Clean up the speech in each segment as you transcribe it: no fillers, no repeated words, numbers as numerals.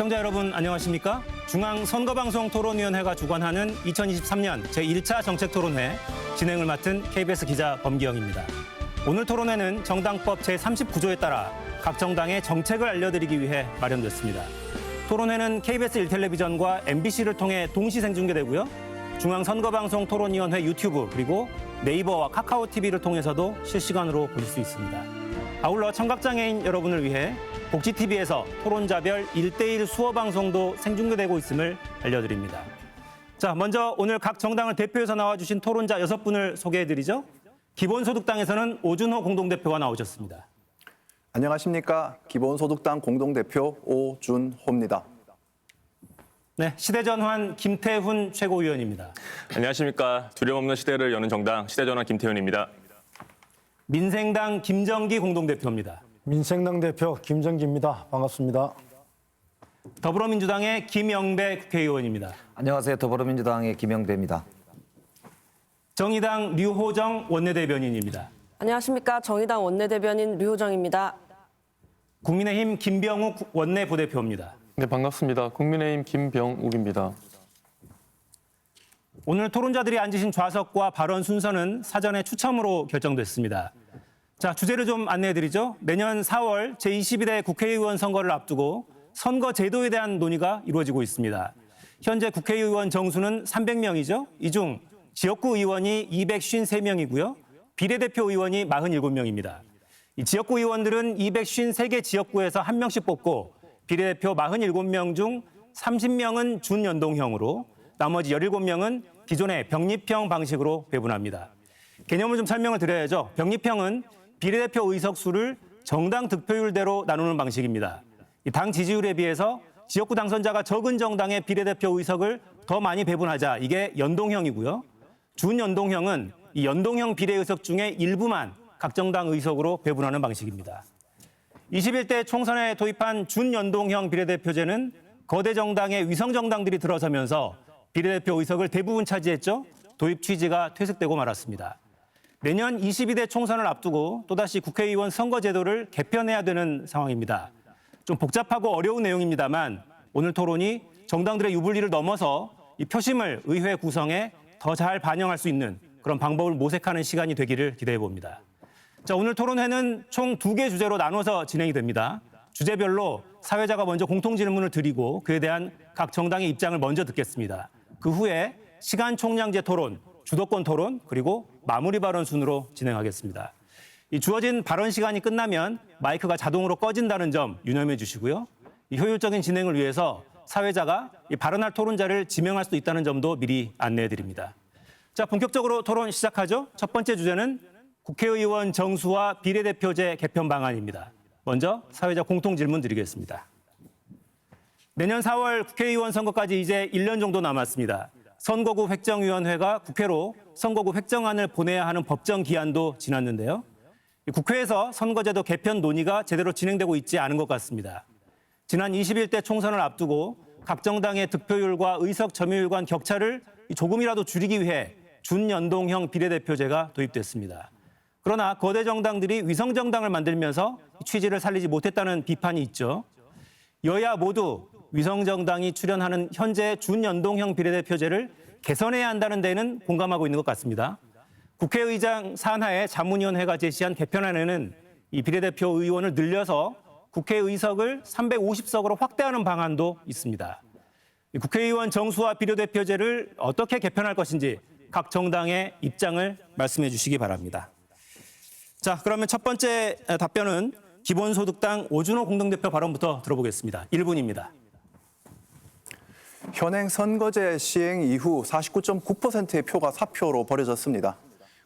시청자 여러분 안녕하십니까? 중앙선거방송토론위원회가 주관하는 2023년 제1차 정책토론회 진행을 맡은 KBS 기자 범기영입니다. 오늘 토론회는 정당법 제39조에 따라 각 정당의 정책을 알려드리기 위해 마련됐습니다. 토론회는 KBS 1텔레비전과 MBC를 통해 동시 생중계되고요. 중앙선거방송토론위원회 유튜브 그리고 네이버와 카카오TV를 통해서도 실시간으로 보실 수 있습니다. 아울러 청각장애인 여러분을 위해 복지TV에서 토론자별 1대1 수어 방송도 생중계되고 있음을 알려드립니다. 자, 먼저 오늘 각 정당을 대표해서 나와주신 토론자 6분을 소개해드리죠. 기본소득당에서는 오준호 공동대표가 나오셨습니다. 안녕하십니까. 기본소득당 공동대표 오준호입니다. 네, 시대전환 김태훈 최고위원입니다. 안녕하십니까. 두려움 없는 시대를 여는 정당 시대전환 김태훈입니다. 민생당 김정기 공동대표입니다. 민생당 대표 김정기입니다. 반갑습니다. 더불어민주당의 김영배 국회의원입니다. 안녕하세요. 더불어민주당의 김영배입니다. 정의당 류호정 원내대변인입니다. 안녕하십니까. 정의당 원내대변인 류호정입니다. 국민의힘 김병욱 원내부대표입니다. 네, 반갑습니다. 국민의힘 김병욱입니다. 오늘 토론자들이 앉으신 좌석과 발언 순서는 사전에 추첨으로 결정됐습니다. 자, 주제를 좀 안내해드리죠. 내년 4월 제22대 국회의원 선거를 앞두고 선거 제도에 대한 논의가 이루어지고 있습니다. 현재 국회의원 정수는 300명이죠. 이 중 지역구 의원이 253명이고요. 비례대표 의원이 47명입니다. 이 지역구 의원들은 253개 지역구에서 1명씩 뽑고 비례대표 47명 중 30명은 준연동형으로 나머지 17명은 기존의 병립형 방식으로 배분합니다. 개념을 좀 설명을 드려야죠. 병립형은 비례대표 의석수를 정당 득표율대로 나누는 방식입니다. 당 지지율에 비해서 지역구 당선자가 적은 정당의 비례대표 의석을 더 많이 배분하자. 이게 연동형이고요. 준연동형은 이 연동형 비례의석 중에 일부만 각 정당 의석으로 배분하는 방식입니다. 21대 총선에 도입한 준연동형 비례대표제는 거대 정당의 위성 정당들이 들어서면서 비례대표 의석을 대부분 차지했죠. 도입 취지가 퇴색되고 말았습니다. 내년 22대 총선을 앞두고 또다시 국회의원 선거제도를 개편해야 되는 상황입니다. 좀 복잡하고 어려운 내용입니다만 오늘 토론이 정당들의 유불리를 넘어서 이 표심을 의회 구성에 더 잘 반영할 수 있는 그런 방법을 모색하는 시간이 되기를 기대해 봅니다. 자, 오늘 토론회는 총 2개 주제로 나눠서 진행이 됩니다. 주제별로 사회자가 먼저 공통 질문을 드리고 그에 대한 각 정당의 입장을 먼저 듣겠습니다. 그 후에 시간 총량제 토론, 주도권 토론, 그리고 마무리 발언 순으로 진행하겠습니다. 이 주어진 발언 시간이 끝나면 마이크가 자동으로 꺼진다는 점 유념해 주시고요. 이 효율적인 진행을 위해서 사회자가 이 발언할 토론자를 지명할 수도 있다는 점도 미리 안내해 드립니다. 자, 본격적으로 토론 시작하죠. 첫 번째 주제는 국회의원 정수와 비례대표제 개편 방안입니다. 먼저 사회자 공통 질문 드리겠습니다. 내년 4월 국회의원 선거까지 이제 1년 정도 남았습니다. 선거구 획정위원회가 국회로 선거구 획정안을 보내야 하는 법정 기한도 지났는데요. 국회에서 선거제도 개편 논의가 제대로 진행되고 있지 않은 것 같습니다. 지난 21대 총선을 앞두고 각 정당의 득표율과 의석 점유율 간 격차를 조금이라도 줄이기 위해 준연동형 비례대표제가 도입됐습니다. 그러나 거대 정당들이 위성 정당을 만들면서 취지를 살리지 못했다는 비판이 있죠. 여야 모두 위성 정당이 출연하는 현재 준연동형 비례대표제를 개선해야 한다는 데는 공감하고 있는 것 같습니다. 국회의장 산하의 자문위원회가 제시한 개편안에는 이 비례대표 의원을 늘려서 국회의석을 350석으로 확대하는 방안도 있습니다. 국회의원 정수와 비례대표제를 어떻게 개편할 것인지 각 정당의 입장을 말씀해 주시기 바랍니다. 자, 그러면 첫 번째 답변은 기본소득당 오준호 공동대표 발언부터 들어보겠습니다. 1분입니다. 현행 선거제 시행 이후 49.9%의 표가 사표로 버려졌습니다.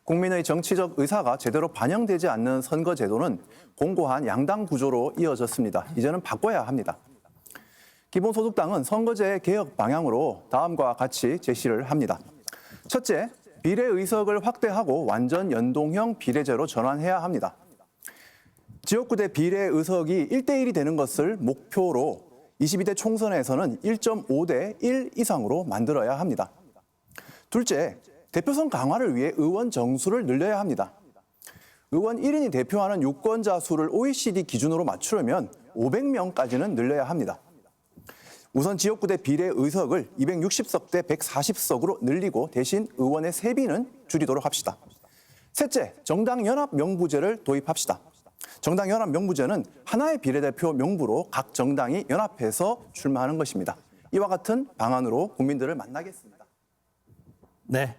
국민의 정치적 의사가 제대로 반영되지 않는 선거제도는 공고한 양당 구조로 이어졌습니다. 이제는 바꿔야 합니다. 기본소득당은 선거제 개혁 방향으로 다음과 같이 제시를 합니다. 첫째, 비례의석을 확대하고 완전 연동형 비례제로 전환해야 합니다. 지역구대 비례의석이 1대1이 되는 것을 목표로 22대 총선에서는 1.5대 1 이상으로 만들어야 합니다. 둘째, 대표성 강화를 위해 의원 정수를 늘려야 합니다. 의원 1인이 대표하는 유권자 수를 OECD 기준으로 맞추려면 500명까지는 늘려야 합니다. 우선 지역구대 비례 의석을 260석 대 140석으로 늘리고 대신 의원의 세비는 줄이도록 합시다. 셋째, 정당 연합 명부제를 도입합시다. 정당 연합 명부제는 하나의 비례대표 명부로 각 정당이 연합해서 출마하는 것입니다. 이와 같은 방안으로 국민들을 만나겠습니다. 네.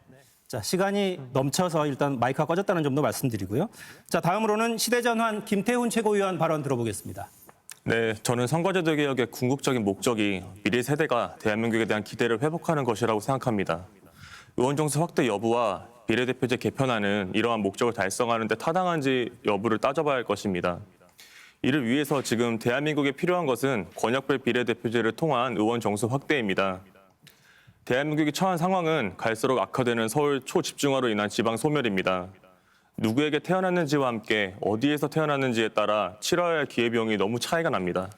자, 시간이 넘쳐서 일단 마이크가 꺼졌다는 점도 말씀드리고요. 자, 다음으로는 시대전환 김태훈 최고위원 발언 들어보겠습니다. 네, 저는 선거제도 개혁의 궁극적인 목적이 미래 세대가 대한민국에 대한 기대를 회복하는 것이라고 생각합니다. 의원 정수 확대 여부와 비례대표제 개편안은 이러한 목적을 달성하는 데 타당한지 여부를 따져봐야 할 것입니다. 이를 위해서 지금 대한민국에 필요한 것은 권역별 비례대표제를 통한 의원 정수 확대입니다. 대한민국이 처한 상황은 갈수록 악화되는 서울 초집중화로 인한 지방 소멸입니다. 누구에게 태어났는지와 함께 어디에서 태어났는지에 따라 치러야 할 기회비용이 너무 차이가 납니다.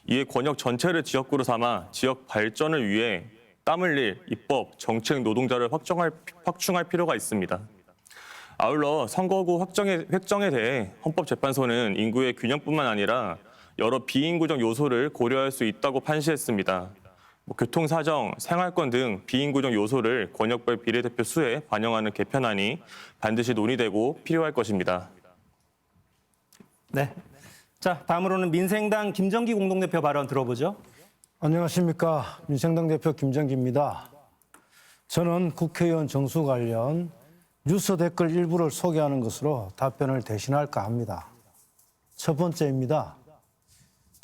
이에 권역 전체를 지역구로 삼아 지역 발전을 위해 땀 흘릴 입법, 정책 노동자를 확충할 필요가 있습니다. 아울러 선거구 획정에 대해 헌법재판소는 인구의 균형뿐만 아니라 여러 비인구적 요소를 고려할 수 있다고 판시했습니다. 교통사정, 생활권 등 비인구적 요소를 권역별 비례대표 수에 반영하는 개편안이 반드시 논의되고 필요할 것입니다. 네. 자, 다음으로는 민생당 김정기 공동대표 발언 들어보죠. 안녕하십니까. 민생당 대표 김정기입니다. 저는 국회의원 정수 관련 뉴스 댓글 일부를 소개하는 것으로 답변을 대신할까 합니다. 첫 번째입니다.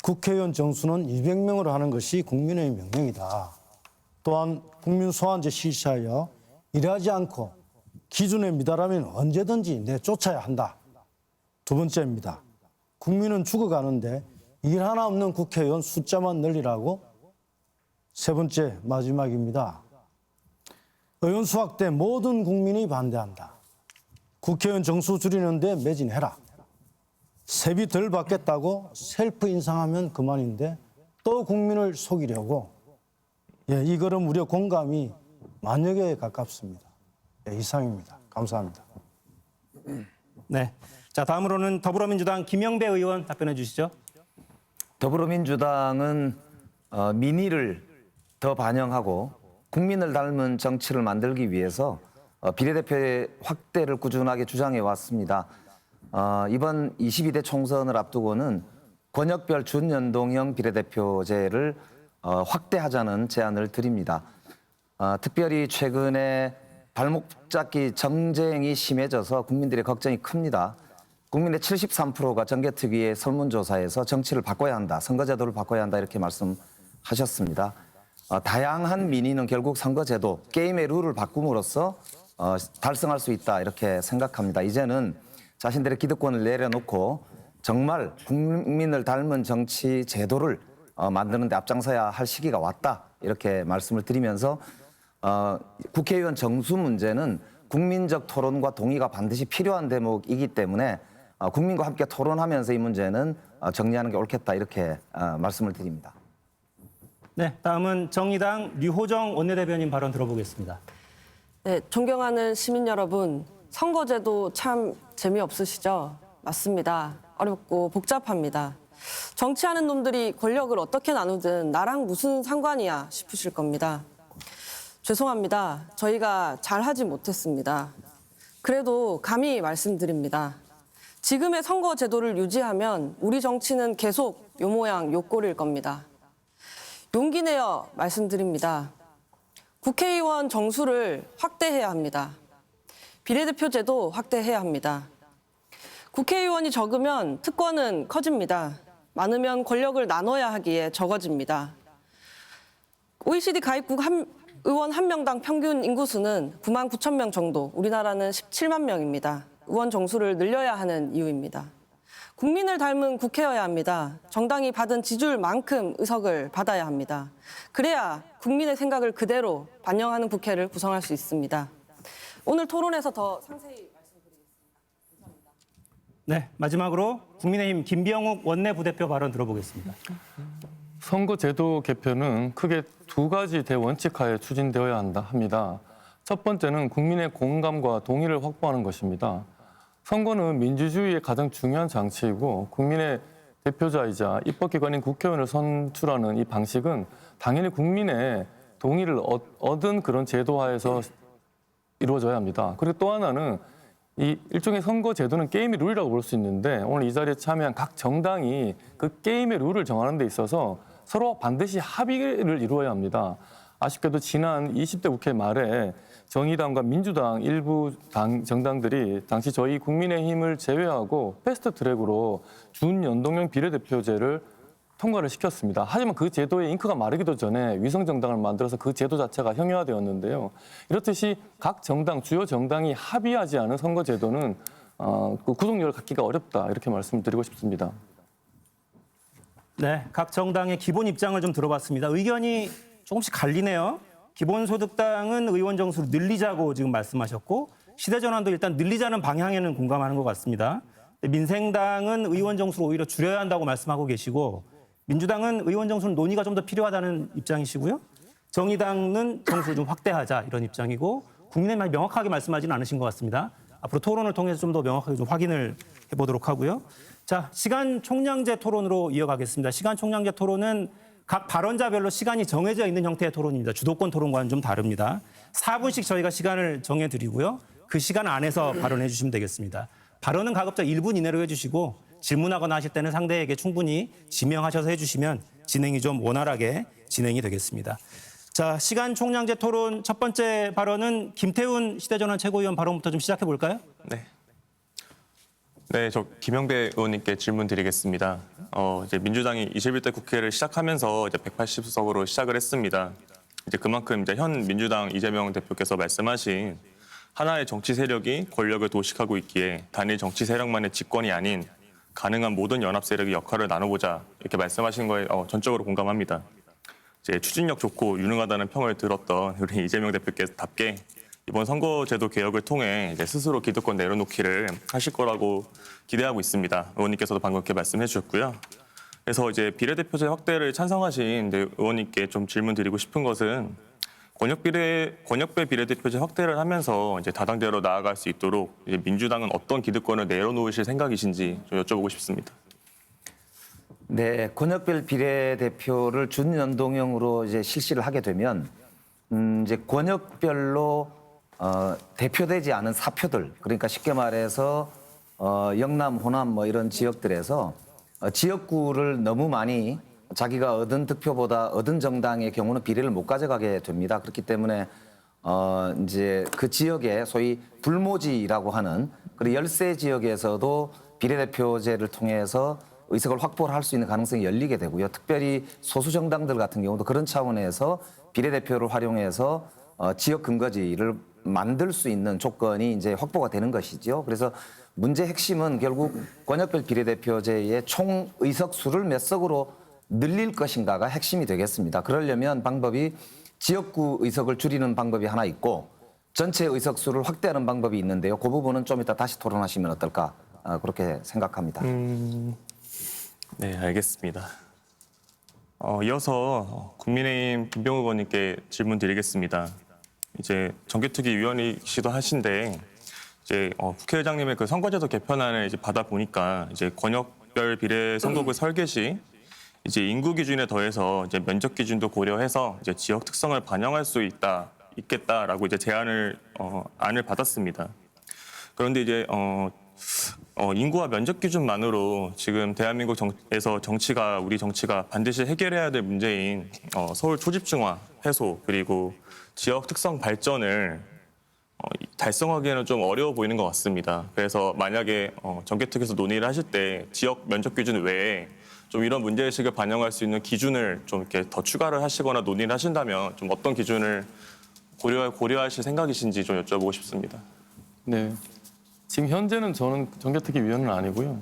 국회의원 정수는 200명으로 하는 것이 국민의 명령이다. 또한 국민 소환제 실시하여 일하지 않고 기준에 미달하면 언제든지 내쫓아야 한다. 두 번째입니다. 국민은 죽어가는데 일 하나 없는 국회의원 숫자만 늘리라고? 세 번째, 마지막입니다. 의원 수 확대 모든 국민이 반대한다. 국회의원 정수 줄이는데 매진해라. 세비 덜 받겠다고 셀프 인상하면 그만인데 또 국민을 속이려고. 이 걸음 우려 공감이 만여 개에 가깝습니다. 이상입니다. 감사합니다. 네. 자, 다음으로는 더불어민주당 김영배 의원 답변해 주시죠. 더불어민주당은 민의를 더 반영하고 국민을 닮은 정치를 만들기 위해서 비례대표의 확대를 꾸준하게 주장해 왔습니다. 이번 22대 총선을 앞두고는 권역별 준연동형 비례대표제를 확대하자는 제안을 드립니다. 특별히 최근에 발목 잡기 정쟁이 심해져서 국민들의 걱정이 큽니다. 국민의 73%가 정개특위의 설문조사에서 정치를 바꿔야 한다, 선거제도를 바꿔야 한다 이렇게 말씀하셨습니다. 다양한 민의는 결국 선거제도, 게임의 룰을 바꿈으로써 달성할 수 있다 이렇게 생각합니다. 이제는 자신들의 기득권을 내려놓고 정말 국민을 닮은 정치 제도를 만드는 데 앞장서야 할 시기가 왔다 이렇게 말씀을 드리면서 국회의원 정수 문제는 국민적 토론과 동의가 반드시 필요한 대목이기 때문에 국민과 함께 토론하면서 이 문제는 정리하는 게 옳겠다 이렇게 말씀을 드립니다. 네, 다음은 정의당 류호정 원내대변인 발언 들어보겠습니다. 네, 존경하는 시민 여러분, 선거제도 참 재미없으시죠? 맞습니다. 어렵고 복잡합니다. 정치하는 놈들이 권력을 어떻게 나누든 나랑 무슨 상관이야 싶으실 겁니다. 죄송합니다. 저희가 잘하지 못했습니다. 그래도 감히 말씀드립니다. 지금의 선거제도를 유지하면 우리 정치는 계속 요 모양 요 꼴일 겁니다. 용기 내어 말씀드립니다. 국회의원 정수를 확대해야 합니다. 비례대표제도 확대해야 합니다. 국회의원이 적으면 특권은 커집니다. 많으면 권력을 나눠야 하기에 적어집니다. OECD 가입국 의원 한 명당 평균 인구수는 9만 9천 명 정도, 우리나라는 17만 명입니다. 의원 정수를 늘려야 하는 이유입니다. 국민을 닮은 국회여야 합니다. 정당이 받은 지지율만큼 의석을 받아야 합니다. 그래야 국민의 생각을 그대로 반영하는 국회를 구성할 수 있습니다. 오늘 토론에서 더 상세히 말씀드리겠습니다. 감사합니다. 네, 마지막으로 국민의힘 김병욱 원내부대표 발언 들어보겠습니다. 선거제도 개편은 크게 두 가지 대원칙하에 추진되어야 합니다. 첫 번째는 국민의 공감과 동의를 확보하는 것입니다. 선거는 민주주의의 가장 중요한 장치이고 국민의 대표자이자 입법기관인 국회의원을 선출하는 이 방식은 당연히 국민의 동의를 얻은 그런 제도화에서 이루어져야 합니다. 그리고 또 하나는 이 일종의 선거 제도는 게임의 룰이라고 볼 수 있는데 오늘 이 자리에 참여한 각 정당이 그 게임의 룰을 정하는 데 있어서 서로 반드시 합의를 이루어야 합니다. 아쉽게도 지난 20대 국회 말에 정의당과 민주당 일부 정당들이 당시 저희 국민의힘을 제외하고 패스트 트랙으로 준연동형 비례대표제를 통과를 시켰습니다. 하지만 그 제도의 잉크가 마르기도 전에 위성정당을 만들어서 그 제도 자체가 형용화되었는데요. 이렇듯이 각 정당, 주요 정당이 합의하지 않은 선거제도는 그 구속력을 갖기가 어렵다 이렇게 말씀을 드리고 싶습니다. 네, 각 정당의 기본 입장을 좀 들어봤습니다. 의견이 조금씩 갈리네요. 기본소득당은 의원 정수를 늘리자고 지금 말씀하셨고 시대전환도 일단 늘리자는 방향에는 공감하는 것 같습니다. 민생당은 의원 정수를 오히려 줄여야 한다고 말씀하고 계시고 민주당은 의원 정수는 논의가 좀 더 필요하다는 입장이시고요. 정의당은 정수를 좀 확대하자 이런 입장이고 국민의힘이 명확하게 말씀하지는 않으신 것 같습니다. 앞으로 토론을 통해서 좀 더 명확하게 좀 확인을 해보도록 하고요. 자, 시간 총량제 토론으로 이어가겠습니다. 시간 총량제 토론은 각 발언자별로 시간이 정해져 있는 형태의 토론입니다. 주도권 토론과는 좀 다릅니다. 4분씩 저희가 시간을 정해드리고요. 그 시간 안에서 발언해 주시면 되겠습니다. 발언은 가급적 1분 이내로 해주시고 질문하거나 하실 때는 상대에게 충분히 지명하셔서 해주시면 진행이 좀 원활하게 진행이 되겠습니다. 자, 시간 총량제 토론 첫 번째 발언은 김태훈 시대전환 최고위원 발언부터 좀 시작해 볼까요? 네, 저 김영배 의원님께 질문 드리겠습니다. 이제 민주당이 21대 국회를 시작하면서 이제 180석으로 시작을 했습니다. 이제 그만큼 이제 현 민주당 이재명 대표께서 말씀하신 하나의 정치 세력이 권력을 도식하고 있기에 단일 정치 세력만의 집권이 아닌 가능한 모든 연합 세력의 역할을 나눠보자 이렇게 말씀하신 거에 전적으로 공감합니다. 이제 추진력 좋고 유능하다는 평을 들었던 우리 이재명 대표께서답게 이번 선거제도 개혁을 통해 이제 스스로 기득권 내려놓기를 하실 거라고 기대하고 있습니다. 의원님께서도 방금 그렇게 말씀해 주셨고요. 그래서 이제 비례대표제 확대를 찬성하신 의원님께 좀 질문 드리고 싶은 것은 권역별 비례대표제 확대를 하면서 이제 다당제로 나아갈 수 있도록 이제 민주당은 어떤 기득권을 내려놓으실 생각이신지 좀 여쭤보고 싶습니다. 네, 권역별 비례대표를 준연동형으로 이제 실시를 하게 되면 이제 권역별로 대표되지 않은 사표들, 그러니까 쉽게 말해서 영남, 호남 뭐 이런 지역들에서 지역구를 너무 많이 자기가 얻은 득표보다 얻은 정당의 경우는 비례를 못 가져가게 됩니다. 그렇기 때문에 이제 그 지역에 소위 불모지라고 하는 그리고 열세 지역에서도 비례대표제를 통해서 의석을 확보를 할 수 있는 가능성이 열리게 되고요. 특별히 소수 정당들 같은 경우도 그런 차원에서 비례대표를 활용해서 지역 근거지를 만들 수 있는 조건이 이제 확보가 되는 것이죠. 그래서 문제 핵심은 결국 권역별 비례대표제의 총 의석수를 몇 석으로 늘릴 것인가가 핵심이 되겠습니다. 그러려면 방법이 지역구 의석을 줄이는 방법이 하나 있고 전체 의석수를 확대하는 방법이 있는데요. 그 부분은 좀 이따 다시 토론하시면 어떨까 그렇게 생각합니다. 네, 알겠습니다. 이어서 국민의힘 김병욱 의원님께 질문 드리겠습니다. 이제 정개특위 위원이시도 하신데 이제 국회의장님의 그 선거제도 개편안을 이제 받아 보니까 이제 권역별 비례 선거구 설계 시 이제 인구 기준에 더해서 이제 면적 기준도 고려해서 이제 지역 특성을 반영할 수 있겠다라고 이제 안을 받았습니다. 그런데 이제 인구와 면적 기준만으로 지금 대한민국에서 우리 정치가 반드시 해결해야 될 문제인 서울 초집중화 해소 그리고 지역 특성 발전을 달성하기에는 좀 어려워 보이는 것 같습니다. 그래서 만약에 정개특위에서 논의를 하실 때 지역 면적 기준 외에 좀 이런 문제의식을 반영할 수 있는 기준을 좀 이렇게 더 추가를 하시거나 논의를 하신다면 좀 어떤 기준을 고려하실 생각이신지 좀 여쭤보고 싶습니다. 네. 지금 현재는 저는 정개특위 위원은 아니고요.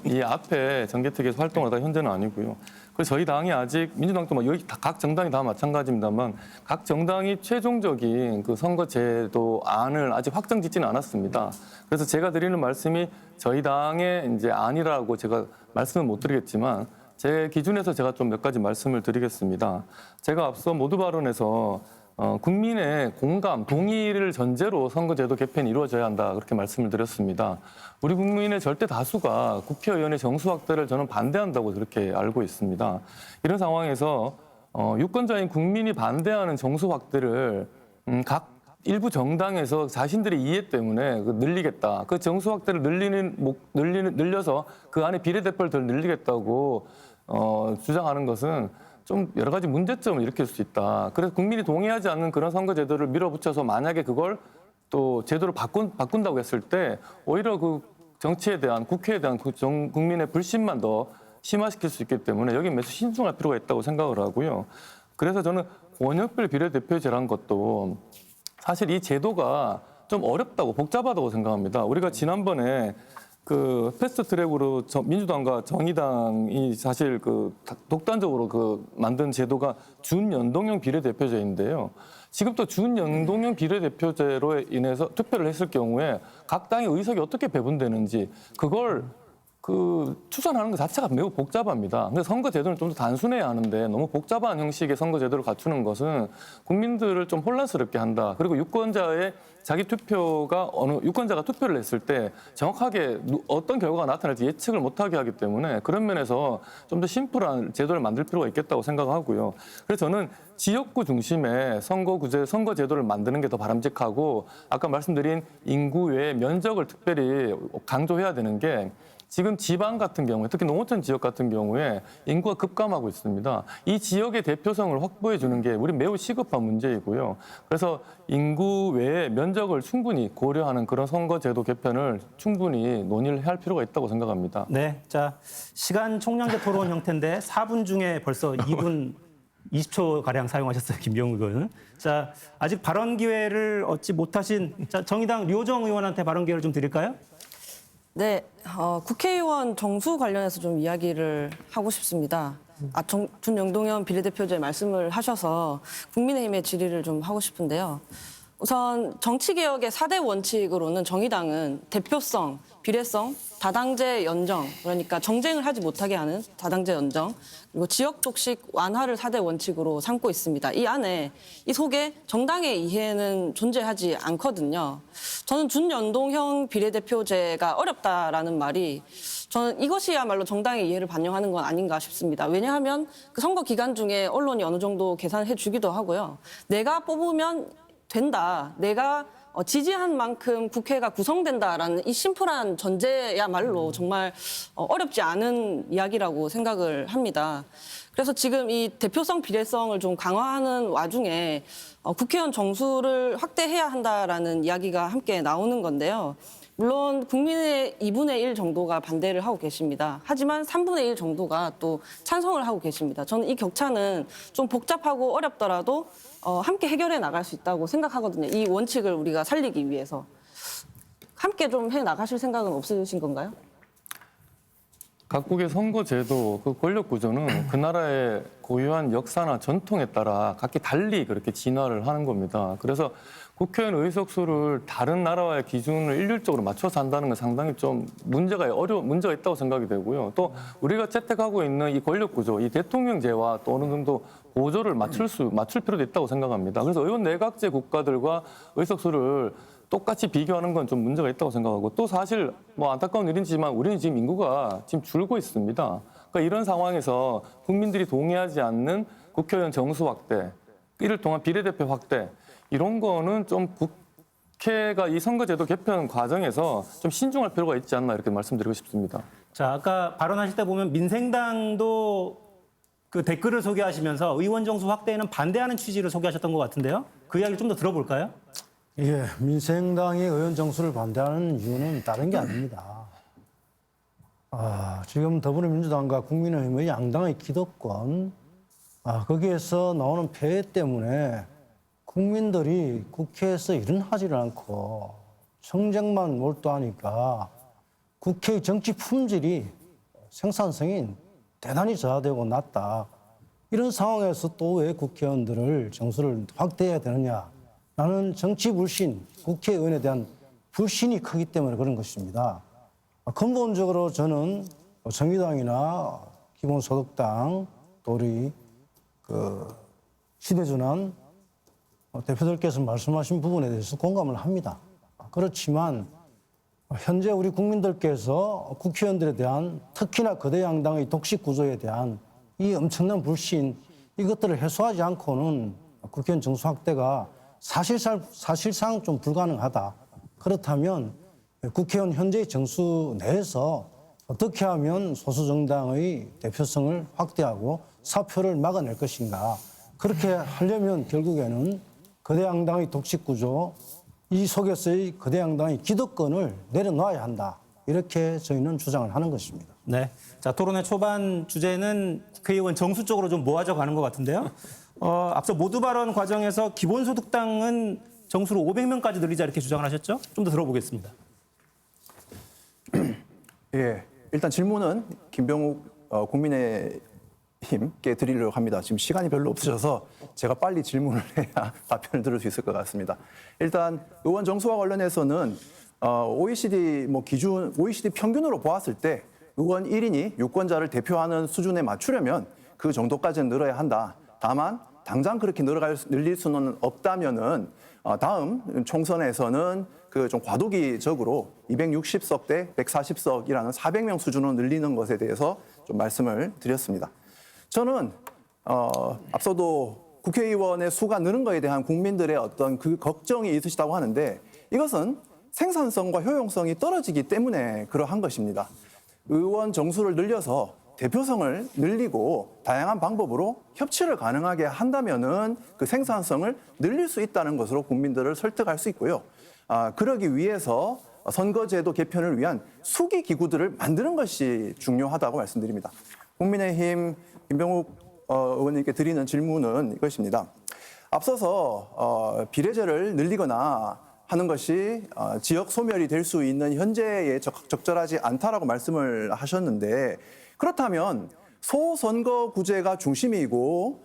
이 앞에 정개특위에서 활동을 하다 현재는 아니고요. 그래서 저희 당이 아직 민주당도 여기 각 정당이 다 마찬가지입니다만 각 정당이 최종적인 그 선거제도 안을 아직 확정짓지는 않았습니다. 그래서 제가 드리는 말씀이 저희 당의 이제 안이라고 제가 말씀은 못 드리겠지만 제 기준에서 제가 좀 몇 가지 말씀을 드리겠습니다. 제가 앞서 모두 발언에서 국민의 공감, 동의를 전제로 선거제도 개편이 이루어져야 한다 그렇게 말씀을 드렸습니다. 우리 국민의 절대 다수가 국회의원의 정수 확대를 저는 반대한다고 그렇게 알고 있습니다. 이런 상황에서 유권자인 국민이 반대하는 정수 확대를 각 일부 정당에서 자신들의 이해 때문에 늘리겠다. 그 정수 확대를 늘려서 그 안에 비례대표를 더 늘리겠다고 주장하는 것은 좀 여러 가지 문제점을 일으킬 수 있다. 그래서 국민이 동의하지 않는 그런 선거제도를 밀어붙여서 만약에 그걸 또 제도를 바꾼다고 했을 때 오히려 그 정치에 대한 국회에 대한 국민의 불신만 더 심화시킬 수 있기 때문에 여기 매우 신중할 필요가 있다고 생각을 하고요. 그래서 저는 원역별 비례대표제라는 것도 사실 이 제도가 좀 어렵다고 복잡하다고 생각합니다. 우리가 지난번에 그 패스트트랙으로 민주당과 정의당이 사실 그 독단적으로 만든 제도가 준연동형 비례대표제인데요. 지금 또 준연동형 비례대표제로 인해서 투표를 했을 경우에 각 당의 의석이 어떻게 배분되는지 그걸 추천하는 것 자체가 매우 복잡합니다. 근데 선거 제도는 좀 더 단순해야 하는데 너무 복잡한 형식의 선거 제도를 갖추는 것은 국민들을 좀 혼란스럽게 한다. 그리고 유권자가 투표를 했을 때 정확하게 어떤 결과가 나타날지 예측을 못하게 하기 때문에 그런 면에서 좀 더 심플한 제도를 만들 필요가 있겠다고 생각하고요. 그래서 저는 지역구 중심의 선거 제도를 만드는 게 더 바람직하고 아까 말씀드린 인구 외에 면적을 특별히 강조해야 되는 게 지금 지방 같은 경우에 특히 농어촌 지역 같은 경우에 인구가 급감하고 있습니다. 이 지역의 대표성을 확보해 주는 게 우리 매우 시급한 문제이고요. 그래서 인구 외에 면적을 충분히 고려하는 그런 선거제도 개편을 충분히 논의를 할 필요가 있다고 생각합니다. 네, 자 시간 총량제 토론 형태인데 4분 중에 벌써 2분 20초 가량 사용하셨어요, 김병욱 의원은. 자 아직 발언 기회를 얻지 못하신 정의당 류호정 의원한테 발언 기회를 좀 드릴까요? 네, 국회의원 정수 관련해서 좀 이야기를 하고 싶습니다. 준연동형 비례대표제 말씀을 하셔서 국민의힘의 질의를 좀 하고 싶은데요. 우선 정치개혁의 4대 원칙으로는 정의당은 대표성, 비례성, 다당제 연정, 그러니까 정쟁을 하지 못하게 하는 다당제 연정, 그리고 지역 독식 완화를 4대 원칙으로 삼고 있습니다. 이 안에, 이 속에 정당의 이해는 존재하지 않거든요. 저는 준연동형 비례대표제가 어렵다라는 말이 저는 이것이야말로 정당의 이해를 반영하는 건 아닌가 싶습니다. 왜냐하면 그 선거 기간 중에 언론이 어느 정도 계산해 주기도 하고요. 내가 뽑으면 된다. 내가 지지한 만큼 국회가 구성된다라는 이 심플한 전제야말로 정말 어렵지 않은 이야기라고 생각을 합니다. 그래서 지금 이 대표성 비례성을 좀 강화하는 와중에 국회의원 정수를 확대해야 한다라는 이야기가 함께 나오는 건데요. 물론 국민의 2분의 1 정도가 반대를 하고 계십니다. 하지만 3분의 1 정도가 또 찬성을 하고 계십니다. 저는 이 격차는 좀 복잡하고 어렵더라도 함께 해결해 나갈 수 있다고 생각하거든요. 이 원칙을 우리가 살리기 위해서. 함께 좀 해 나가실 생각은 없으신 건가요? 각국의 선거제도, 그 권력 구조는 그 나라의 고유한 역사나 전통에 따라 각기 달리 그렇게 진화를 하는 겁니다. 그래서 국회의원 의석수를 다른 나라와의 기준을 일률적으로 맞춰서 한다는 건 상당히 좀 문제가 있다고 생각이 되고요. 또 우리가 채택하고 있는 이 권력 구조, 이 대통령제와 또 어느 정도 보조를 맞출 필요도 있다고 생각합니다. 그래서 의원 내각제 국가들과 의석수를 똑같이 비교하는 건 좀 문제가 있다고 생각하고 또 사실 뭐 안타까운 일이지만 우리는 지금 인구가 지금 줄고 있습니다. 그러니까 이런 상황에서 국민들이 동의하지 않는 국회의원 정수 확대, 이를 통한 비례대표 확대 이런 거는 좀 국회가 이 선거제도 개편 과정에서 좀 신중할 필요가 있지 않나 이렇게 말씀드리고 싶습니다. 자 아까 발언하실 때 보면 민생당도 그 댓글을 소개하시면서 의원 정수 확대에는 반대하는 취지를 소개하셨던 것 같은데요. 그 이야기 좀 더 들어볼까요? 예, 민생당이 의원 정수를 반대하는 이유는 다른 게 아닙니다. 지금 더불어민주당과 국민의힘의 양당의 기득권, 거기에서 나오는 폐해 때문에 국민들이 국회에서 일은 하지를 않고 정쟁만 몰두하니까 국회의 정치 품질이 생산성이 대단히 저하되고 낮다. 이런 상황에서 또 왜 국회의원들을 정수를 확대해야 되느냐. 라는 정치 불신, 국회의원에 대한 불신이 크기 때문에 그런 것입니다. 근본적으로 저는 정의당이나 기본소득당, 또 우리 시대준한 대표들께서 말씀하신 부분에 대해서 공감을 합니다. 그렇지만 현재 우리 국민들께서 국회의원들에 대한 특히나 거대 양당의 독식 구조에 대한 이 엄청난 불신 이것들을 해소하지 않고는 국회의원 정수 확대가 사실상 좀 불가능하다. 그렇다면 국회의원 현재의 정수 내에서 어떻게 하면 소수 정당의 대표성을 확대하고 사표를 막아낼 것인가. 그렇게 하려면 결국에는 거대 양당의 독식 구조, 이 속에서의 거대 양당의 기득권을 내려놔야 한다. 이렇게 저희는 주장을 하는 것입니다. 네. 자, 토론회 초반 주제는 국회의원 정수 쪽으로 좀 모아져 가는 것 같은데요. 앞서 모두 발언 과정에서 기본소득당은 정수를 500명까지 늘리자 이렇게 주장을 하셨죠? 좀 더 들어보겠습니다. 예, 일단 질문은 김병욱 국민의힘께 드리려고 합니다. 지금 시간이 별로 없으셔서 제가 빨리 질문을 해야 답변을 들을 수 있을 것 같습니다. 일단 의원 정수와 관련해서는 OECD OECD 평균으로 보았을 때 의원 1인이 유권자를 대표하는 수준에 맞추려면 그 정도까지는 늘어야 한다. 다만 당장 그렇게 늘릴 수는 없다면은 다음 총선에서는 그 좀 과도기적으로 260석 대 140석이라는 400명 수준으로 늘리는 것에 대해서 좀 말씀을 드렸습니다. 저는 앞서도 국회의원의 수가 느는 것에 대한 국민들의 어떤 그 걱정이 있으시다고 하는데 이것은 생산성과 효용성이 떨어지기 때문에 그러한 것입니다. 의원 정수를 늘려서 대표성을 늘리고 다양한 방법으로 협치를 가능하게 한다면은 그 생산성을 늘릴 수 있다는 것으로 국민들을 설득할 수 있고요. 그러기 위해서 선거제도 개편을 위한 수기 기구들을 만드는 것이 중요하다고 말씀드립니다. 국민의힘 김병욱 의원님께 드리는 질문은 이것입니다. 앞서서 비례제를 늘리거나 하는 것이 지역 소멸이 될 수 있는 현재에 적절하지 않다라고 말씀을 하셨는데 그렇다면 소선거구제가 중심이고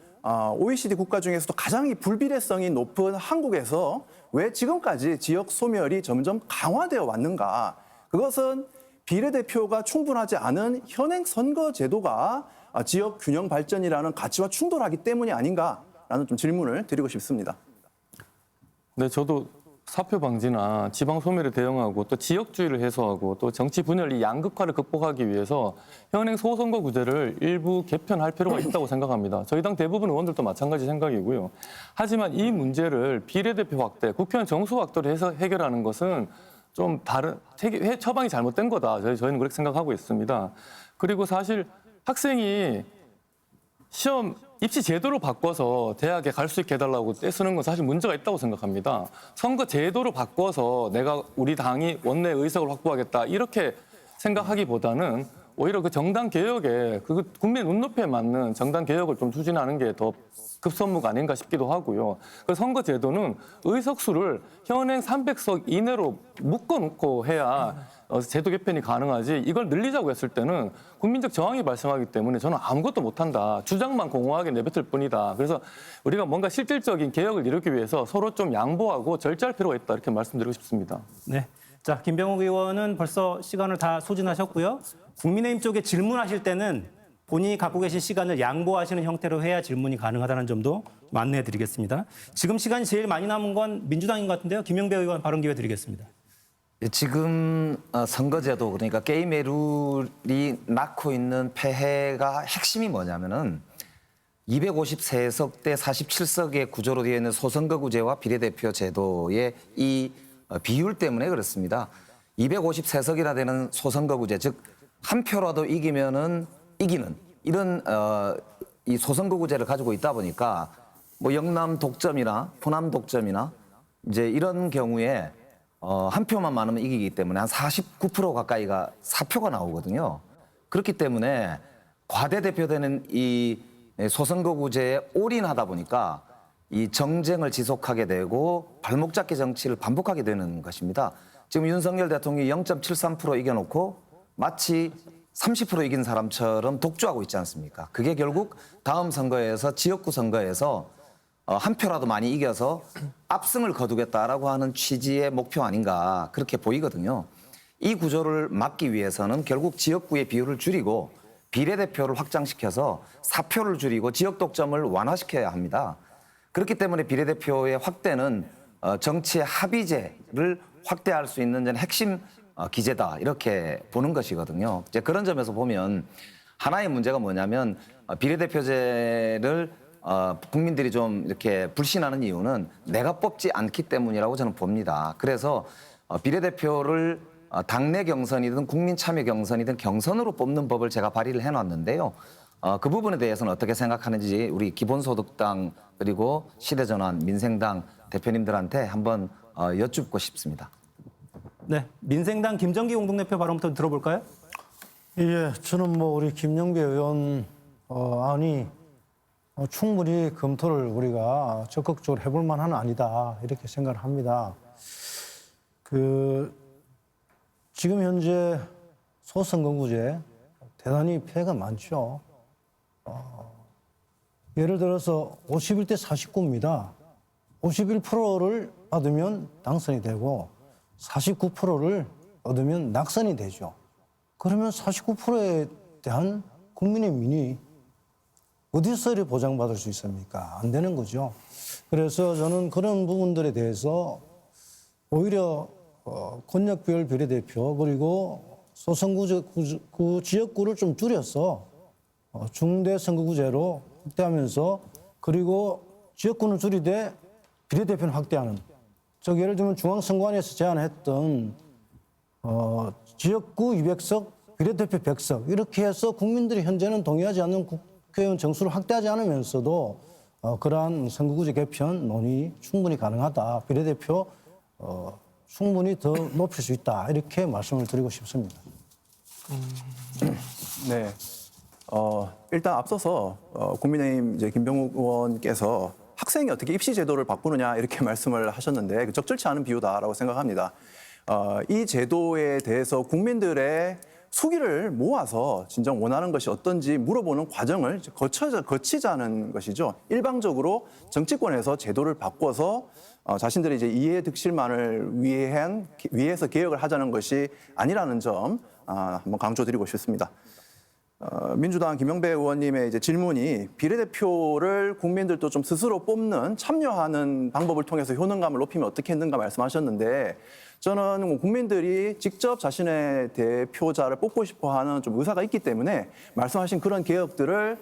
OECD 국가 중에서도 가장 불비례성이 높은 한국에서 왜 지금까지 지역 소멸이 점점 강화되어 왔는가? 그것은 비례대표가 충분하지 않은 현행 선거제도가 지역 균형 발전이라는 가치와 충돌하기 때문이 아닌가라는 좀 질문을 드리고 싶습니다. 네, 저도 사표 방지나 지방 소멸에 대응하고 또 지역주의를 해소하고 또 정치 분열 이 양극화를 극복하기 위해서 현행 소선거구제를 일부 개편할 필요가 있다고 생각합니다. 저희 당 대부분 의원들도 마찬가지 생각이고요. 하지만 이 문제를 비례대표 확대, 국회의원 정수 확대로 해서 해결하는 것은 좀 다른 처방이 잘못된 거다. 저희는 그렇게 생각하고 있습니다. 그리고 사실 학생이 시험 입시 제도를 바꿔서 대학에 갈 수 있게 해달라고 떼쓰는 건 사실 문제가 있다고 생각합니다. 선거 제도를 바꿔서 내가 우리 당이 원내 의석을 확보하겠다 이렇게 생각하기보다는 오히려 그 정당 개혁에 그 국민 눈높이에 맞는 정당 개혁을 좀 추진하는 게 더 급선무가 아닌가 싶기도 하고요. 그 선거 제도는 의석수를 현행 300석 이내로 묶어놓고 해야 제도 개편이 가능하지 이걸 늘리자고 했을 때는 국민적 저항이 발생하기 때문에 저는 아무것도 못한다. 주장만 공허하게 내뱉을 뿐이다. 그래서 우리가 뭔가 실질적인 개혁을 이루기 위해서 서로 좀 양보하고 절제할 필요가 있다. 이렇게 말씀드리고 싶습니다. 네. 자, 김병욱 의원은 벌써 시간을 다 소진하셨고요. 국민의힘 쪽에 질문하실 때는 본인이 갖고 계신 시간을 양보하시는 형태로 해야 질문이 가능하다는 점도 안내해 드리겠습니다. 지금 시간이 제일 많이 남은 건 민주당인 것 같은데요. 김영배 의원 발언 기회 드리겠습니다. 지금 선거제도 그러니까 게임의 룰이 낳고 있는 폐해가 핵심이 뭐냐면은 253석 대 47석의 구조로 되어 있는 소선거구제와 비례대표 제도의 이 비율 때문에 그렇습니다. 253석이나 되는 소선거구제, 즉 한 표라도 이기면은 이기는 이런 이 소선거구제를 가지고 있다 보니까 뭐 영남 독점이나 호남 독점이나 이제 이런 경우에 한 표만 많으면 이기기 때문에 한 49% 가까이가 사표가 나오거든요. 그렇기 때문에 과대 대표되는 이 소선거구제에 올인하다 보니까 이 정쟁을 지속하게 되고 발목 잡기 정치를 반복하게 되는 것입니다. 지금 윤석열 대통령이 0.73% 이겨놓고 마치 30% 이긴 사람처럼 독주하고 있지 않습니까? 그게 결국 다음 선거에서 지역구 선거에서 한 표라도 많이 이겨서 압승을 거두겠다라고 하는 취지의 목표 아닌가 그렇게 보이거든요. 이 구조를 막기 위해서는 결국 지역구의 비율을 줄이고 비례대표를 확장시켜서 사표를 줄이고 지역 독점을 완화시켜야 합니다. 그렇기 때문에 비례대표의 확대는 정치의 합의제를 확대할 수 있는 저는 핵심 기제다 이렇게 보는 것이거든요. 이제 그런 점에서 보면 하나의 문제가 뭐냐면 비례대표제를 국민들이 좀 이렇게 불신하는 이유는 내가 뽑지 않기 때문이라고 저는 봅니다. 그래서 비례대표를 당내 경선이든 국민 참여 경선이든 경선으로 뽑는 법을 제가 발의를 해놨는데요. 그 부분에 대해서는 어떻게 생각하는지 우리 기본소득당 그리고 시대전환, 민생당 대표님들한테 한번 여쭙고 싶습니다. 네, 민생당 김정기 공동대표 발언부터 들어볼까요? 예, 저는 뭐 우리 김영배 의원 안이 충분히 검토를 우리가 적극적으로 해볼 만한 안이다 이렇게 생각을 합니다. 지금 현재 소선거구제 대단히 피해가 많죠. 예를 들어서 51대 49입니다. 51%를 받으면 당선이 되고 49%를 얻으면 낙선이 되죠. 그러면 49%에 대한 국민의 민이 어디서 이렇게 보장받을 수 있습니까? 안 되는 거죠. 그래서 저는 그런 부분들에 대해서 오히려 권역별 비례대표 그리고 소선구 지역구를 좀 줄여서 중대 선거구제로 확대하면서 그리고 지역구는 줄이되 비례대표는 확대하는 즉 예를 들면 중앙선관위에서 제안했던 지역구 200석 비례대표 100석 이렇게 해서 국민들이 현재는 동의하지 않는 국회의원 정수를 확대하지 않으면서도 그러한 선거구제 개편 논의 충분히 가능하다. 비례대표 충분히 더 높일 수 있다. 이렇게 말씀을 드리고 싶습니다. 네. 일단 앞서서 국민의힘 이제 김병욱 의원께서 학생이 어떻게 입시 제도를 바꾸느냐 이렇게 말씀을 하셨는데 적절치 않은 비유다라고 생각합니다. 이 제도에 대해서 국민들의 수기를 모아서 진정 원하는 것이 어떤지 물어보는 과정을 거치자는 것이죠. 일방적으로 정치권에서 제도를 바꿔서 자신들의 이제 이해 득실만을 위해서 개혁을 하자는 것이 아니라는 점 한번 강조드리고 싶습니다. 민주당 김영배 의원님의 이제 질문이 비례대표를 국민들도 좀 스스로 뽑는 참여하는 방법을 통해서 효능감을 높이면 어떻게 했는가 말씀하셨는데 저는 국민들이 직접 자신의 대표자를 뽑고 싶어하는 좀 의사가 있기 때문에 말씀하신 그런 개혁들을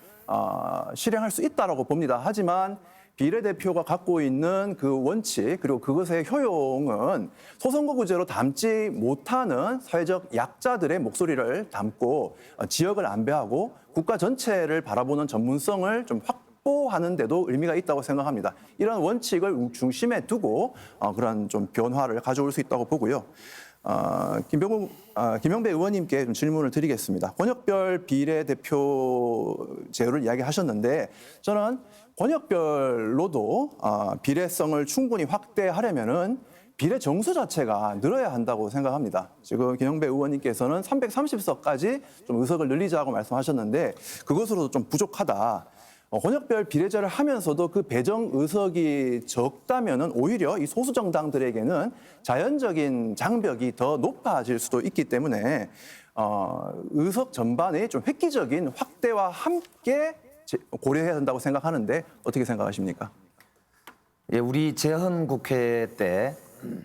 실행할 수 있다라고 봅니다. 하지만 비례대표가 갖고 있는 그 원칙 그리고 그것의 효용은 소선거구제로 담지 못하는 사회적 약자들의 목소리를 담고 지역을 안배하고 국가 전체를 바라보는 전문성을 좀 확보하는 데도 의미가 있다고 생각합니다. 이런 원칙을 중심에 두고 그런 좀 변화를 가져올 수 있다고 보고요. 김영배 의원님께 좀 질문을 드리겠습니다. 권역별 비례대표제를 이야기하셨는데 저는 권역별로도 비례성을 충분히 확대하려면은 비례 정수 자체가 늘어야 한다고 생각합니다. 지금 김영배 의원님께서는 330석까지 좀 의석을 늘리자고 말씀하셨는데 그것으로도 좀 부족하다. 권역별 비례제를 하면서도 그 배정 의석이 적다면은 오히려 이 소수 정당들에게는 자연적인 장벽이 더 높아질 수도 있기 때문에 의석 전반의 좀 획기적인 확대와 함께 고려해야 한다고 생각하는데 어떻게 생각하십니까? 예, 우리 재헌 국회 때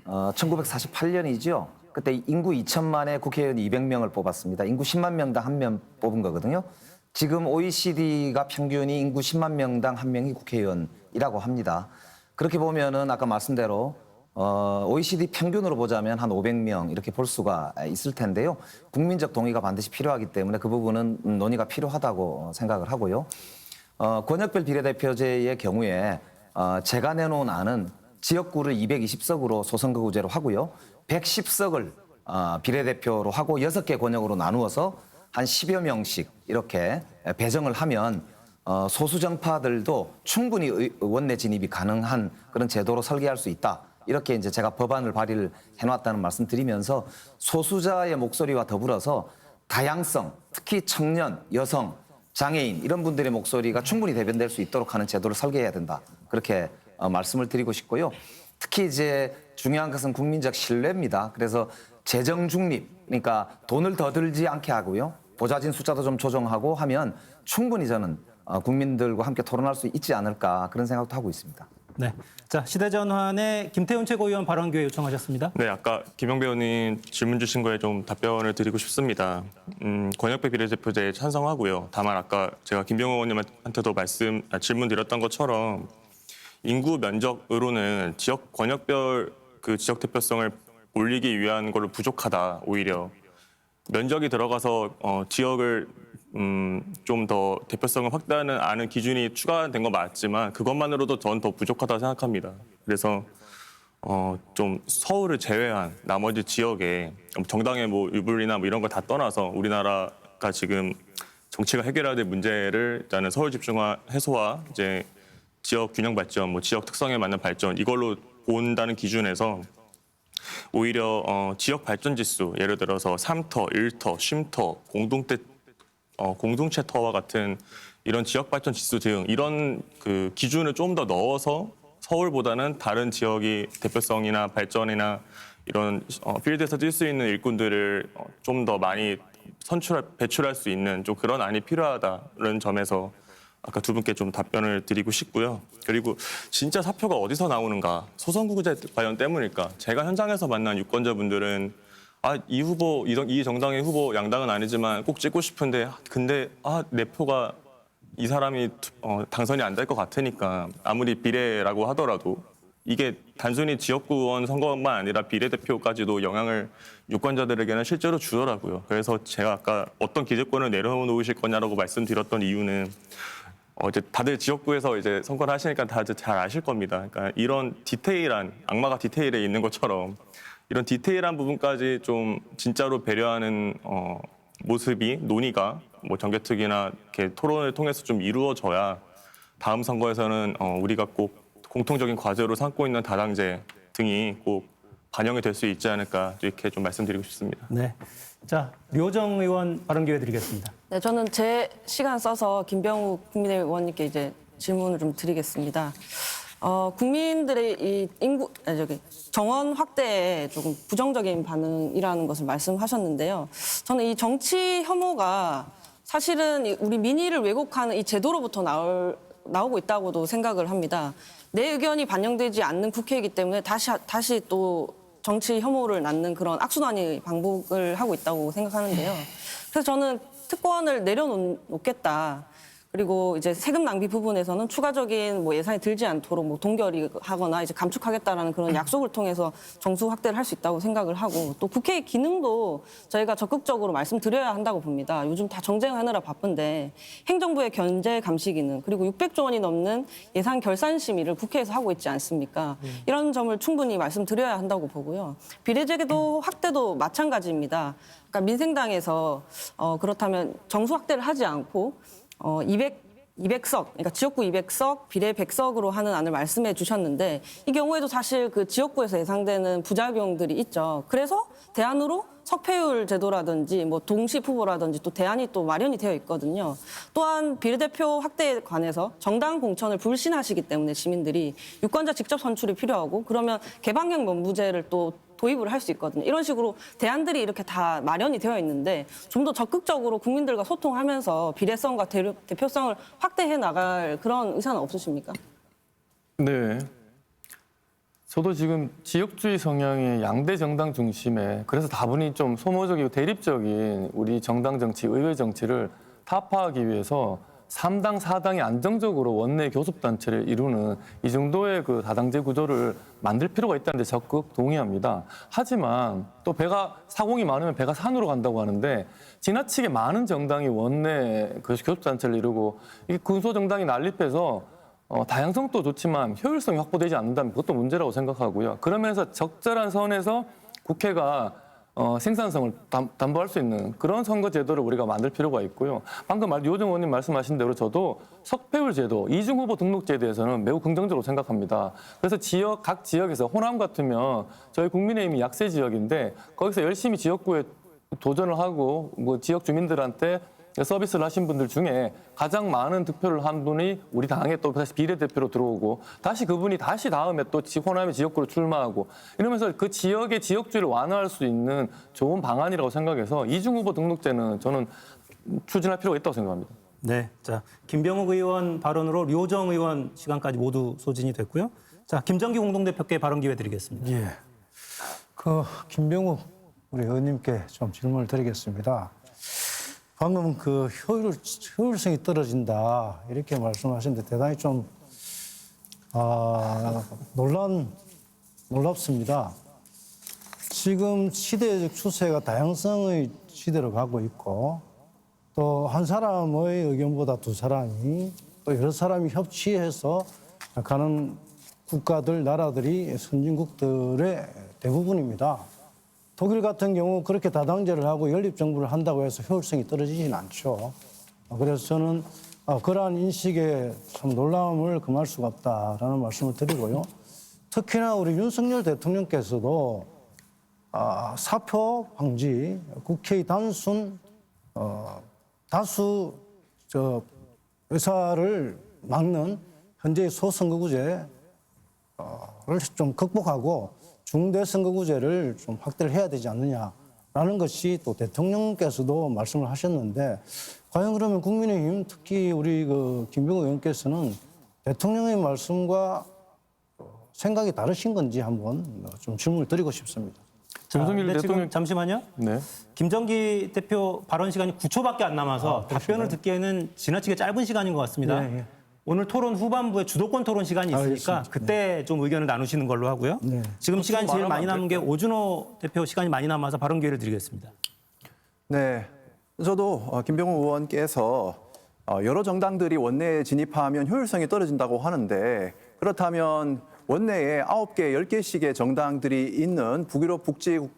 1948년이죠. 그때 인구 2천만에 국회의원 200명을 뽑았습니다. 인구 10만 명당 1명 뽑은 거거든요. 지금 OECD가 평균이 인구 10만 명당 1명이 국회의원이라고 합니다. 그렇게 보면은 아까 말씀대로 OECD 평균으로 보자면 한 500명 이렇게 볼 수가 있을 텐데요. 국민적 동의가 반드시 필요하기 때문에 그 부분은 논의가 필요하다고 생각을 하고요. 권역별 비례대표제의 경우에 제가 내놓은 안은 지역구를 220석으로 소선거구제로 하고요. 110석을 비례대표로 하고 6개 권역으로 나누어서 한 10여 명씩 이렇게 배정을 하면 소수정파들도 충분히 원내 진입이 가능한 그런 제도로 설계할 수 있다. 이렇게 이제 제가 법안을 발의를 해놨다는 말씀 드리면서 소수자의 목소리와 더불어서 다양성, 특히 청년, 여성, 장애인 이런 분들의 목소리가 충분히 대변될 수 있도록 하는 제도를 설계해야 된다. 그렇게 말씀을 드리고 싶고요. 특히 이제 중요한 것은 국민적 신뢰입니다. 그래서 재정 중립, 그러니까 돈을 더 들지 않게 하고요. 보좌진 숫자도 좀 조정하고 하면 충분히 저는 국민들과 함께 토론할 수 있지 않을까 그런 생각도 하고 있습니다. 네. 자, 시대전환의 김태훈 최고위원 발언 기회 요청하셨습니다. 네, 아까 김영배 의원님 질문 주신 거에 좀 답변을 드리고 싶습니다. 권역배 비례대표제에 찬성하고요. 다만 아까 제가 김병호 의원님한테도 질문 드렸던 것처럼 인구 면적으로는 지역 권역별 그 지역 대표성을 올리기 위한 걸로 부족하다. 오히려 면적이 들어가서 지역을 좀 더 대표성을 확대하는 아는 기준이 추가된 건 맞지만 그것만으로도 전 더 부족하다고 생각합니다. 그래서 좀 서울을 제외한 나머지 지역에 정당의 뭐 유불이나 뭐 이런 걸 다 떠나서 우리나라가 지금 정치가 해결해야 될 문제를 일단은 서울 집중화 해소와 이제 지역 균형 발전, 뭐 지역 특성에 맞는 발전 이걸로 본다는 기준에서 오히려 지역 발전 지수 예를 들어서 3터, 1터, 쉼터, 공동체 터와 같은 이런 지역 발전 지수 등 이런 그 기준을 좀 더 넣어서 서울보다는 다른 지역이 대표성이나 발전이나 이런 필드에서 뛸 수 있는 일꾼들을 좀 더 많이 배출할 수 있는 좀 그런 안이 필요하다는 점에서 아까 두 분께 좀 답변을 드리고 싶고요. 그리고 진짜 사표가 어디서 나오는가 소선구제 과연 때문일까? 제가 현장에서 만난 유권자분들은 이 후보, 이 정당의 후보 양당은 아니지만 꼭 찍고 싶은데 근데 내 표가 이 사람이 당선이 안 될 것 같으니까 아무리 비례라고 하더라도 이게 단순히 지역구 의원 선거만 아니라 비례대표까지도 영향을 유권자들에게는 실제로 주더라고요. 그래서 제가 아까 어떤 기득권을 내려놓으실 거냐라고 말씀드렸던 이유는 이제 다들 지역구에서 이제 선거를 하시니까 다들 잘 아실 겁니다. 그러니까 이런 디테일한 악마가 디테일에 있는 것처럼 이런 디테일한 부분까지 좀 진짜로 배려하는 모습이 논의가 뭐 정개특위나 이렇게 토론을 통해서 좀 이루어져야 다음 선거에서는 우리가 꼭 공통적인 과제로 삼고 있는 다당제 등이 꼭 반영이 될 수 있지 않을까 이렇게 좀 말씀드리고 싶습니다. 네. 자, 류호정 의원 발언 기회 드리겠습니다. 네, 저는 제 시간 써서 김병우 국민의 의원님께 이제 질문을 좀 드리겠습니다. 국민들의 이 정원 확대에 조금 부정적인 반응이라는 것을 말씀하셨는데요. 저는 이 정치 혐오가 사실은 우리 민의를 왜곡하는 이 제도로부터 나오고 있다고도 생각을 합니다. 내 의견이 반영되지 않는 국회이기 때문에 다시 또 정치 혐오를 낳는 그런 악순환이 반복을 하고 있다고 생각하는데요. 그래서 저는 특권을 내려놓겠다. 그리고 이제 세금 낭비 부분에서는 추가적인 뭐 예산이 들지 않도록 뭐 동결이 하거나 이제 감축하겠다라는 그런 약속을 통해서 정수 확대를 할 수 있다고 생각을 하고 또 국회의 기능도 저희가 적극적으로 말씀드려야 한다고 봅니다. 요즘 다 정쟁하느라 바쁜데 행정부의 견제 감시 기능 그리고 600조 원이 넘는 예산 결산 심의를 국회에서 하고 있지 않습니까? 이런 점을 충분히 말씀드려야 한다고 보고요. 비례제도 확대도 마찬가지입니다. 그러니까 민생당에서 그렇다면 정수 확대를 하지 않고 200석, 그러니까 지역구 200석, 비례 100석으로 하는 안을 말씀해 주셨는데 이 경우에도 사실 그 지역구에서 예상되는 부작용들이 있죠. 그래서 대안으로 석패율 제도라든지 뭐 동시 후보라든지 또 대안이 또 마련이 되어 있거든요. 또한 비례대표 확대에 관해서 정당 공천을 불신하시기 때문에 시민들이 유권자 직접 선출이 필요하고 그러면 개방형 면부제를 또 도입을 할 수 있거든요. 이런 식으로 대안들이 이렇게 다 마련이 되어 있는데 좀 더 적극적으로 국민들과 소통하면서 비례성과 대표성을 확대해 나갈 그런 의사는 없으십니까? 네. 저도 지금 지역주의 성향의 양대 정당 중심에 그래서 다분히 좀 소모적이고 대립적인 우리 정당 정치, 의회 정치를 타파하기 위해서 3당, 4당이 안정적으로 원내 교섭단체를 이루는 이 정도의 그 다당제 구조를 만들 필요가 있다는 데 적극 동의합니다. 하지만 또 사공이 많으면 배가 산으로 간다고 하는데 지나치게 많은 정당이 원내 그 교섭단체를 이루고 이 군소정당이 난립해서 다양성도 좋지만 효율성이 확보되지 않는다면 그것도 문제라고 생각하고요. 그러면서 적절한 선에서 국회가 생산성을 담보할 수 있는 그런 선거 제도를 우리가 만들 필요가 있고요. 방금 류호정 의원님 말씀하신 대로 저도 석패율 제도, 이중 후보 등록제에 대해서는 매우 긍정적으로 생각합니다. 그래서 각 지역에서 호남 같으면 저희 국민의힘이 약세 지역인데 거기서 열심히 지역구에 도전을 하고 뭐 지역 주민들한테 서비스를 하신 분들 중에 가장 많은 득표를 한 분이 우리 당에 또 다시 비례대표로 들어오고 다시 그분이 다시 다음에 또 호남의 지역구로 출마하고 이러면서 그 지역의 지역주의를 완화할 수 있는 좋은 방안이라고 생각해서 이중 후보 등록제는 저는 추진할 필요가 있다고 생각합니다. 네, 자 김병욱 의원 발언으로 류호정 의원 시간까지 모두 소진이 됐고요. 자 김정기 공동대표께 발언 기회 드리겠습니다. 예. 김병욱 우리 의원님께 좀 질문을 드리겠습니다. 방금 효율성이 떨어진다 이렇게 말씀하셨는데 대단히 좀 놀랍습니다. 지금 시대적 추세가 다양성의 시대로 가고 있고 또 한 사람의 의견보다 두 사람이 또 여러 사람이 협치해서 가는 국가들, 나라들이 선진국들의 대부분입니다. 독일 같은 경우 그렇게 다당제를 하고 연립정부를 한다고 해서 효율성이 떨어지진 않죠. 그래서 저는 그러한 인식에 참 놀라움을 금할 수가 없다라는 말씀을 드리고요. 특히나 우리 윤석열 대통령께서도 사표 방지, 국회의 단순 다수 의사를 막는 현재의 소선거구제를 좀 극복하고 중대 선거구제를 좀 확대를 해야 되지 않느냐라는 것이 또 대통령께서도 말씀을 하셨는데 과연 그러면 국민의힘 특히 우리 김병욱 의원께서는 대통령의 말씀과 생각이 다르신 건지 한번 좀 질문을 드리고 싶습니다. 자, 윤석열 근데 지금 대통령 잠시만요. 네. 김정기 대표 발언 시간이 9초밖에 안 남아서 답변을 듣기에는 지나치게 짧은 시간인 것 같습니다. 예, 예. 오늘 토론 후반부에 주도권 토론 시간이 있으니까 알겠습니다. 그때 좀 의견을 나누시는 걸로 하고요. 네. 지금 시간이 제일 많이 남은 게 오준호 대표 시간이 많이 남아서 발언 기회를 드리겠습니다. 네, 저도 김병욱 의원께서 여러 정당들이 원내에 진입하면 효율성이 떨어진다고 하는데 그렇다면 원내에 9개, 10개씩의 정당들이 있는 북유럽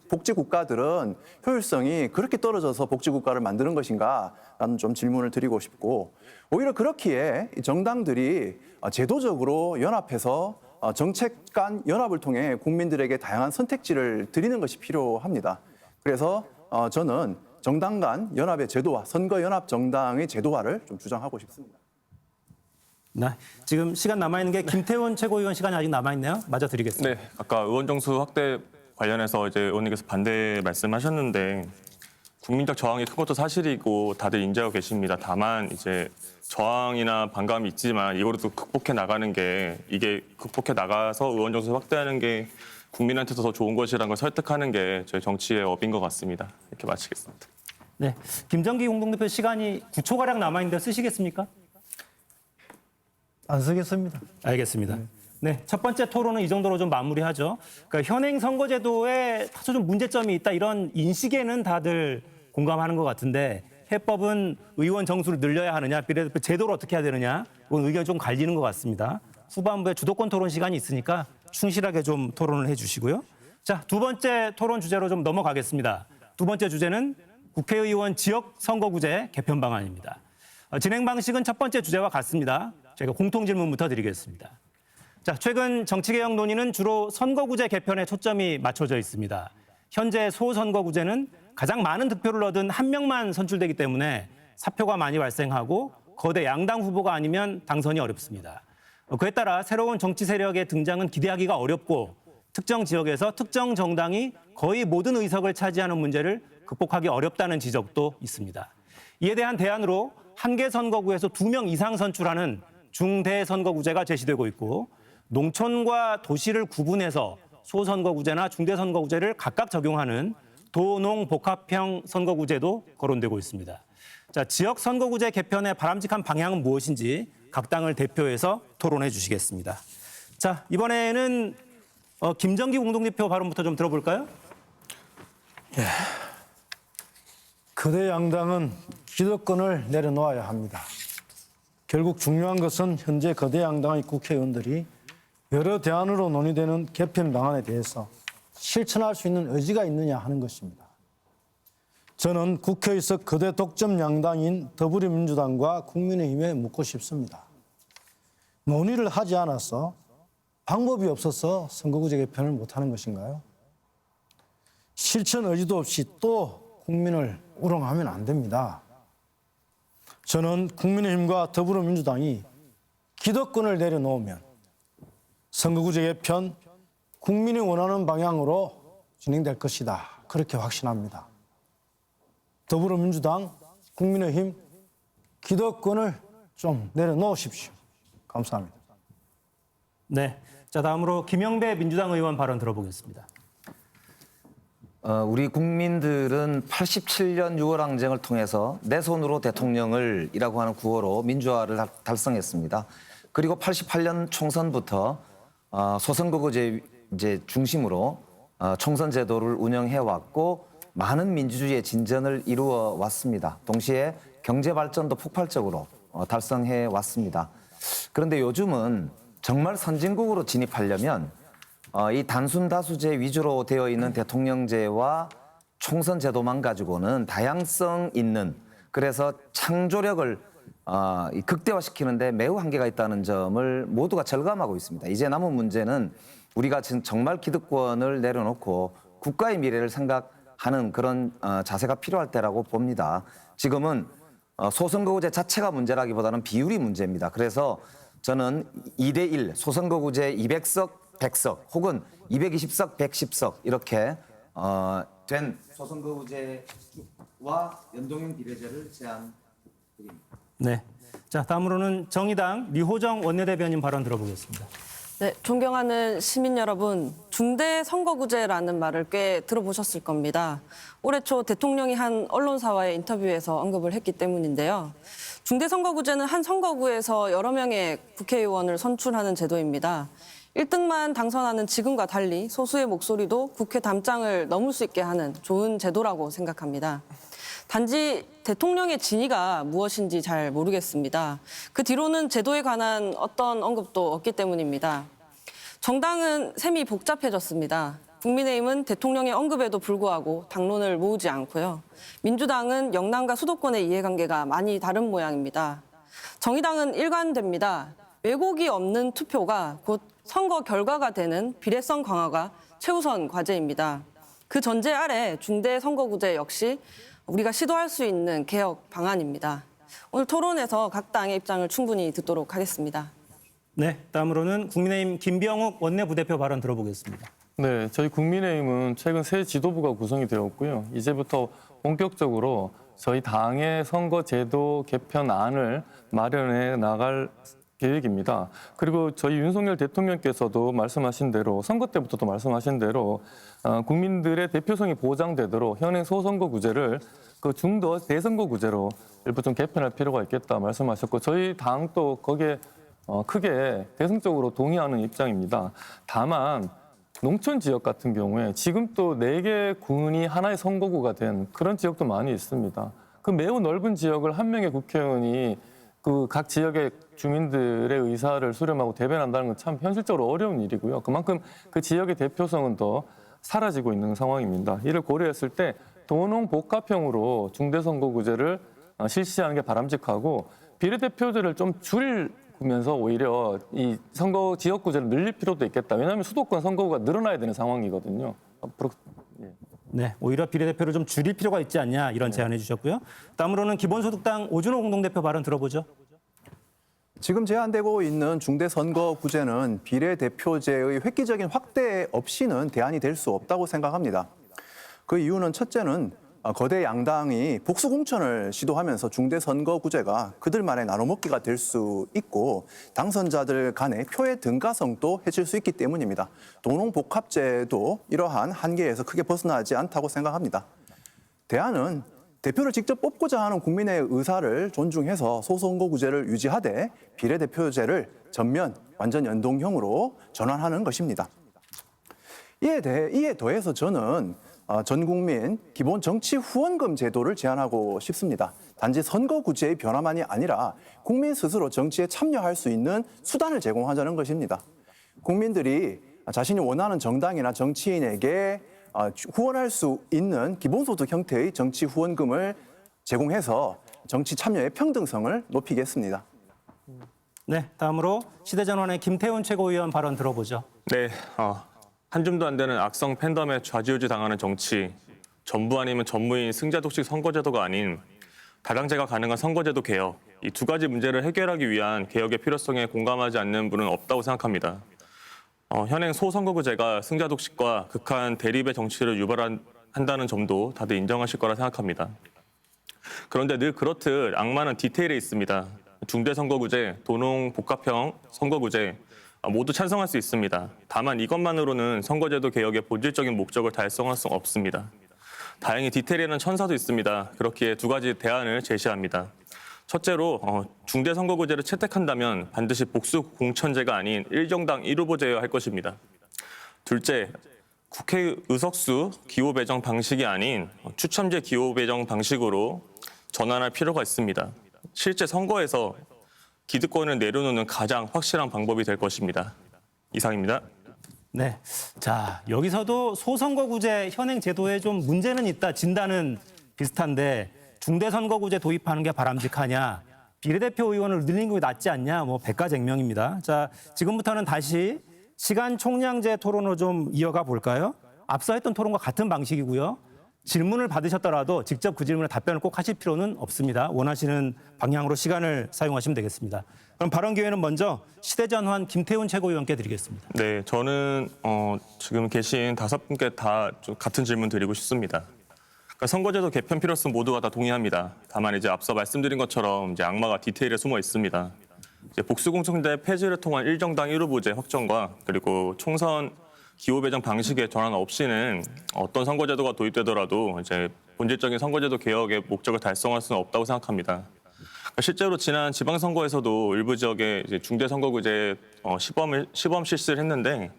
복지국가들은 효율성이 그렇게 떨어져서 복지국가를 만드는 것인가? 라는 좀 질문을 드리고 싶고 오히려 그렇기에 이 정당들이 제도적으로 연합해서 정책 간 연합을 통해 국민들에게 다양한 선택지를 드리는 것이 필요합니다. 그래서 저는 정당 간 연합의 제도화, 선거 연합 정당의 제도화를 좀 주장하고 싶습니다. 네, 지금 시간 남아있는 게 김태원 최고위원 시간이 아직 남아있네요. 마저 드리겠습니다. 네, 아까 의원 정수 확대 관련해서 이제 의원님께서 반대 말씀하셨는데 국민적 저항이 큰 것도 사실이고 다들 인지하고 계십니다. 다만 이제 저항이나 반감이 있지만 이거로도 극복해 나가는 게 이게 극복해 나가서 의원 정수 확대하는 게 국민한테도 더 좋은 것이라는 걸 설득하는 게 저희 정치의 업인 것 같습니다. 이렇게 마치겠습니다. 네, 김정기 공동대표 시간이 9초가량 남아있는데 쓰시겠습니까? 안 쓰겠습니다. 알겠습니다. 네, 첫 번째 토론은 이 정도로 좀 마무리하죠. 그러니까 현행 선거제도에 다소 좀 문제점이 있다 이런 인식에는 다들 공감하는 것 같은데 해법은 의원 정수를 늘려야 하느냐, 비례대표 제도를 어떻게 해야 되느냐 이건 의견이 좀 갈리는 것 같습니다. 후반부에 주도권 토론 시간이 있으니까 충실하게 좀 토론을 해주시고요. 자, 두 번째 토론 주제로 좀 넘어가겠습니다. 두 번째 주제는 국회의원 지역 선거구제 개편 방안입니다. 진행 방식은 첫 번째 주제와 같습니다. 저희가 공통 질문부터 드리겠습니다. 자, 최근 정치개혁 논의는 주로 선거구제 개편에 초점이 맞춰져 있습니다. 현재 소선거구제는 가장 많은 득표를 얻은 한 명만 선출되기 때문에 사표가 많이 발생하고 거대 양당 후보가 아니면 당선이 어렵습니다. 그에 따라 새로운 정치 세력의 등장은 기대하기가 어렵고 특정 지역에서 특정 정당이 거의 모든 의석을 차지하는 문제를 극복하기 어렵다는 지적도 있습니다. 이에 대한 대안으로 한 개 선거구에서 2명 이상 선출하는 중대선거구제가 제시되고 있고 농촌과 도시를 구분해서 소선거구제나 중대선거구제를 각각 적용하는 도농복합형 선거구제도 거론되고 있습니다. 자, 지역 선거구제 개편의 바람직한 방향은 무엇인지 각 당을 대표해서 토론해 주시겠습니다. 자, 이번에는 김정기 공동대표 발언부터 좀 들어볼까요? 거대 양당은 기득권을 내려놓아야 합니다. 결국 중요한 것은 현재 거대 양당의 국회의원들이 여러 대안으로 논의되는 개편 방안에 대해서 실천할 수 있는 의지가 있느냐 하는 것입니다. 저는 국회에서 거대 독점 양당인 더불어민주당과 국민의힘에 묻고 싶습니다. 논의를 하지 않아서 방법이 없어서 선거구제 개편을 못하는 것인가요? 실천 의지도 없이 또 국민을 우롱하면 안 됩니다. 저는 국민의힘과 더불어민주당이 기득권을 내려놓으면 선거구제 개편 국민이 원하는 방향으로 진행될 것이다. 그렇게 확신합니다. 더불어민주당, 국민의힘 기득권을 좀 내려놓으십시오. 감사합니다. 네. 자, 다음으로 김영배 민주당 의원 발언 들어보겠습니다. 우리 국민들은 87년 6월 항쟁을 통해서 내 손으로 대통령을 이라고 하는 구호로 민주화를 달성했습니다. 그리고 88년 총선부터 소선거구제 이제 중심으로 총선 제도를 운영해 왔고 많은 민주주의의 진전을 이루어 왔습니다. 동시에 경제 발전도 폭발적으로 달성해 왔습니다. 그런데 요즘은 정말 선진국으로 진입하려면 이 단순 다수제 위주로 되어 있는 대통령제와 총선 제도만 가지고는 다양성 있는, 그래서 창조력을 극대화시키는데 매우 한계가 있다는 점을 모두가 절감하고 있습니다. 이제 남은 문제는 우리가 정말 기득권을 내려놓고 국가의 미래를 생각하는 그런 자세가 필요할 때라고 봅니다. 지금은 소선거구제 자체가 문제라기보다는 비율이 문제입니다. 그래서 저는 2대1 소선거구제 200석 100석 혹은 220석 110석 이렇게 된 소선거구제와 연동형 비례제를 제안드립니다. 네. 자, 다음으로는 정의당 류호정 원내대변인 발언 들어보겠습니다. 네, 존경하는 시민 여러분, 중대선거구제라는 말을 꽤 들어보셨을 겁니다. 올해 초 대통령이 한 언론사와의 인터뷰에서 언급을 했기 때문인데요. 중대선거구제는 한 선거구에서 여러 명의 국회의원을 선출하는 제도입니다. 1등만 당선하는 지금과 달리 소수의 목소리도 국회 담장을 넘을 수 있게 하는 좋은 제도라고 생각합니다. 단지 대통령의 진위가 무엇인지 잘 모르겠습니다. 그 뒤로는 제도에 관한 어떤 언급도 없기 때문입니다. 정당은 셈이 복잡해졌습니다. 국민의힘은 대통령의 언급에도 불구하고 당론을 모으지 않고요. 민주당은 영남과 수도권의 이해관계가 많이 다른 모양입니다. 정의당은 일관됩니다. 왜곡이 없는 투표가 곧 선거 결과가 되는 비례성 강화가 최우선 과제입니다. 그 전제 아래 중대선거구제 역시 우리가 시도할 수 있는 개혁 방안입니다. 오늘 토론에서 각 당의 입장을 충분히 듣도록 하겠습니다. 네. 다음으로는 국민의힘 김병욱 원내부대표 발언 들어보겠습니다. 네, 저희 국민의힘은 최근 새 지도부가 구성이 되었고요. 이제부터 본격적으로 저희 당의 선거제도 개편안을 마련해 나갈 계획입니다. 그리고 저희 윤석열 대통령께서도 말씀하신 대로 선거 때부터도 말씀하신 대로 국민들의 대표성이 보장되도록 현행 소선거구제를 그 중도 대선거구제로 일부 좀 개편할 필요가 있겠다 말씀하셨고 저희 당도 거기에 크게 대승적으로 동의하는 입장입니다. 다만 농촌 지역 같은 경우에 지금 또 4개 군이 하나의 선거구가 된 그런 지역도 많이 있습니다. 그 매우 넓은 지역을 한 명의 국회의원이 그 각 지역의 주민들의 의사를 수렴하고 대변한다는 건 참 현실적으로 어려운 일이고요. 그만큼 그 지역의 대표성은 더 사라지고 있는 상황입니다. 이를 고려했을 때 도농 복합형으로 중대선거구제를 실시하는 게 바람직하고 비례대표제를 좀 줄이면서 오히려 이 선거 지역구제를 늘릴 필요도 있겠다. 왜냐하면 수도권 선거구가 늘어나야 되는 상황이거든요. 앞으로 네, 오히려 비례대표를 좀 줄일 필요가 있지 않냐 이런 제안해 주셨고요. 다음으로는 기본소득당 오준호 공동대표 발언 들어보죠. 지금 제안되고 있는 중대선거구제는 비례대표제의 획기적인 확대 없이는 대안이 될 수 없다고 생각합니다. 그 이유는 첫째는 거대 양당이 복수공천을 시도하면서 중대선거구제가 그들만의 나눠먹기가 될 수 있고 당선자들 간의 표의 등가성도 해칠 수 있기 때문입니다. 도농복합제도 이러한 한계에서 크게 벗어나지 않다고 생각합니다. 대안은 대표를 직접 뽑고자 하는 국민의 의사를 존중해서 소선거구제를 유지하되 비례대표제를 전면 완전 연동형으로 전환하는 것입니다. 이에 더해서 저는 전 국민 기본 정치 후원금 제도를 제안하고 싶습니다. 단지 선거구제의 변화만이 아니라 국민 스스로 정치에 참여할 수 있는 수단을 제공하자는 것입니다. 국민들이 자신이 원하는 정당이나 정치인에게 후원할 수 있는 기본소득 형태의 정치 후원금을 제공해서 정치 참여의 평등성을 높이겠습니다. 네, 다음으로 시대전환의 김태훈 최고위원 발언 들어보죠. 네, 한 줌도 안 되는 악성 팬덤에 좌지우지 당하는 정치, 전부 아니면 전무인 승자독식 선거제도가 아닌 다당제가 가능한 선거제도 개혁, 이 두 가지 문제를 해결하기 위한 개혁의 필요성에 공감하지 않는 분은 없다고 생각합니다. 현행 소선거구제가 승자독식과 극한 대립의 정치를 유발한다는 점도 다들 인정하실 거라 생각합니다. 그런데 늘 그렇듯 악마는 디테일에 있습니다. 중대선거구제, 도농복합형 선거구제 모두 찬성할 수 있습니다. 다만 이것만으로는 선거제도 개혁의 본질적인 목적을 달성할 수 없습니다. 다행히 디테일에는 천사도 있습니다. 그렇기에 두 가지 대안을 제시합니다. 첫째로 중대선거구제를 채택한다면 반드시 복수 공천제가 아닌 1정당 1후보제여야 할 것입니다. 둘째, 국회 의석수 기호 배정 방식이 아닌 추첨제 기호 배정 방식으로 전환할 필요가 있습니다. 실제 선거에서 기득권을 내려놓는 가장 확실한 방법이 될 것입니다. 이상입니다. 네. 자, 여기서도 소선거구제 현행 제도에 좀 문제는 있다, 진단은 비슷한데 중대선거구제 도입하는 게 바람직하냐, 비례대표 의원을 늘리는 게 낫지 않냐, 뭐 백가쟁명입니다. 자, 지금부터는 다시 시간 총량제 토론으로 좀 이어가 볼까요? 앞서 했던 토론과 같은 방식이고요. 질문을 받으셨더라도 직접 그 질문에 답변을 꼭 하실 필요는 없습니다. 원하시는 방향으로 시간을 사용하시면 되겠습니다. 그럼 발언 기회는 먼저 시대전환 김태훈 최고위원께 드리겠습니다. 네, 저는 지금 계신 5분께 다 좀 같은 질문 드리고 싶습니다. 그러니까 선거제도 개편 필요성 모두가 다 동의합니다. 다만 이제 앞서 말씀드린 것처럼 이제 악마가 디테일에 숨어 있습니다. 이제 복수공천제 폐지를 통한 1정당 1후보제 확정과 그리고 총선 기호 배정 방식의 전환 없이는 어떤 선거제도가 도입되더라도 이제 본질적인 선거제도 개혁의 목적을 달성할 수는 없다고 생각합니다. 실제로 지난 지방선거에서도 일부 지역에 이제 중대선거구제 시범 실시를 했는데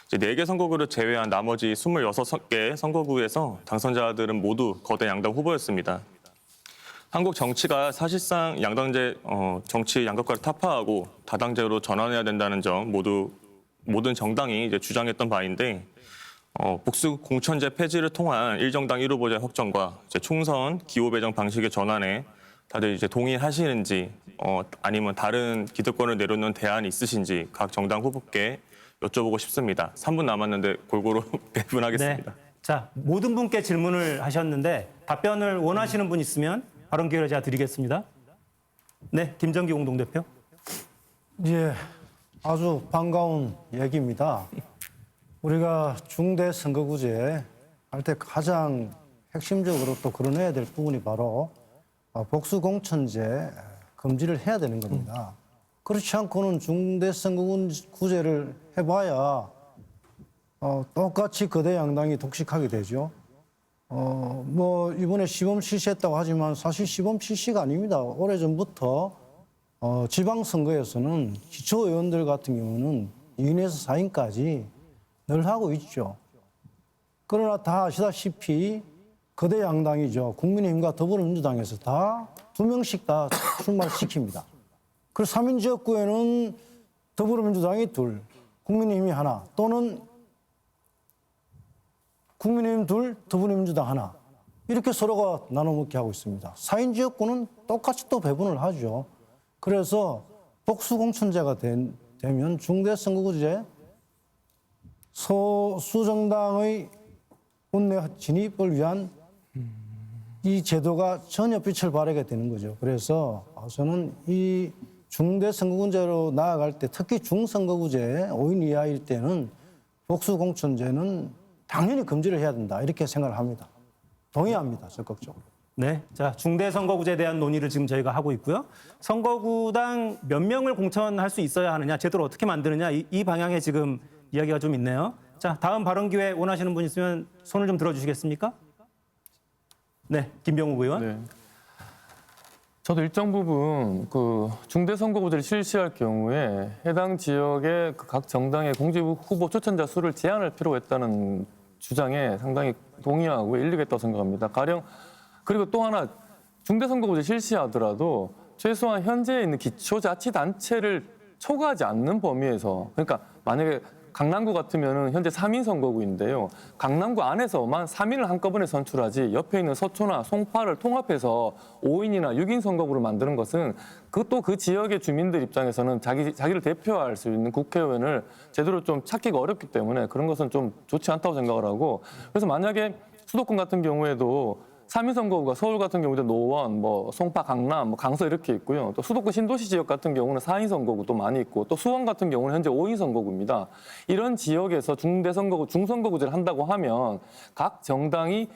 이제 4개 선거구를 제외한 나머지 26개 선거구에서 당선자들은 모두 거대 양당 후보였습니다. 한국 정치가 사실상 양당제 정치 양극화를 타파하고 다당제로 전환해야 된다는 점 모든 정당이 이제 주장했던 바인데 복수 공천제 폐지를 통한 1정당 1후보제 확정과 이제 총선 기호 배정 방식의 전환에 다들 이제 동의하시는지 아니면 다른 기득권을 내려놓는 대안이 있으신지 각 정당 후보께 여쭤보고 싶습니다. 3분 남았는데 골고루 배분하겠습니다. 네. 자, 모든 분께 질문을 하셨는데 답변을 원하시는 분 있으면 발언 기회를 제가 드리겠습니다. 네, 김정기 공동대표. 예, 아주 반가운 얘기입니다. 우리가 중대 선거구제 할 때 가장 핵심적으로 또 거론해야 될 부분이 바로 복수 공천제 금지를 해야 되는 겁니다. 그렇지 않고는 중대 선거구제를 해봐야 똑같이 거대 양당이 독식하게 되죠. 뭐 이번에 시범 실시했다고 하지만 사실 시범 실시가 아닙니다. 오래전부터 지방선거에서는 기초의원들 같은 경우는 2인에서 4인까지 늘 하고 있죠. 그러나 다 아시다시피 거대 양당이죠. 국민의힘과 더불어민주당에서 다 2명씩 다 출마를 시킵니다. 그리고 3인 지역구에는 더불어민주당이 2, 국민의힘이 1, 또는 국민의힘 2, 더불어민주당 1. 이렇게 서로가 나눠먹게 하고 있습니다. 4인 지역구는 똑같이 또 배분을 하죠. 그래서 복수공천제가 되면 중대선거구제 소수정당의 본내 진입을 위한 이 제도가 전혀 빛을 발하게 되는 거죠. 그래서 저는 이 중대선거구제로 나아갈 때 특히 중선거구제 5인 이하일 때는 복수공천제는 당연히 금지를 해야 된다 이렇게 생각을 합니다. 동의합니다. 적극적으로. 네, 자, 중대선거구제에 대한 논의를 지금 저희가 하고 있고요. 선거구당 몇 명을 공천할 수 있어야 하느냐, 제도를 어떻게 만드느냐, 이 방향에 지금 이야기가 좀 있네요. 자, 다음 발언 기회 원하시는 분 있으면 손을 좀 들어주시겠습니까? 네, 김병욱 의원. 네. 저도 일정 부분 그 중대선거구제를 실시할 경우에 해당 지역의 각 정당의 공직 후보 추천자 수를 제한할 필요가 있다는 주장에 상당히 동의하고 일리가 있다고 생각합니다. 가령 그리고 또 하나 중대선거구제 실시하더라도 최소한 현재 있는 기초자치단체를 초과하지 않는 범위에서, 그러니까 만약에 강남구 같으면 현재 3인 선거구인데요. 강남구 안에서만 3인을 한꺼번에 선출하지 옆에 있는 서초나 송파를 통합해서 5인이나 6인 선거구를 만드는 것은 그 지역의 주민들 입장에서는 자기를 대표할 수 있는 국회의원을 제대로 좀 찾기가 어렵기 때문에 그런 것은 좀 좋지 않다고 생각을 하고, 그래서 만약에 수도권 같은 경우에도 3인 선거구가 서울 같은 경우도 노원, 송파, 강남, 강서 이렇게 있고요. 또 수도권 신도시 지역 같은 경우는 4인 선거구도 많이 있고, 또 수원 같은 경우는 현재 5인 선거구입니다. 이런 지역에서 중대선거구, 중선거구제를 한다고 하면 각 정당이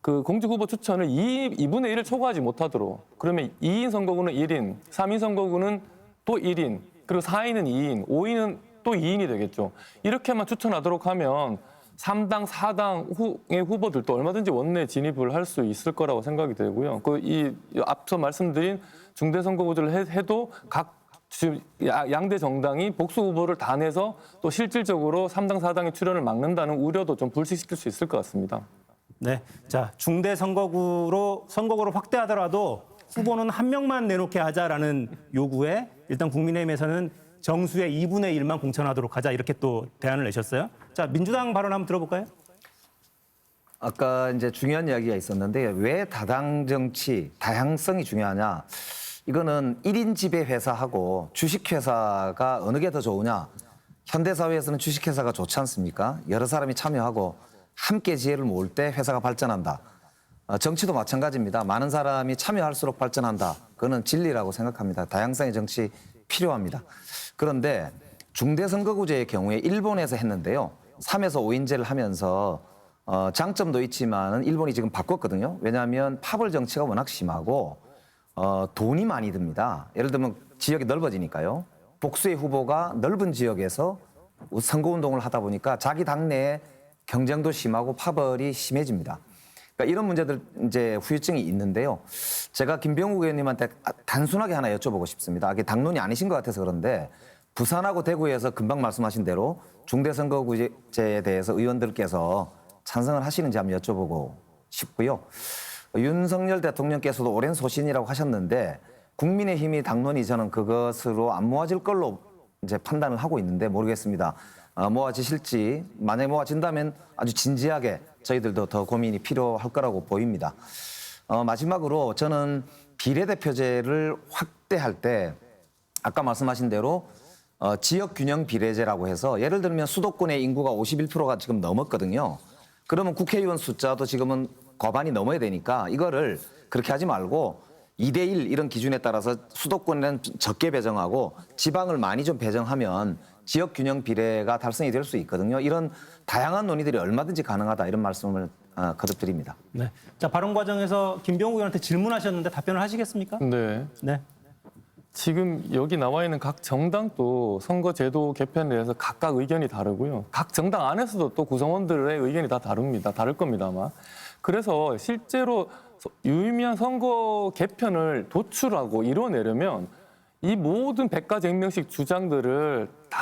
그 공직 후보 추천을 2분의 1을 초과하지 못하도록 그러면 2인 선거구는 1인, 3인 선거구는 또 1인, 그리고 4인은 2인, 5인은 또 2인이 되겠죠. 이렇게만 추천하도록 하면 3당, 4당의 후보들도 얼마든지 원내 진입을 할 수 있을 거라고 생각이 되고요. 이 앞서 말씀드린 중대선거구제를 해도 각 양대 정당이 복수 후보를 다 내서 또 실질적으로 3당, 4당의 출연을 막는다는 우려도 좀 불식시킬 수 있을 것 같습니다. 네. 자, 중대 선거구를 확대하더라도 후보는 한 명만 내놓게 하자라는 요구에 일단 국민의힘에서는 정수의 2분의 1만 공천하도록 하자 이렇게 또 대안을 내셨어요. 자, 민주당 발언 한번 들어볼까요? 아까 이제 중요한 이야기가 있었는데 왜 다당 정치, 다양성이 중요하냐? 이거는 1인 지배 회사하고 주식 회사가 어느 게 더 좋으냐? 현대 사회에서는 주식 회사가 좋지 않습니까? 여러 사람이 참여하고 함께 지혜를 모을 때 회사가 발전한다. 정치도 마찬가지입니다. 많은 사람이 참여할수록 발전한다. 그거는 진리라고 생각합니다. 다양성의 정치 필요합니다. 그런데 중대선거구제의 경우에 일본에서 했는데요. 3에서 5인제를 하면서 장점도 있지만 일본이 지금 바꿨거든요. 왜냐하면 파벌 정치가 워낙 심하고 돈이 많이 듭니다. 예를 들면 지역이 넓어지니까요. 복수의 후보가 넓은 지역에서 선거운동을 하다 보니까 자기 당내에 경쟁도 심하고 파벌이 심해집니다. 그러니까 이런 문제들 이제 후유증이 있는데요. 제가 김병욱 의원님한테 단순하게 하나 여쭤보고 싶습니다. 이게 당론이 아니신 것 같아서 그런데 부산하고 대구에서 금방 말씀하신 대로 중대선거구제에 대해서 의원들께서 찬성을 하시는지 한번 여쭤보고 싶고요. 윤석열 대통령께서도 오랜 소신이라고 하셨는데 국민의힘이 당론이 저는 그것으로 안 모아질 걸로 이제 판단을 하고 있는데 모르겠습니다. 모아지실지 만약에 모아진다면 아주 진지하게 저희들도 더 고민이 필요할 거라고 보입니다. 마지막으로 저는 비례대표제를 확대할 때 아까 말씀하신 대로 지역균형 비례제라고 해서 예를 들면 수도권의 인구가 51%가 지금 넘었거든요. 그러면 국회의원 숫자도 지금은 과반이 넘어야 되니까 이거를 그렇게 하지 말고 2대1 이런 기준에 따라서 수도권은 적게 배정하고 지방을 많이 좀 배정하면 지역균형 비례가 달성이 될 수 있거든요. 이런 다양한 논의들이 얼마든지 가능하다 이런 말씀을 거듭드립니다. 네. 자, 발언 과정에서 김병욱 의원한테 질문하셨는데 답변을 하시겠습니까? 네. 네. 지금 여기 나와 있는 각 정당도 선거제도 개편에 대해서 각각 의견이 다르고요. 각 정당 안에서도 또 구성원들의 의견이 다 다릅니다. 다를 겁니다, 아마. 그래서 실제로 유의미한 선거 개편을 도출하고 이뤄내려면 이 모든 100가지 액면식 주장들을 다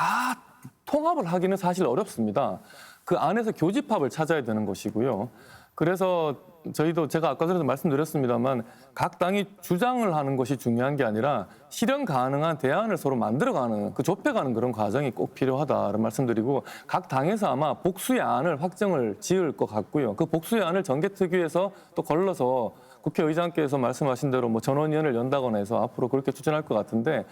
통합을 하기는 사실 어렵습니다. 그 안에서 교집합을 찾아야 되는 것이고요. 그래서 저희도 제가 아까 전에도 말씀드렸습니다만 각 당이 주장을 하는 것이 중요한 게 아니라 실현 가능한 대안을 서로 만들어가는 그 좁혀가는 그런 과정이 꼭 필요하다는 말씀드리고 각 당에서 아마 복수의 안을 확정을 지을 것 같고요. 그 복수의 안을 정개특위에서 또 걸러서 국회의장께서 말씀하신 대로 뭐 전원위원회를 연다거나 해서 앞으로 그렇게 추진할 것 같은데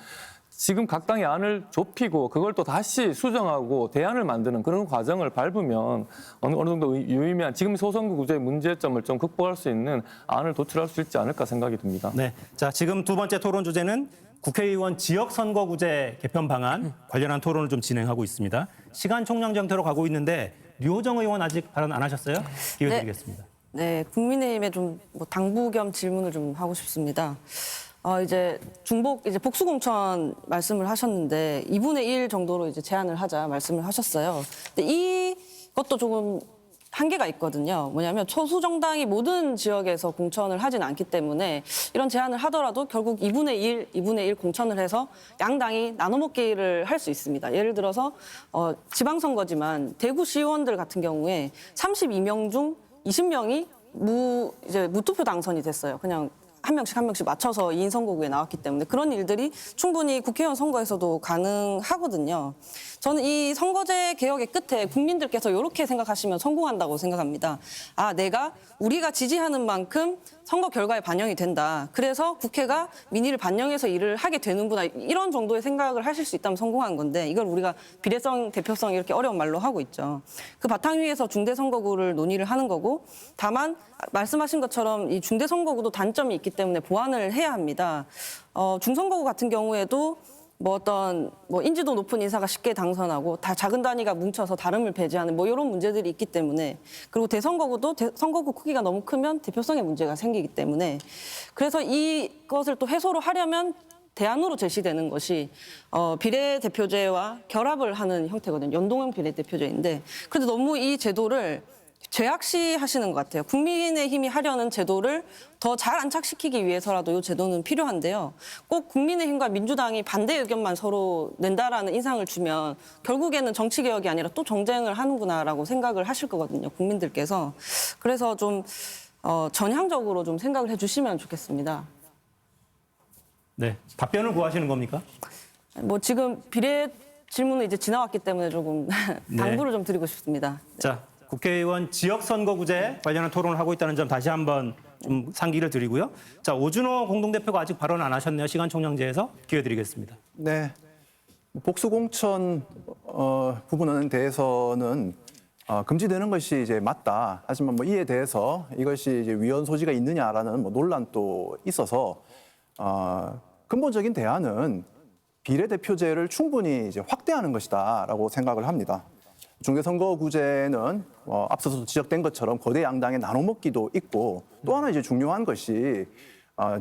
지금 각 당의 안을 좁히고 그걸 또 다시 수정하고 대안을 만드는 그런 과정을 밟으면 어느 정도 유의미한 지금 소선거구제의 문제점을 좀 극복할 수 있는 안을 도출할 수 있지 않을까 생각이 듭니다. 네. 자, 지금 두 번째 토론 주제는 국회의원 지역선거구제 개편 방안 관련한 토론을 좀 진행하고 있습니다. 시간 총량 정태로 가고 있는데 류호정 의원 아직 발언 안 하셨어요? 기회 네. 드리겠습니다. 네, 국민의힘에 좀 뭐 당부 겸 질문을 좀 하고 싶습니다. 이제 복수 공천 말씀을 하셨는데 2분의 1 정도로 이제 제한을 하자 말씀을 하셨어요. 근데 이것도 조금 한계가 있거든요. 뭐냐면 소수 정당이 모든 지역에서 공천을 하진 않기 때문에 이런 제한을 하더라도 결국 2분의 1 공천을 해서 양당이 나눠먹기를 할 수 있습니다. 예를 들어서 지방선거지만 대구시의원들 같은 경우에 32명 중 20명이 무투표 당선이 됐어요. 그냥 한 명씩 맞춰서 2인 선거구에 나왔기 때문에 그런 일들이 충분히 국회의원 선거에서도 가능하거든요. 저는 이 선거제 개혁의 끝에 국민들께서 이렇게 생각하시면 성공한다고 생각합니다. 우리가 지지하는 만큼 선거 결과에 반영이 된다. 그래서 국회가 민의를 반영해서 일을 하게 되는구나. 이런 정도의 생각을 하실 수 있다면 성공한 건데 이걸 우리가 비례성, 대표성 이렇게 어려운 말로 하고 있죠. 그 바탕 위에서 중대선거구를 논의를 하는 거고 다만 말씀하신 것처럼 이 중대선거구도 단점이 있기 때문에 보완을 해야 합니다. 중선거구 같은 경우에도 뭐 어떤 뭐 인지도 높은 인사가 쉽게 당선하고 다 작은 단위가 뭉쳐서 다름을 배제하는 뭐 이런 문제들이 있기 때문에 그리고 대선거구도 선거구 크기가 너무 크면 대표성에 문제가 생기기 때문에 그래서 이것을 또 해소를 하려면 대안으로 제시되는 것이 비례대표제와 결합을 하는 형태거든요. 연동형 비례대표제인데 그런데 너무 이 제도를 죄악시하시는 것 같아요. 국민의힘이 하려는 제도를 더 잘 안착시키기 위해서라도 이 제도는 필요한데요. 꼭 국민의힘과 민주당이 반대 의견만 서로 낸다라는 인상을 주면 결국에는 정치개혁이 아니라 또 정쟁을 하는구나라고 생각을 하실 거거든요. 국민들께서. 그래서 좀 전향적으로 좀 생각을 해주시면 좋겠습니다. 네, 답변을 구하시는 겁니까? 뭐 지금 비례 질문은 이제 지나왔기 때문에 조금 당부를 좀 드리고 싶습니다. 자, 국회의원 지역선거구제 관련한 토론을 하고 있다는 점 다시 한번 좀 상기를 드리고요. 자, 오준호 공동대표가 아직 발언 안 하셨네요. 시간 총량제에서 기회 드리겠습니다. 네. 복수공천 부분에 대해서는 금지되는 것이 이제 맞다. 하지만 뭐 이에 대해서 이것이 이제 위헌 소지가 있느냐라는 뭐 논란도 있어서 근본적인 대안은 비례대표제를 충분히 이제 확대하는 것이다라고 생각을 합니다. 중대선거구제는 앞서서 지적된 것처럼 거대 양당의 나눠먹기도 있고 또 하나 이제 중요한 것이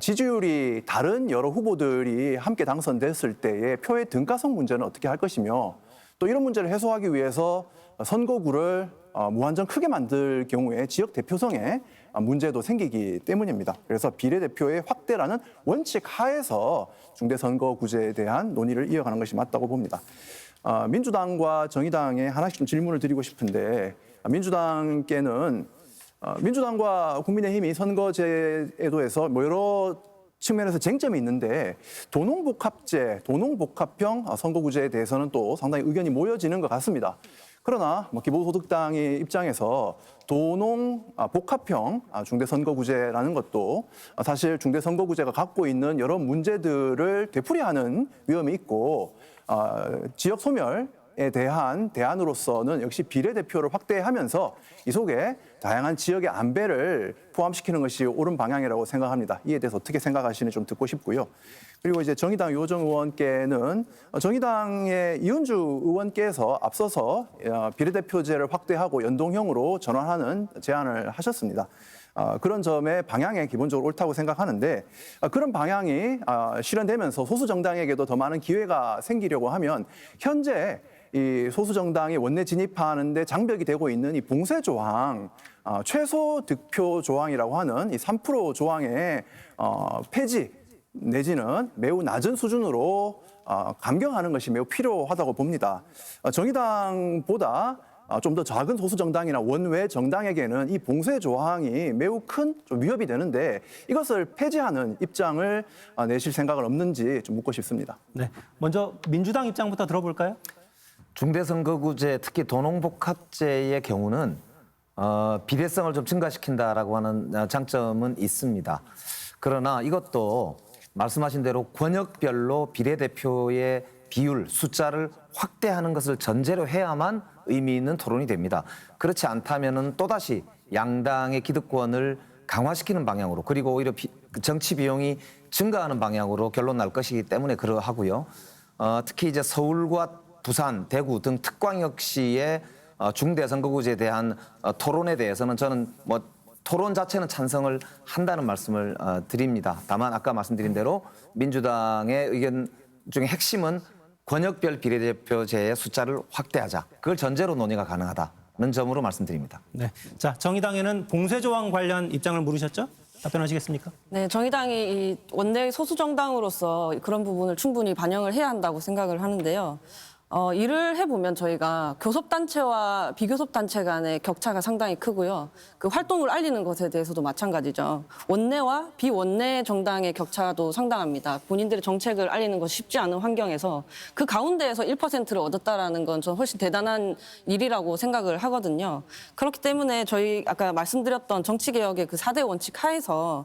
지지율이 다른 여러 후보들이 함께 당선됐을 때의 표의 등가성 문제는 어떻게 할 것이며 또 이런 문제를 해소하기 위해서 선거구를 무한정 크게 만들 경우에 지역 대표성에 문제도 생기기 때문입니다. 그래서 비례대표의 확대라는 원칙 하에서 중대선거구제에 대한 논의를 이어가는 것이 맞다고 봅니다. 민주당과 정의당에 하나씩 좀 질문을 드리고 싶은데 민주당께는 민주당과 국민의힘이 선거제도에서 뭐 여러 측면에서 쟁점이 있는데 도농복합제, 도농복합형 선거구제에 대해서는 또 상당히 의견이 모여지는 것 같습니다. 그러나 뭐 기본소득당의 입장에서 도농복합형 중대선거구제라는 것도 사실 중대선거구제가 갖고 있는 여러 문제들을 되풀이하는 위험이 있고 지역 소멸에 대한 대안으로서는 역시 비례대표를 확대하면서 이 속에 다양한 지역의 안배를 포함시키는 것이 옳은 방향이라고 생각합니다. 이에 대해서 어떻게 생각하시는지 좀 듣고 싶고요. 그리고 이제 정의당 유호정 의원께는 정의당의 이은주 의원께서 앞서서 비례대표제를 확대하고 연동형으로 전환하는 제안을 하셨습니다. 그런 점의 방향에 기본적으로 옳다고 생각하는데 그런 방향이 실현되면서 소수 정당에게도 더 많은 기회가 생기려고 하면 현재 이 소수 정당이 원내 진입하는데 장벽이 되고 있는 이 봉쇄 조항, 최소 득표 조항이라고 하는 이 3% 조항의 폐지 내지는 매우 낮은 수준으로 감경하는 것이 매우 필요하다고 봅니다. 정의당보다 좀 더 작은 소수 정당이나 원외 정당에게는 이 봉쇄 조항이 매우 큰 좀 위협이 되는데 이것을 폐지하는 입장을 내실 생각은 없는지 좀 묻고 싶습니다. 네, 먼저 민주당 입장부터 들어볼까요? 중대선거구제 특히 도농복합제의 경우는 비례성을 좀 증가시킨다라고 하는 장점은 있습니다. 그러나 이것도 말씀하신 대로 권역별로 비례대표의 비율, 숫자를 확대하는 것을 전제로 해야만 의미 있는 토론이 됩니다. 그렇지 않다면은 또다시 양당의 기득권을 강화시키는 방향으로 그리고 오히려 정치 비용이 증가하는 방향으로 결론 날 것이기 때문에 그러하고요. 특히 이제 서울과 부산, 대구 등 특광역시의 중대선거구제에 대한 토론에 대해서는 저는 뭐 토론 자체는 찬성을 한다는 말씀을 드립니다. 다만 아까 말씀드린 대로 민주당의 의견 중에 핵심은 권역별 비례대표제의 숫자를 확대하자. 그걸 전제로 논의가 가능하다는 점으로 말씀드립니다. 네, 자, 정의당에는 봉쇄 조항 관련 입장을 물으셨죠? 답변하시겠습니까? 네, 정의당이 이 원내 소수 정당으로서 그런 부분을 충분히 반영을 해야 한다고 생각을 하는데요. 일을 해보면 저희가 교섭단체와 비교섭단체 간의 격차가 상당히 크고요. 그 활동을 알리는 것에 대해서도 마찬가지죠. 원내와 비원내 정당의 격차도 상당합니다. 본인들의 정책을 알리는 것이 쉽지 않은 환경에서 그 가운데에서 1%를 얻었다라는 건 전 훨씬 대단한 일이라고 생각을 하거든요. 그렇기 때문에 저희 아까 말씀드렸던 정치개혁의 그 4대 원칙 하에서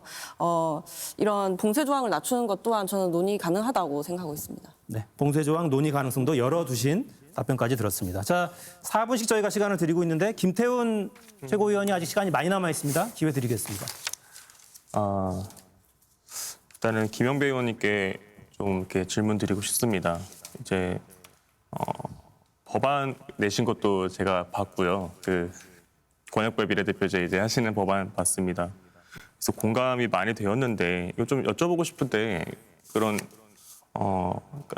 이런 봉쇄 조항을 낮추는 것 또한 저는 논의 가능하다고 생각하고 있습니다. 네, 봉쇄 조항 논의 가능성도 열어두신 답변까지 들었습니다. 자, 4분씩 저희가 시간을 드리고 있는데 김태훈 최고위원이 아직 시간이 많이 남아 있습니다. 기회 드리겠습니다. 일단은 김영배 의원님께 좀 이렇게 질문드리고 싶습니다. 이제 법안 내신 것도 제가 봤고요. 그 권역별 비례대표제 이제 하시는 법안 봤습니다. 그래서 공감이 많이 되었는데 이거 좀 여쭤보고 싶은데 그런 그러니까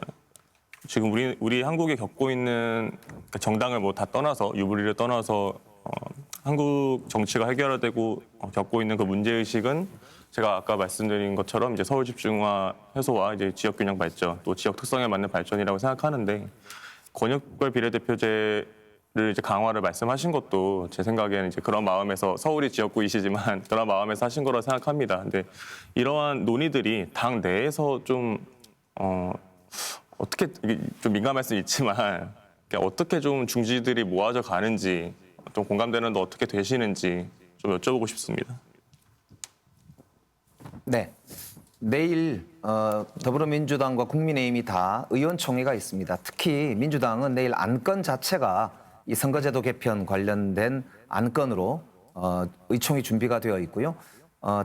지금 우리 한국에 겪고 있는 그러니까 정당을 뭐 다 떠나서 유불리를 떠나서 한국 정치가 해결되고 겪고 있는 그 문제 의식은 제가 아까 말씀드린 것처럼 이제 서울 집중화 해소와 이제 지역 균형 발전 또 지역 특성에 맞는 발전이라고 생각하는데 권역별 비례대표제를 이제 강화를 말씀하신 것도 제 생각에는 이제 그런 마음에서 서울이 지역구이시지만 그런 마음에서 하신 거라 생각합니다. 근데 이러한 논의들이 당 내에서 좀 어떻게 이게 좀 민감할 수 있지만 어떻게 좀 중지들이 모아져 가는지 좀 공감되는 데 어떻게 되시는지 좀 여쭤보고 싶습니다. 네. 내일 더불어민주당과 국민의힘이 다 의원총회가 있습니다. 특히 민주당은 내일 안건 자체가 이 선거제도 개편 관련된 안건으로 의총이 준비가 되어 있고요.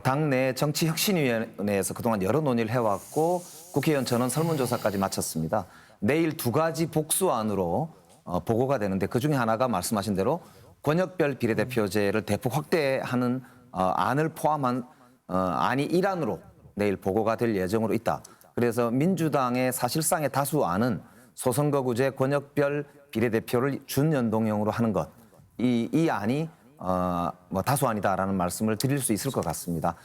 당내 정치혁신위원회에서 그동안 여러 논의를 해왔고 국회의원 전원 설문조사까지 마쳤습니다. 내일 두 가지 복수안으로 보고가 되는데 그중에 하나가 말씀하신 대로 권역별 비례대표제를 대폭 확대하는 안을 포함한 안이 일안으로 내일 보고가 될 예정으로 있다. 그래서 민주당의 사실상의 다수안은 소선거구제 권역별 비례대표를 준연동형으로 하는 것. 이 안이 뭐 다수안이다라는 말씀을 드릴 수 있을 것 같습니다.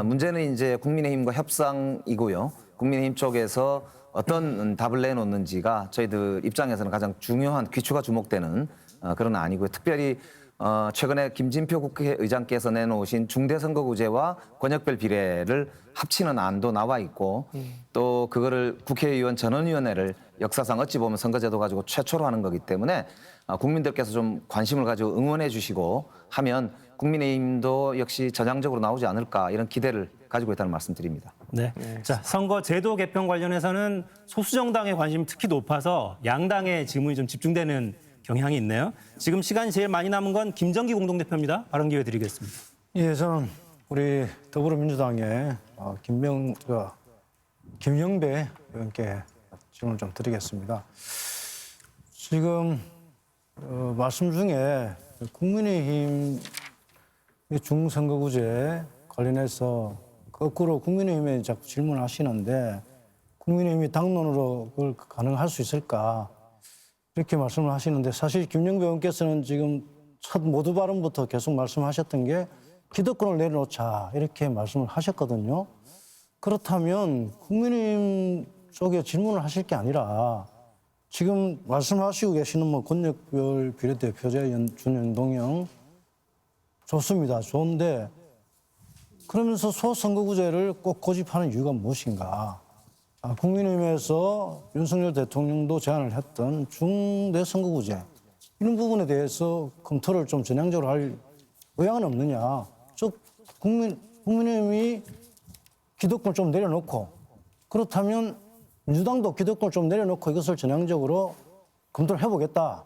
문제는 이제 국민의힘과 협상이고요. 국민의힘 쪽에서 어떤 답을 내놓는지가 저희들 입장에서는 가장 중요한 귀추가 주목되는 그런 안이고요. 특별히 최근에 김진표 국회의장께서 내놓으신 중대선거구제와 권역별 비례를 합치는 안도 나와 있고 또 그거를 국회의원 전원위원회를 역사상 어찌 보면 선거제도 가지고 최초로 하는 거기 때문에 국민들께서 좀 관심을 가지고 응원해 주시고 하면 국민의힘도 역시 전향적으로 나오지 않을까 이런 기대를 가지고 있다는 말씀 드립니다. 네. 자, 선거 제도 개편 관련해서는 소수 정당의 관심이 특히 높아서 양당의 질문이 좀 집중되는 경향이 있네요. 지금 시간이 제일 많이 남은 건 김정기 공동대표입니다. 발언 기회 드리겠습니다. 예, 저는 우리 더불어민주당의 김영배 의원께 질문을 좀 드리겠습니다. 지금 말씀 중에 국민의힘 중선거구제 관련해서 거꾸로 국민의힘에 자꾸 질문하시는데 국민의힘이 당론으로 그걸 가능할 수 있을까 이렇게 말씀을 하시는데 사실 김영배 의원께서는 지금 첫 모두 발언부터 계속 말씀하셨던 게 기득권을 내려놓자 이렇게 말씀을 하셨거든요. 그렇다면 국민의힘 쪽에 질문을 하실 게 아니라 지금 말씀하시고 계시는 뭐 권역별 비례대표제 준연동형 좋습니다. 좋은데 그러면서 소선거구제를 꼭 고집하는 이유가 무엇인가? 국민의힘에서 윤석열 대통령도 제안을 했던 중대선거구제 이런 부분에 대해서 검토를 좀 전향적으로 할 의향은 없느냐? 즉 국민의힘이 기득권을 좀 내려놓고 그렇다면 민주당도 기득권을 좀 내려놓고 이것을 전향적으로 검토를 해보겠다.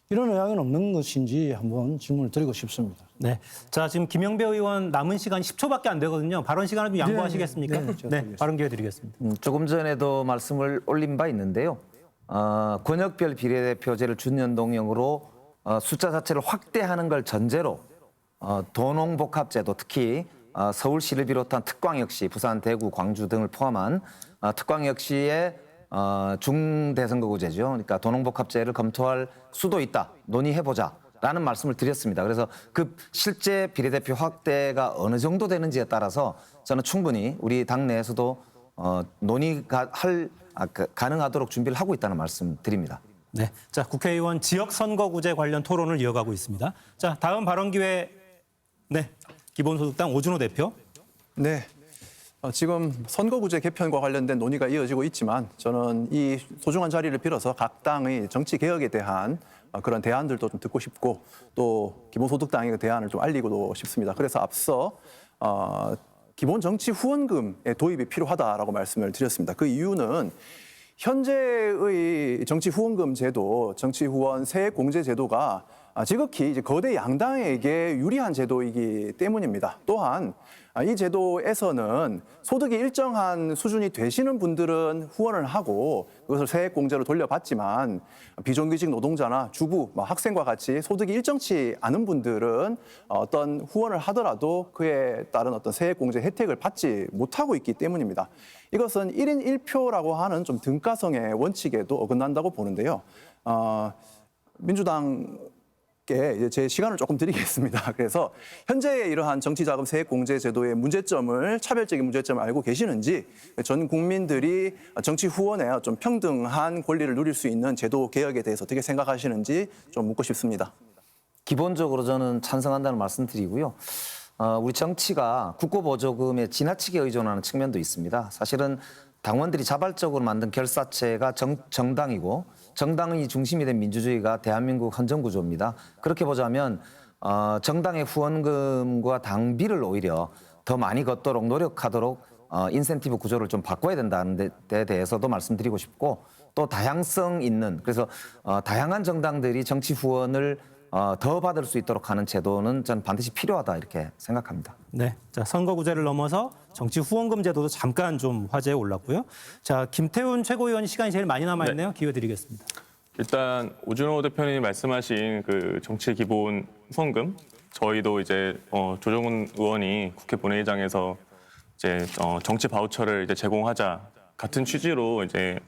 이런 의향은 없는 것인지 한번 질문을 드리고 싶습니다. 네. 자, 지금 김영배 의원 남은 시간 10초밖에 안 되거든요. 발언 시간을 좀 양보하시겠습니까? 네, 발언 기회 드리겠습니다. 조금 전에도 말씀을 올린 바 있는데요. 권역별 비례대표제를 준연동형으로 숫자 자체를 확대하는 걸 전제로 도농복합제도 특히 서울시를 비롯한 특광역시, 부산, 대구, 광주 등을 포함한 특광역시의 중대선거구제죠. 그러니까 도농복합제를 검토할 수도 있다. 논의해보자라는 말씀을 드렸습니다. 그래서 그 실제 비례대표 확대가 어느 정도 되는지에 따라서 저는 충분히 우리 당내에서도 논의가 가능하도록 준비를 하고 있다는 말씀 드립니다. 네. 자, 국회의원 지역선거구제 관련 토론을 이어가고 있습니다. 자, 다음 발언 기회. 네. 기본소득당 오준호 대표. 네. 지금 선거구제 개편과 관련된 논의가 이어지고 있지만 저는 이 소중한 자리를 빌어서 각 당의 정치 개혁에 대한 그런 대안들도 좀 듣고 싶고 또 기본소득당의 그 대안을 좀 알리고도 싶습니다. 그래서 앞서 기본 정치 후원금의 도입이 필요하다라고 말씀을 드렸습니다. 그 이유는 현재의 정치 후원금 제도, 정치 후원 세액 공제 제도가 지극히 이제 거대 양당에게 유리한 제도이기 때문입니다. 또한 이 제도에서는 소득이 일정한 수준이 되시는 분들은 후원을 하고 그것을 세액공제로 돌려받지만 비정규직 노동자나 주부, 학생과 같이 소득이 일정치 않은 분들은 어떤 후원을 하더라도 그에 따른 어떤 세액공제 혜택을 받지 못하고 있기 때문입니다. 이것은 1인 1표라고 하는 좀 등가성의 원칙에도 어긋난다고 보는데요. 민주당께 제 시간을 조금 드리겠습니다. 그래서 현재의 이러한 정치자금 세액공제 제도의 문제점을, 차별적인 문제점을 알고 계시는지, 전 국민들이 정치 후원에 좀 평등한 권리를 누릴 수 있는 제도 개혁에 대해서 어떻게 생각하시는지 좀 묻고 싶습니다. 기본적으로 저는 찬성한다는 말씀드리고요. 우리 정치가 국고보조금에 지나치게 의존하는 측면도 있습니다. 사실은 당원들이 자발적으로 만든 결사체가 정당이고 정당이 중심이 된 민주주의가 대한민국 헌정구조입니다. 그렇게 보자면 정당의 후원금과 당비를 오히려 더 많이 걷도록 노력하도록 인센티브 구조를 좀 바꿔야 된다는 데 대해서도 말씀드리고 싶고, 또 다양성 있는, 그래서 다양한 정당들이 정치 후원을 더 받을 수 있도록 하는 제도는 저는 반드시 필요하다 이렇게 생각합니다. 네, 자 선거구제를 넘어서 정치 후원금 제도도 잠깐 좀 화제에 올랐고요. 자 김태훈 최고위원 시간이 제일 많이 남아 있네요. 기회 드리겠습니다. 일단 오준호 대표님이 말씀하신 그 정치 기본 후원금, 저희도 이제 조정훈 의원이 국회 본회의장에서 이제 정치 바우처를 이제 제공하자 같은 취지로 이제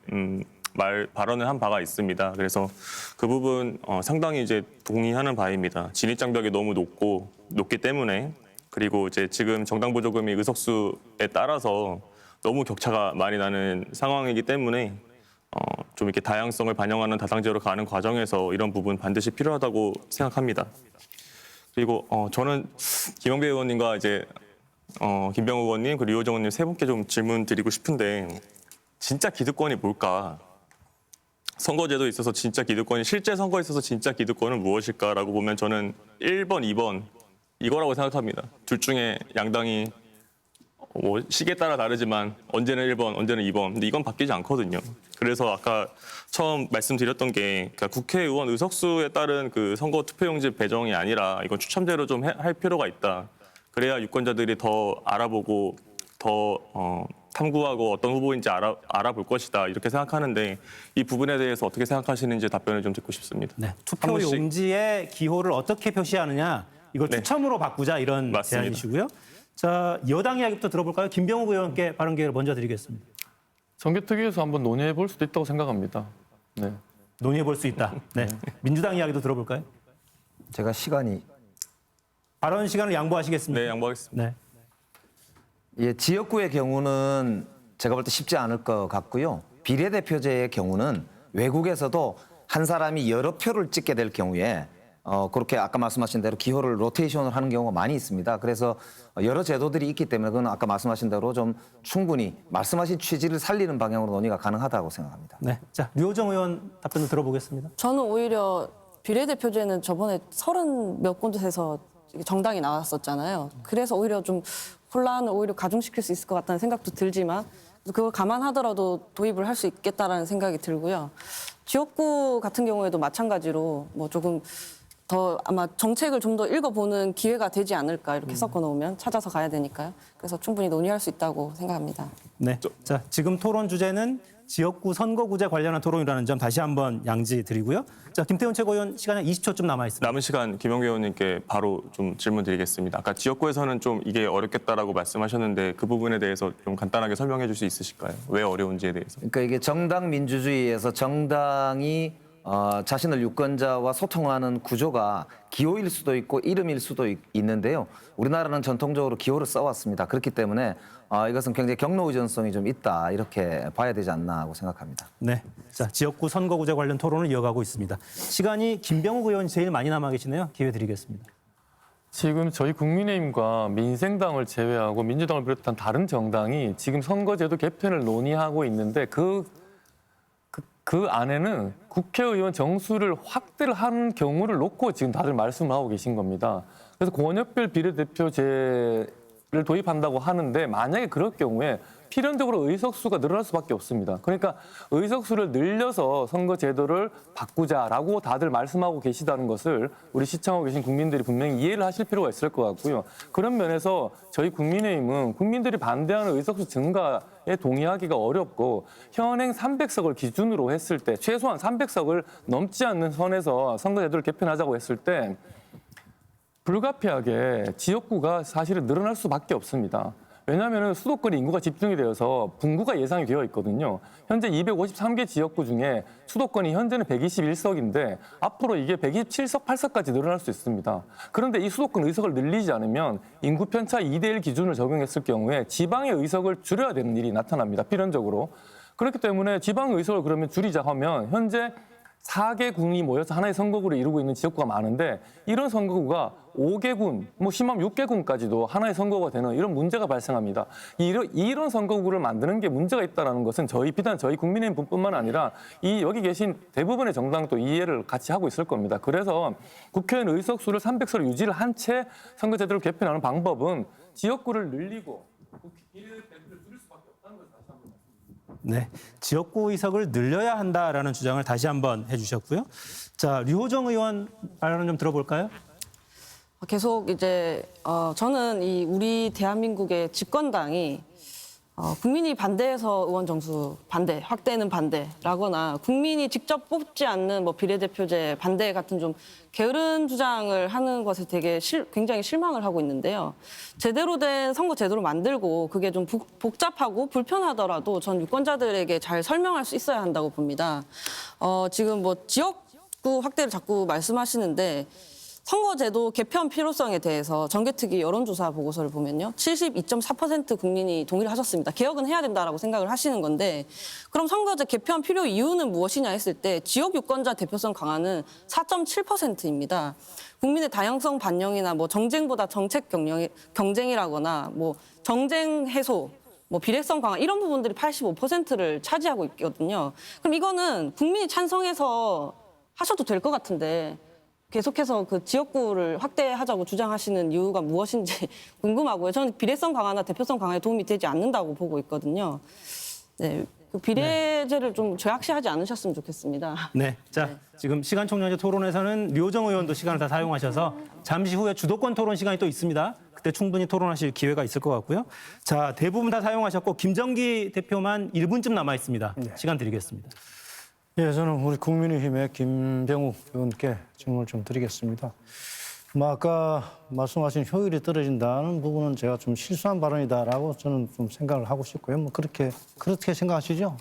발언을 한 바가 있습니다. 그래서 그 부분 상당히 이제 동의하는 바입니다. 진입장벽이 너무 높기 때문에, 그리고 이제 지금 정당 보조금이 의석수에 따라서 너무 격차가 많이 나는 상황이기 때문에 좀 이렇게 다양성을 반영하는 다당제로 가는 과정에서 이런 부분 반드시 필요하다고 생각합니다. 그리고 저는 김영배 의원님과 이제 김병우 의원님 그리고 류호정 의원님 세 분께 좀 질문 드리고 싶은데, 진짜 기득권이 뭘까? 선거제도에 있어서 진짜 기득권이, 실제 선거에 있어서 진짜 기득권은 무엇일까라고 보면 저는 1번, 2번 이거라고 생각합니다. 둘 중에 양당이 시기에 따라 다르지만 언제는 1번, 언제는 2번. 근데 이건 바뀌지 않거든요. 그래서 아까 처음 말씀드렸던 게, 그러니까 국회의원 의석수에 따른 그 선거 투표용지 배정이 아니라 이건 추첨제로 좀 할 필요가 있다. 그래야 유권자들이 더 알아보고 더 탐구하고 어떤 후보인지 알아볼 것이다 이렇게 생각하는데, 이 부분에 대해서 어떻게 생각하시는지 답변을 좀 듣고 싶습니다. 네, 투표 용지에 기호를 어떻게 표시하느냐, 이걸 추첨으로 바꾸자 이런 맞습니다. 제안이시고요. 자 여당 이야기부터 들어볼까요? 김병욱 의원께 발언 기회를 먼저 드리겠습니다. 정개특위에서 한번 논의해 볼 수도 있다고 생각합니다. 네. 논의해 볼 수 있다. 네, 민주당 이야기도 들어볼까요? 제가 시간이 발언 시간을 양보하시겠습니까? 네, 양보하겠습니다. 네. 예, 지역구의 경우는 제가 볼 때 쉽지 않을 것 같고요. 비례대표제의 경우는 외국에서도 한 사람이 여러 표를 찍게 될 경우에 그렇게 아까 말씀하신 대로 기호를 로테이션을 하는 경우가 많이 있습니다. 그래서 여러 제도들이 있기 때문에 그건 아까 말씀하신 대로 좀 충분히 말씀하신 취지를 살리는 방향으로 논의가 가능하다고 생각합니다. 네, 자 류호정 의원 답변을 들어보겠습니다. 저는 오히려 비례대표제는 저번에 30 몇 군데에서 정당이 나왔었잖아요. 그래서 오히려 좀 혼란을 오히려 가중시킬 수 있을 것 같다는 생각도 들지만, 그거 감안하더라도 도입을 할 수 있겠다라는 생각이 들고요. 지역구 같은 경우에도 마찬가지로 뭐 조금 더 아마 정책을 좀 더 읽어보는 기회가 되지 않을까, 이렇게 섞어놓으면 찾아서 가야 되니까요. 그래서 충분히 논의할 수 있다고 생각합니다. 네, 자 지금 토론 주제는 지역구 선거구제 관련한 토론이라는 점 다시 한번 양지 드리고요. 자 김태훈 최고위원 시간이 20초쯤 남아 있습니다. 남은 시간 김영배 의원님께 바로 좀 질문 드리겠습니다. 아까 지역구에서는 좀 이게 어렵겠다라고 말씀하셨는데 그 부분에 대해서 좀 간단하게 설명해 줄 수 있으실까요? 왜 어려운지에 대해서. 그러니까 이게 정당 민주주의에서 정당이 자신을 유권자와 소통하는 구조가 기호일 수도 있고 이름일 수도 있는데요. 우리나라는 전통적으로 기호를 써왔습니다. 그렇기 때문에 이것은 굉장히 경로 의존성이 좀 있다, 이렇게 봐야 되지 않나 하고 생각합니다. 네, 자 지역구 선거구제 관련 토론을 이어가고 있습니다. 시간이 김병욱 의원이 제일 많이 남아 계시네요. 기회 드리겠습니다. 지금 저희 국민의힘과 민생당을 제외하고 민주당을 비롯한 다른 정당이 지금 선거제도 개편을 논의하고 있는데 그 안에는 국회의원 정수를 확대를 하는 경우를 놓고 지금 다들 말씀을 하고 계신 겁니다. 그래서 권역별 비례대표제 도입한다고 하는데 만약에 그럴 경우에 필연적으로 의석수가 늘어날 수밖에 없습니다. 그러니까 의석수를 늘려서 선거제도를 바꾸자라고 다들 말씀하고 계시다는 것을 우리 시청하고 계신 국민들이 분명히 이해를 하실 필요가 있을 것 같고요. 그런 면에서 저희 국민의힘은 국민들이 반대하는 의석수 증가에 동의하기가 어렵고 현행 300석을 기준으로 했을 때 최소한 300석을 넘지 않는 선에서 선거제도를 개편하자고 했을 때 불가피하게 지역구가 사실은 늘어날 수밖에 없습니다. 왜냐하면 수도권에 인구가 집중이 되어서 분구가 예상이 되어 있거든요. 현재 253개 지역구 중에 수도권이 현재는 121석인데 앞으로 이게 127석, 8석까지 늘어날 수 있습니다. 그런데 이 수도권 의석을 늘리지 않으면 인구 편차 2대1 기준을 적용했을 경우에 지방의 의석을 줄여야 되는 일이 나타납니다. 필연적으로. 그렇기 때문에 지방 의석을 그러면 줄이자 하면 현재 4개 군이 모여서 하나의 선거구를 이루고 있는 지역구가 많은데 이런 선거구가 5개 군, 뭐 심하면 6개 군까지도 하나의 선거구가 되는 이런 문제가 발생합니다. 이런 선거구를 만드는 게 문제가 있다는 것은 비단 저희 국민의힘뿐만 아니라 여기 계신 대부분의 정당도 이해를 같이 하고 있을 겁니다. 그래서 국회의원 의석수를 300석을 유지를 한 채 선거제도를 개편하는 방법은 지역구를 늘리고 비례대표를 줄일 수밖에 없다는 것을 다시 한번 네, 지역구 의석을 늘려야 한다라는 주장을 다시 한번 해주셨고요. 자, 류호정 의원 발언 좀 들어볼까요? 계속 이제 저는 우리 대한민국의 집권당이 국민이 반대해서 의원 정수 반대, 확대는 반대라거나 국민이 직접 뽑지 않는 뭐 비례대표제 반대 같은 좀 게으른 주장을 하는 것에 되게 굉장히 실망을 하고 있는데요. 제대로 된 선거제도를 만들고 그게 좀 복잡하고 불편하더라도 전 유권자들에게 잘 설명할 수 있어야 한다고 봅니다. 지금 뭐 지역구 확대를 자꾸 말씀하시는데 선거제도 개편 필요성에 대해서 정개특위 여론조사 보고서를 보면요. 72.4% 국민이 동의를 하셨습니다. 개혁은 해야 된다라고 생각을 하시는 건데 그럼 선거제 개편 필요 이유는 무엇이냐 했을 때 지역 유권자 대표성 강화는 4.7%입니다. 국민의 다양성 반영이나 뭐 정쟁보다 정책 경쟁이라거나 뭐 정쟁 해소 뭐 비례성 강화 이런 부분들이 85%를 차지하고 있거든요. 그럼 이거는 국민이 찬성해서 하셔도 될 것 같은데 계속해서 그 지역구를 확대하자고 주장하시는 이유가 무엇인지 궁금하고요. 저는 비례성 강화나 대표성 강화에 도움이 되지 않는다고 보고 있거든요. 네, 그 비례제를 좀 죄악시하지 않으셨으면 좋겠습니다. 네, 자, 지금 시간 총량제 토론에서는 류호정 의원도 시간을 다 사용하셔서 잠시 후에 주도권 토론 시간이 또 있습니다. 그때 충분히 토론하실 기회가 있을 것 같고요. 자, 대부분 다 사용하셨고 김정기 대표만 1분쯤 남아 있습니다. 시간 드리겠습니다. 예, 저는 우리 국민의힘의 김병욱 의원께 질문을 좀 드리겠습니다. 뭐 아까 말씀하신 효율이 떨어진다는 부분은 제가 좀 실수한 발언이다라고 저는 좀 생각을 하고 싶고요. 뭐 그렇게 생각하시죠?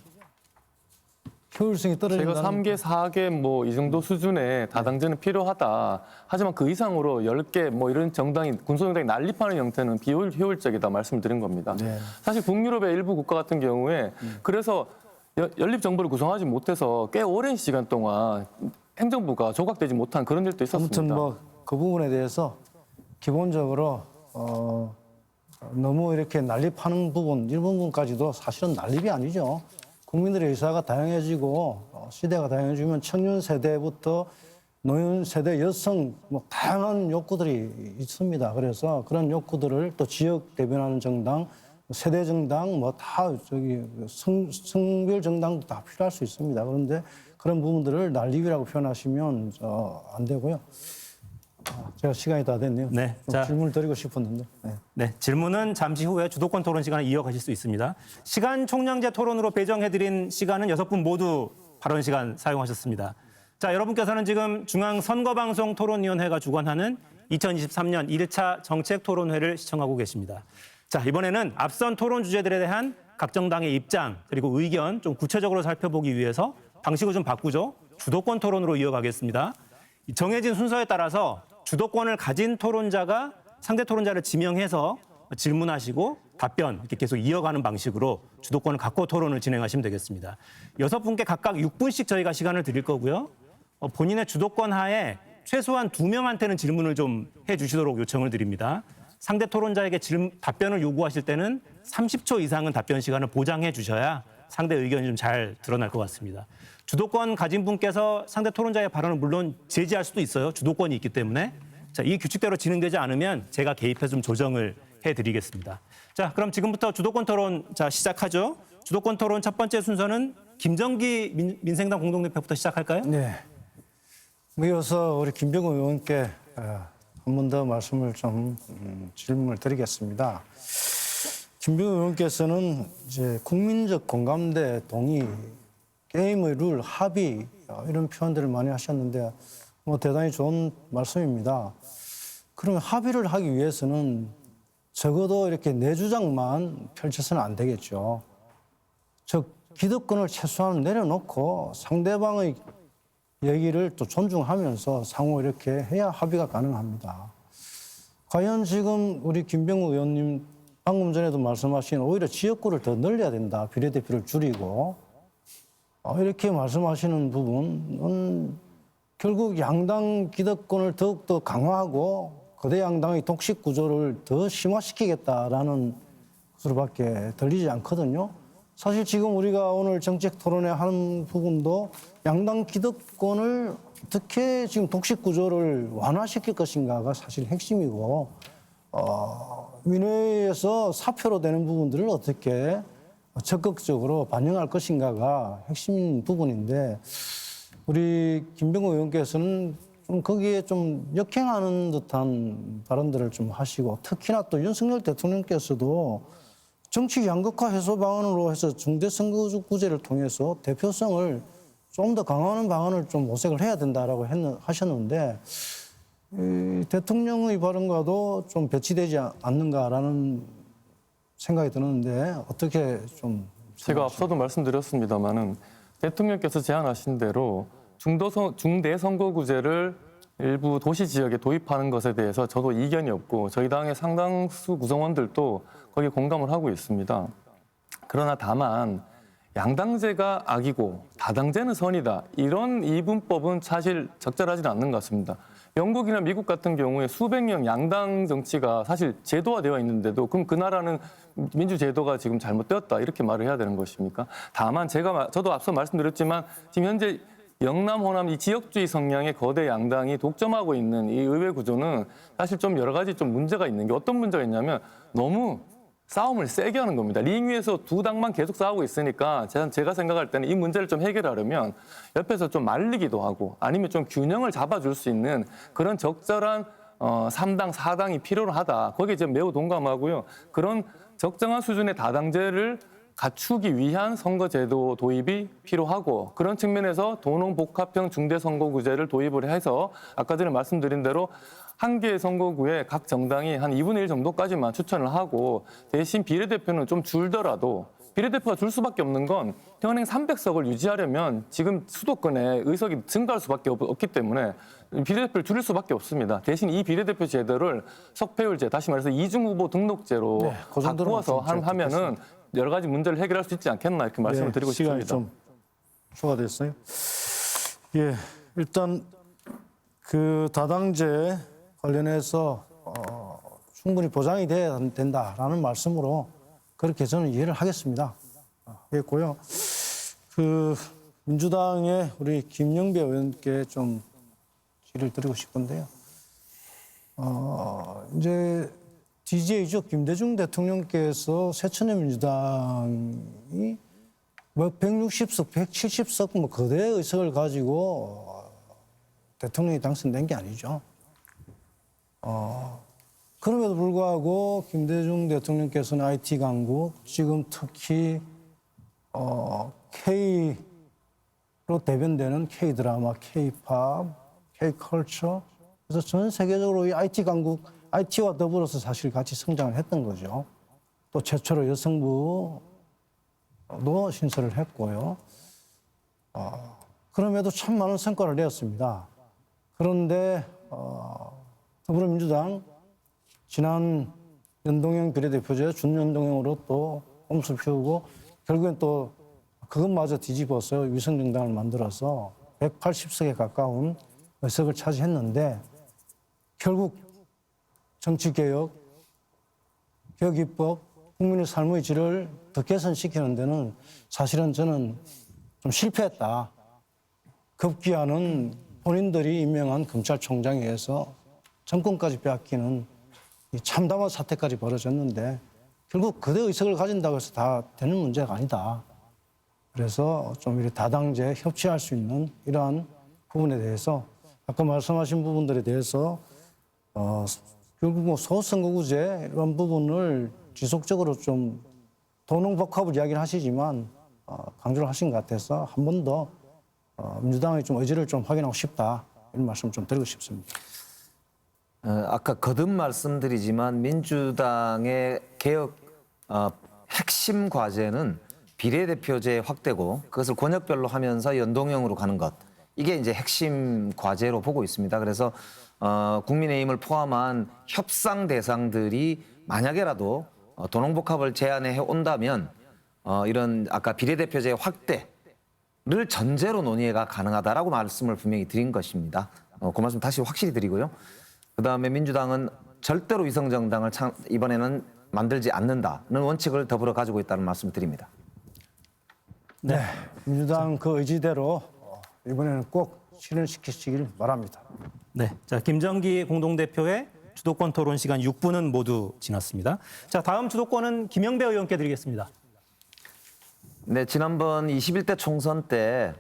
효율성이 떨어진다는. 제가 3개, 4개 뭐 이 정도 수준의 다당제는 필요하다. 하지만 그 이상으로 10개 뭐 이런 군소정당이 난립하는 형태는 비효율적이다 말씀을 드린 겁니다. 네. 사실 북유럽의 일부 국가 같은 경우에 그래서 연립정부를 구성하지 못해서 꽤 오랜 시간 동안 행정부가 조각되지 못한 그런 일도 있었습니다. 아무튼 뭐 그 부분에 대해서 기본적으로 너무 이렇게 난립하는 부분, 일부분까지도 사실은 난립이 아니죠. 국민들의 의사가 다양해지고 시대가 다양해지면 청년 세대부터 노인 세대, 여성 뭐 다양한 욕구들이 있습니다. 그래서 그런 욕구들을 또 지역 대변하는 정당, 세대 정당 뭐 다 성별 정당도 다 필요할 수 있습니다. 그런데 그런 부분들을 난립이라고 표현하시면 안 되고요. 제가 시간이 다 됐네요. 네, 자, 질문을 드리고 싶었는데. 네. 네, 질문은 잠시 후에 주도권 토론 시간을 이어가실 수 있습니다. 시간 총량제 토론으로 배정해드린 시간은 6분 모두 발언 시간 사용하셨습니다. 자, 여러분께서는 지금 중앙선거방송 토론위원회가 주관하는 2023년 1차 정책토론회를 시청하고 계십니다. 자, 이번에는 앞선 토론 주제들에 대한 각 정당의 입장 그리고 의견 좀 구체적으로 살펴보기 위해서 방식을 좀 바꾸죠. 주도권 토론으로 이어가겠습니다. 정해진 순서에 따라서 주도권을 가진 토론자가 상대 토론자를 지명해서 질문하시고 답변 이렇게 계속 이어가는 방식으로 주도권을 갖고 토론을 진행하시면 되겠습니다. 6분께 각각 6분씩 저희가 시간을 드릴 거고요. 본인의 주도권 하에 최소한 2명한테는 질문을 좀 해주시도록 요청을 드립니다. 상대 토론자에게 답변을 요구하실 때는 30초 이상은 답변 시간을 보장해 주셔야 상대 의견이 좀 잘 드러날 것 같습니다. 주도권 가진 분께서 상대 토론자의 발언을 물론 제지할 수도 있어요. 주도권이 있기 때문에. 자, 이 규칙대로 진행되지 않으면 제가 개입해서 좀 조정을 해드리겠습니다. 자, 그럼 지금부터 주도권 토론 시작하죠. 주도권 토론 첫 번째 순서는 김정기 민생당 공동대표부터 시작할까요? 네. 이어서 우리 김병우 의원께 한 번 더 말씀을 좀 질문을 드리겠습니다. 김병우 의원께서는 이제 국민적 공감대, 동의, 게임의 룰, 합의 이런 표현들을 많이 하셨는데 뭐 대단히 좋은 말씀입니다. 그러면 합의를 하기 위해서는 적어도 이렇게 내 주장만 펼쳐서는 안 되겠죠. 즉 기득권을 최소한 내려놓고 상대방의 얘기를 또 존중하면서 상호 이렇게 해야 합의가 가능합니다. 과연 지금 우리 김병우 의원님 방금 전에도 말씀하신 오히려 지역구를 더 늘려야 된다. 비례대표를 줄이고 이렇게 말씀하시는 부분은 결국 양당 기득권을 더욱더 강화하고 거대 양당의 독식 구조를 더 심화시키겠다라는 것으로밖에 들리지 않거든요. 사실 지금 우리가 오늘 정책 토론회 하는 부분도 양당 기득권을 어떻게 지금 독식 구조를 완화시킬 것인가가 사실 핵심이고 민회에서 사표로 되는 부분들을 어떻게 적극적으로 반영할 것인가가 핵심 부분인데 우리 김병우 의원께서는 좀 거기에 좀 역행하는 듯한 발언들을 좀 하시고 특히나 또 윤석열 대통령께서도 정치 양극화 해소 방안으로 해서 중대선거구제를 통해서 대표성을 좀 더 강화하는 방안을 좀 모색을 해야 된다라고 하셨는데 대통령의 발언과도 좀 배치되지 않는가라는 생각이 드는데 어떻게 좀 제가 앞서도 말씀드렸습니다마는 대통령께서 제안하신 대로 중대 선거구제를 일부 도시 지역에 도입하는 것에 대해서 저도 이견이 없고 저희 당의 상당수 구성원들도 거기에 공감을 하고 있습니다. 그러나 다만 양당제가 악이고 다당제는 선이다. 이런 이분법은 사실 적절하지는 않는 것 같습니다. 영국이나 미국 같은 경우에 수백 년 양당 정치가 사실 제도화되어 있는데도 그럼 그 나라는 민주제도가 지금 잘못되었다 이렇게 말을 해야 되는 것입니까? 다만 저도 앞서 말씀드렸지만 지금 현재 영남, 호남 이 지역주의 성향의 거대 양당이 독점하고 있는 이 의회 구조는 사실 좀 여러 가지 좀 문제가 있는 게 어떤 문제가 있냐면 너무 싸움을 세게 하는 겁니다. 링 위에서 두 당만 계속 싸우고 있으니까 제가 생각할 때는 이 문제를 좀 해결하려면 옆에서 좀 말리기도 하고 아니면 좀 균형을 잡아줄 수 있는 그런 적절한 3당, 4당이 필요하다. 거기에 제가 매우 동감하고요. 그런 적정한 수준의 다당제를 갖추기 위한 선거제도 도입이 필요하고 그런 측면에서 도농복합형 중대선거구제를 도입을 해서 아까 전에 말씀드린 대로 한 개의 선거구에 각 정당이 한 2분의 1 정도까지만 추천을 하고 대신 비례대표는 좀 줄더라도 비례대표가 줄 수밖에 없는 건 현행 300석을 유지하려면 지금 수도권에 의석이 증가할 수밖에 없기 때문에 비례대표를 줄일 수밖에 없습니다. 대신 이 비례대표 제도를 석패율제, 다시 말해서 이중후보 등록제로 그 정도로 바꾸어서 하면은 여러 가지 문제를 해결할 수 있지 않겠나 이렇게 말씀을 드리고 시간이 싶습니다. 좀 초과됐어요. 예, 일단 그 다당제 관련해서 충분히 보장이 돼야 된다라는 말씀으로 그렇게 저는 이해를 하겠습니다. 했고요. 그 민주당의 우리 김영배 의원께 좀 질의를 드리고 싶은데요. 이제 DJ죠. 김대중 대통령께서 새천년민주당이 뭐 160석, 170석 뭐 거대 의석을 가지고 대통령이 당선된 게 아니죠. 그럼에도 불구하고 김대중 대통령께서는 IT 강국, 지금 특히 K로 대변되는 K-드라마, K-팝, K-컬처 그래서 전 세계적으로 이 IT 강국, IT와 더불어서 사실 같이 성장을 했던 거죠. 또 최초로 여성부도 신설을 했고요. 그럼에도 참 많은 성과를 내었습니다. 그런데 더불어민주당 지난 연동형 비례대표제 준연동형으로 또 꼼수 피우고 결국엔 또 그것마저 뒤집어서 위성정당을 만들어서 180석에 가까운 의석을 차지했는데 결국 정치개혁, 개혁입법, 국민의 삶의 질을 더 개선시키는 데는 사실은 저는 좀 실패했다. 급기야는 본인들이 임명한 검찰총장에 의해서 정권까지 빼앗기는 이 참담한 사태까지 벌어졌는데 결국 거대 의석을 가진다고 해서 다 되는 문제가 아니다. 그래서 좀 이렇게 다당제 협치할 수 있는 이러한 부분에 대해서 아까 말씀하신 부분들에 대해서 결국 뭐 소선거구제 이런 부분을 지속적으로 좀 도농복합을 이야기를 하시지만 강조를 하신 것 같아서 한 번 더 민주당의 좀 의지를 좀 확인하고 싶다 이런 말씀 좀 드리고 싶습니다. 아까 거듭 말씀드리지만 민주당의 개혁 핵심 과제는 비례대표제 확대고 그것을 권역별로 하면서 연동형으로 가는 것. 이게 이제 핵심 과제로 보고 있습니다. 그래서 국민의힘을 포함한 협상 대상들이 만약에라도 도농복합을 제안해 온다면 이런 아까 비례대표제 확대를 전제로 논의가 가능하다라고 말씀을 분명히 드린 것입니다. 그 말씀 다시 확실히 드리고요. 그다음에 민주당은 절대로 위성정당을 이번에는 만들지 않는다는 원칙을 더불어 가지고 있다는 말씀을 드립니다. 네, 민주당 그 의지대로 이번에는 꼭 실현시키시길 바랍니다. 네, 자 김정기 공동대표의 주도권 토론 시간 6분은 모두 지났습니다. 자, 다음 주도권은 김영배 의원께 드리겠습니다. 네, 지난번 21대 총선 때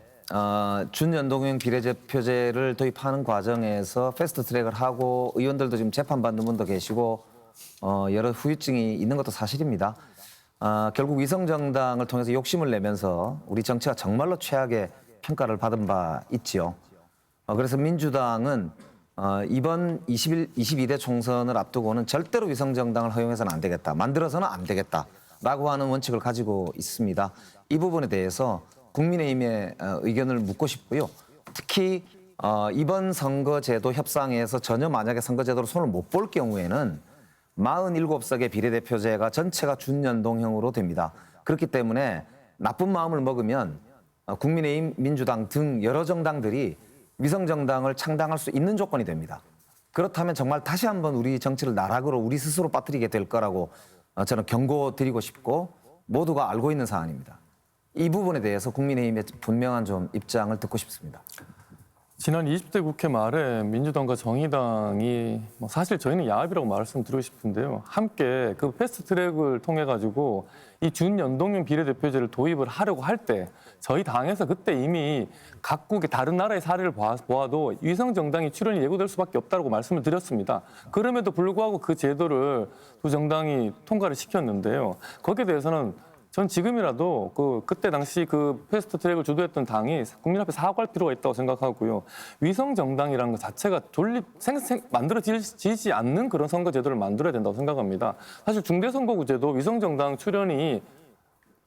준연동형 비례대표제를 도입하는 과정에서 패스트트랙을 하고 의원들도 지금 재판받는 분도 계시고 여러 후유증이 있는 것도 사실입니다. 결국 위성정당을 통해서 욕심을 내면서 우리 정치가 정말로 최악의 평가를 받은 바 있지요. 그래서 민주당은 이번 22대 총선을 앞두고는 절대로 위성정당을 허용해서는 안 되겠다. 만들어서는 안 되겠다라고 하는 원칙을 가지고 있습니다. 이 부분에 대해서 국민의힘의 의견을 묻고 싶고요. 특히 이번 선거제도 협상에서 전혀 만약에 선거제도로 손을 못 볼 경우에는 47석의 비례대표제가 전체가 준연동형으로 됩니다. 그렇기 때문에 나쁜 마음을 먹으면 국민의힘, 민주당 등 여러 정당들이 위성정당을 창당할 수 있는 조건이 됩니다. 그렇다면 정말 다시 한번 우리 정치를 나락으로 우리 스스로 빠뜨리게 될 거라고 저는 경고드리고 싶고 모두가 알고 있는 사안입니다. 이 부분에 대해서 국민의힘의 분명한 좀 입장을 듣고 싶습니다. 지난 20대 국회 말에 민주당과 정의당이 사실 저희는 야합이라고 말씀드리고 싶은데요. 함께 그 패스트트랙을 통해 가지고 이 준연동형 비례대표제를 도입을 하려고 할 때 저희 당에서 그때 이미 각국의 다른 나라의 사례를 보아도 위성정당이 출연이 예고될 수밖에 없다고 말씀을 드렸습니다. 그럼에도 불구하고 그 제도를 두 정당이 통과를 시켰는데요. 거기에 대해서는 전 지금이라도 그때 당시 그 패스트트랙을 주도했던 당이 국민 앞에 사과할 필요가 있다고 생각하고요. 위성정당이라는 것 자체가 만들어지지 않는 그런 선거제도를 만들어야 된다고 생각합니다. 사실 중대선거구제도 위성정당 출연이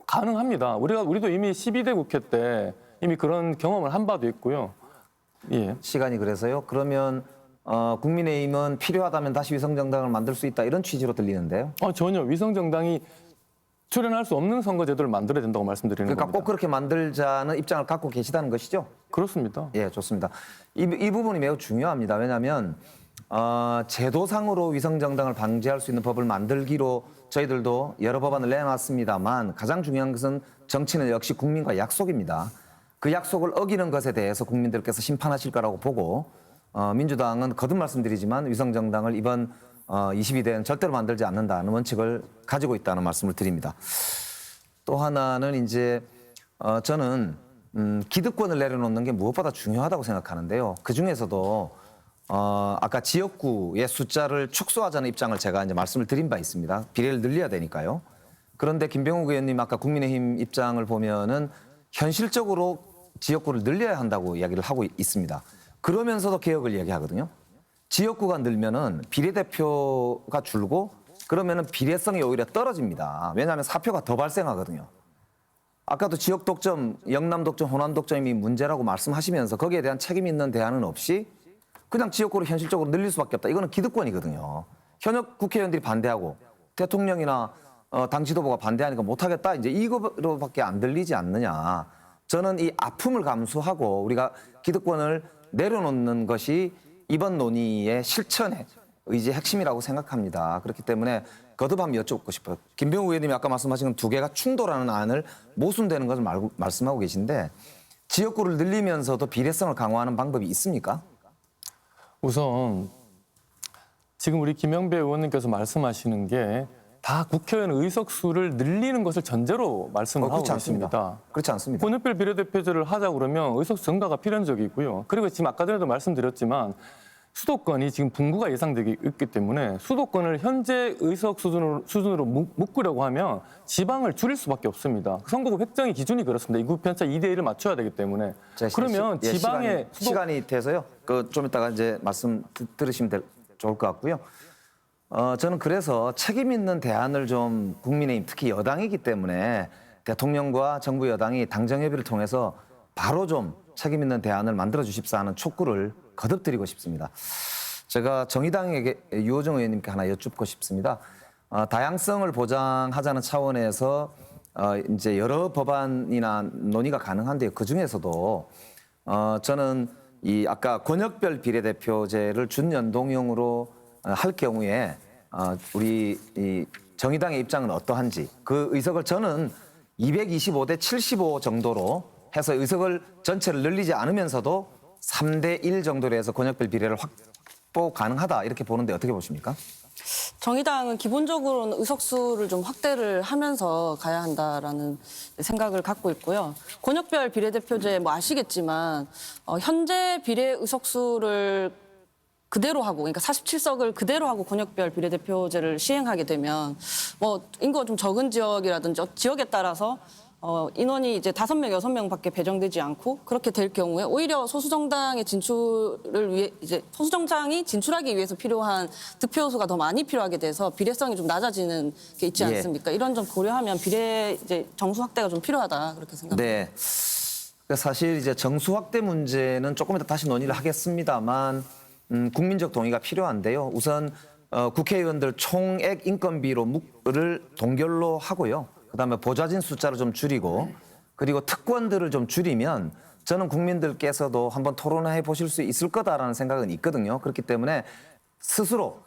가능합니다. 우리도 이미 12대 국회 때 이미 그런 경험을 한 바도 있고요. 예. 시간이 그래서요. 그러면 국민의힘은 필요하다면 다시 위성정당을 만들 수 있다 이런 취지로 들리는데요. 전혀 위성정당이 출연할 수 없는 선거제도를 만들어야 된다고 말씀드리는 그러니까 겁니다. 꼭 그렇게 만들자는 입장을 갖고 계시다는 것이죠? 그렇습니다. 예, 좋습니다. 이 부분이 매우 중요합니다. 왜냐하면 제도상으로 위성정당을 방지할 수 있는 법을 만들기로 저희들도 여러 법안을 내놨습니다만 가장 중요한 것은 정치는 역시 국민과 약속입니다. 그 약속을 어기는 것에 대해서 국민들께서 심판하실 거라고 보고 민주당은 거듭 말씀드리지만 위성정당을 이번 22대는 절대로 만들지 않는다는 원칙을 가지고 있다는 말씀을 드립니다. 또 하나는 이제 저는 기득권을 내려놓는 게 무엇보다 중요하다고 생각하는데요. 그 중에서도 아까 지역구의 숫자를 축소하자는 입장을 제가 이제 말씀을 드린 바 있습니다. 비례를 늘려야 되니까요. 그런데 김병욱 의원님 아까 국민의힘 입장을 보면은 현실적으로 지역구를 늘려야 한다고 이야기를 하고 있습니다. 그러면서도 개혁을 이야기하거든요. 지역구가 늘면은 비례대표가 줄고 그러면은 비례성이 오히려 떨어집니다. 왜냐하면 사표가 더 발생하거든요. 아까도 지역 독점, 영남 독점, 호남 독점이 문제라고 말씀하시면서 거기에 대한 책임 있는 대안은 없이 그냥 지역구를 현실적으로 늘릴 수밖에 없다. 이거는 기득권이거든요. 현역 국회의원들이 반대하고 대통령이나 당 지도부가 반대하니까 못하겠다. 이제 이거로밖에 안 들리지 않느냐. 저는 이 아픔을 감수하고 우리가 기득권을 내려놓는 것이 이번 논의의 실천의 의지의 핵심이라고 생각합니다. 그렇기 때문에 거듭 한번 여쭙고 싶어요. 김병욱 의원님이 아까 말씀하신 두 개가 충돌하는 안을 모순되는 것을 말씀하고 계신데 지역구를 늘리면서도 비례성을 강화하는 방법이 있습니까? 우선 지금 우리 김영배 의원님께서 말씀하시는 게 다 국회의원 의석수를 늘리는 것을 전제로 말씀을 하고 그렇지 있습니다. 않습니다. 그렇지 않습니다. 권역별 비례대표제를 하자 그러면 의석수 증가가 필연적이고요. 그리고 지금 아까 전에도 말씀드렸지만 수도권이 지금 분구가 예상되기 있기 때문에 수도권을 현재 의석 수준으로 묶으려고 하면 지방을 줄일 수밖에 없습니다. 선거구 획정의 기준이 그렇습니다. 인구 편차 2대1을 맞춰야 되기 때문에. 그러면 지방의 시간이 돼서요. 좀 이따가 이제 말씀 들으시면 좋을 것 같고요. 저는 그래서 책임 있는 대안을 좀 국민의힘 특히 여당이기 때문에 대통령과 정부 여당이 당정협의를 통해서 바로 좀 책임 있는 대안을 만들어 주십사 하는 촉구를 거듭드리고 싶습니다. 제가 정의당에게 유호정 의원님께 하나 여쭙고 싶습니다. 다양성을 보장하자는 차원에서 이제 여러 법안이나 논의가 가능한데요. 그 중에서도 저는 이 아까 권역별 비례대표제를 준연동형으로 할 경우에 우리 이 정의당의 입장은 어떠한지 그 의석을 저는 225대 75 정도로 해서 의석을 전체를 늘리지 않으면서도 3대 1 정도로 해서 권역별 비례를 확보 가능하다 이렇게 보는데 어떻게 보십니까? 정의당은 기본적으로는 의석수를 좀 확대를 하면서 가야 한다라는 생각을 갖고 있고요. 권역별 비례대표제 뭐 아시겠지만 현재 비례 의석수를 그대로 하고, 그러니까 47석을 그대로 하고 권역별 비례대표제를 시행하게 되면 뭐 인구가 좀 적은 지역이라든지 지역에 따라서 인원이 이제 5명, 6명밖에 배정되지 않고 그렇게 될 경우에 오히려 소수정당의 진출을 위해 이제 소수정당이 진출하기 위해서 필요한 득표수가 더 많이 필요하게 돼서 비례성이 좀 낮아지는 게 있지 않습니까? 이런 점 고려하면 비례 이제 정수 확대가 좀 필요하다 그렇게 생각합니다. 네. 사실 이제 정수 확대 문제는 조금 이따 다시 논의를 하겠습니다만 국민적 동의가 필요한데요. 우선 국회의원들 총액 인건비를 동결로 하고요. 그다음에 보좌진 숫자를 좀 줄이고 그리고 특권들을 좀 줄이면 저는 국민들께서도 한번 토론해 보실 수 있을 거다라는 생각은 있거든요. 그렇기 때문에 스스로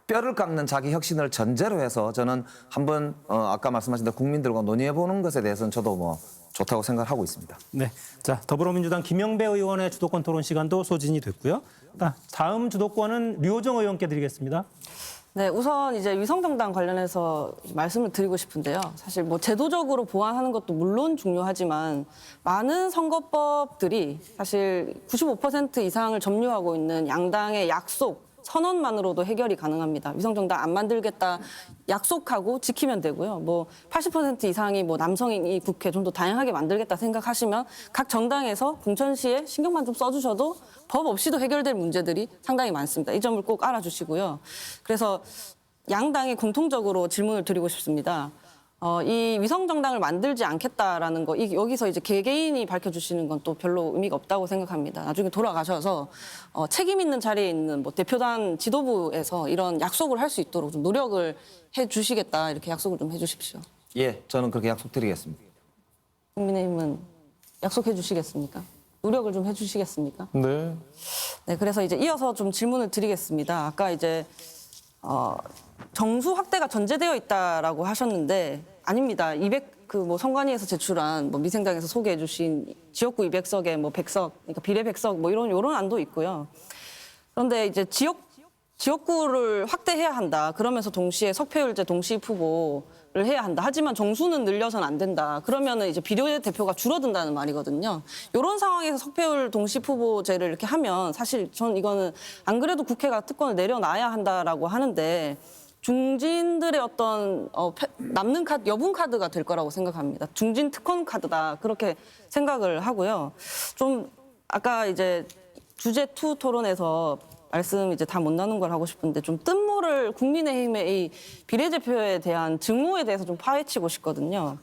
뼈를 깎는 자기 혁신을 전제로 해서 저는 한번 아까 말씀하신 대로 국민들과 논의해 보는 것에 대해서는 저도 뭐 좋다고 생각하고 있습니다. 네, 자 더불어민주당 김영배 의원의 주도권 토론 시간도 소진이 됐고요. 다음 주도권은 류호정 의원께 드리겠습니다. 네, 우선 이제 위성정당 관련해서 말씀을 드리고 싶은데요. 사실 뭐 제도적으로 보완하는 것도 물론 중요하지만 많은 선거법들이 사실 95% 이상을 점유하고 있는 양당의 약속, 선언만으로도 해결이 가능합니다. 위성정당 안 만들겠다 약속하고 지키면 되고요. 뭐 80% 이상이 뭐 남성이 국회 좀 더 다양하게 만들겠다 생각하시면 각 정당에서 공천시에 신경만 좀 써주셔도 법 없이도 해결될 문제들이 상당히 많습니다. 이 점을 꼭 알아주시고요. 그래서 양당이 공통적으로 질문을 드리고 싶습니다. 이 위성정당을 만들지 않겠다라는 거, 여기서 이제 개개인이 밝혀주시는 건 또 별로 의미가 없다고 생각합니다. 나중에 돌아가셔서 책임 있는 자리에 있는 뭐 대표단 지도부에서 이런 약속을 할 수 있도록 좀 노력을 해주시겠다, 이렇게 약속을 좀 해주십시오. 예, 저는 그렇게 약속드리겠습니다. 국민의힘은 약속해 주시겠습니까? 노력을 좀 해주시겠습니까? 네. 네, 그래서 이제 이어서 좀 질문을 드리겠습니다. 아까 이제 정수 확대가 전제되어 있다라고 하셨는데 아닙니다. 뭐 선관위에서 제출한 뭐 미생당에서 소개해주신 지역구 200석에 뭐 100석, 그러니까 비례 100석 뭐 이런 안도 있고요. 그런데 이제 지역구를 확대해야 한다. 그러면서 동시에 석패율제 동시 후보를 해야 한다. 하지만 정수는 늘려서는 안 된다. 그러면은 이제 비례대표가 줄어든다는 말이거든요. 이런 상황에서 석패율 동시 후보제를 이렇게 하면 사실 전 이거는 안 그래도 국회가 특권을 내려놔야 한다라고 하는데 중진들의 어떤 남는 카드, 여분 카드가 될 거라고 생각합니다. 중진 특권 카드다 그렇게 생각을 하고요. 좀 아까 이제 주제 2 토론에서 말씀 이제 다 못 나눈 걸 하고 싶은데 좀 뜬모를 국민의힘의 이 비례대표에 대한 증오에 대해서 좀 파헤치고 싶거든요.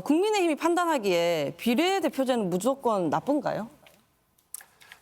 국민의힘이 판단하기에 비례대표제는 무조건 나쁜가요?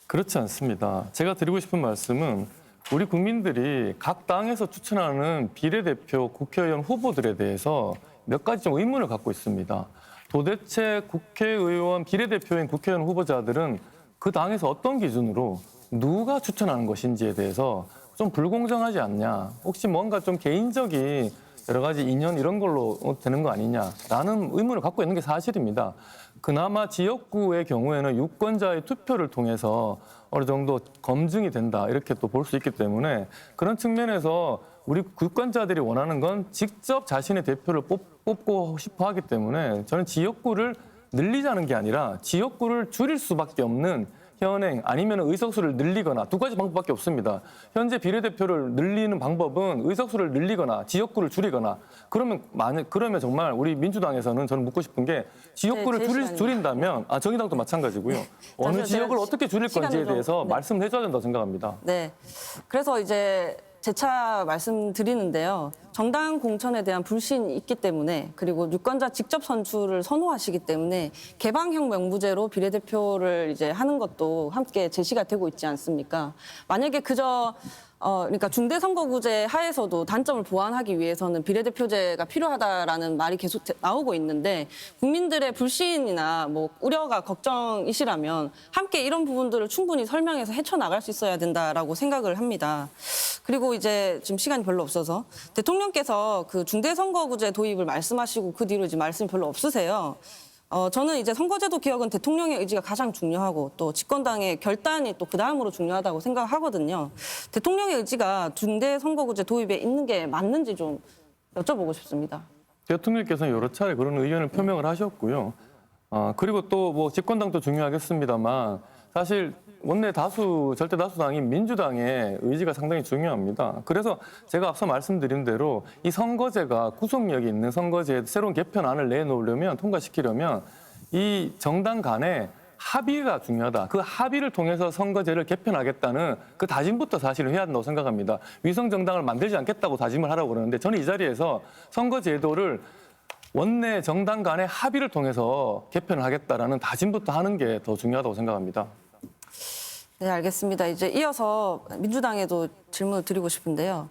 그렇지 않습니다. 제가 드리고 싶은 말씀은 우리 국민들이 각 당에서 추천하는 비례대표 국회의원 후보들에 대해서 몇 가지 좀 의문을 갖고 있습니다. 도대체 국회의원 비례대표인 국회의원 후보자들은 그 당에서 어떤 기준으로 누가 추천하는 것인지에 대해서 좀 불공정하지 않냐. 혹시 뭔가 좀 개인적인 여러 가지 인연 이런 걸로 되는 거 아니냐라는 의문을 갖고 있는 게 사실입니다. 그나마 지역구의 경우에는 유권자의 투표를 통해서 어느 정도 검증이 된다 이렇게 또 볼 수 있기 때문에 그런 측면에서 우리 유권자들이 원하는 건 직접 자신의 대표를 뽑고 싶어 하기 때문에 저는 지역구를 늘리자는 게 아니라 지역구를 줄일 수밖에 없는 현행 아니면 의석수를 늘리거나 두 가지 방법밖에 없습니다. 현재 비례대표를 늘리는 방법은 의석수를 늘리거나 지역구를 줄이거나 그러면 정말 우리 민주당에서는 저는 묻고 싶은 게 지역구를 네, 제 시간이요. 줄인다면 정의당도 마찬가지고요. 어느 제가 지역을 어떻게 줄일 시간을 건지에 좀- 대해서 네. 말씀을 해줘야 된다고 생각합니다. 네. 그래서 이제 재차 말씀드리는데요. 정당 공천에 대한 불신이 있기 때문에 그리고 유권자 직접 선출을 선호하시기 때문에 개방형 명부제로 비례대표를 이제 하는 것도 함께 제시가 되고 있지 않습니까? 만약에 그러니까 중대선거구제 하에서도 단점을 보완하기 위해서는 비례대표제가 필요하다라는 말이 계속 나오고 있는데 국민들의 불신이나 뭐 우려가 걱정이시라면 함께 이런 부분들을 충분히 설명해서 헤쳐나갈 수 있어야 된다라고 생각을 합니다. 그리고 이제 지금 시간이 별로 없어서 대통령께서 그 중대선거구제 도입을 말씀하시고 그 뒤로 이제 말씀이 별로 없으세요. 저는 이제 선거제도 개혁은 대통령의 의지가 가장 중요하고 또 집권당의 결단이 또 그 다음으로 중요하다고 생각하거든요. 대통령의 의지가 중대선거구제 도입에 있는 게 맞는지 좀 여쭤보고 싶습니다. 대통령께서는 여러 차례 그런 의견을 표명을 하셨고요. 그리고 또 뭐 집권당도 중요하겠습니다만 사실 원내 절대 다수당인 민주당의 의지가 상당히 중요합니다. 그래서 제가 앞서 말씀드린 대로 이 선거제가 구속력이 있는 선거제 새로운 개편안을 내놓으려면 통과시키려면 이 정당 간의 합의가 중요하다. 그 합의를 통해서 선거제를 개편하겠다는 그 다짐부터 사실은 해야 한다고 생각합니다. 위성 정당을 만들지 않겠다고 다짐을 하라고 그러는데 저는 이 자리에서 선거제도를 원내 정당 간의 합의를 통해서 개편을 하겠다라는 다짐부터 하는 게 더 중요하다고 생각합니다. 네, 알겠습니다. 이제 이어서 민주당에도 질문을 드리고 싶은데요.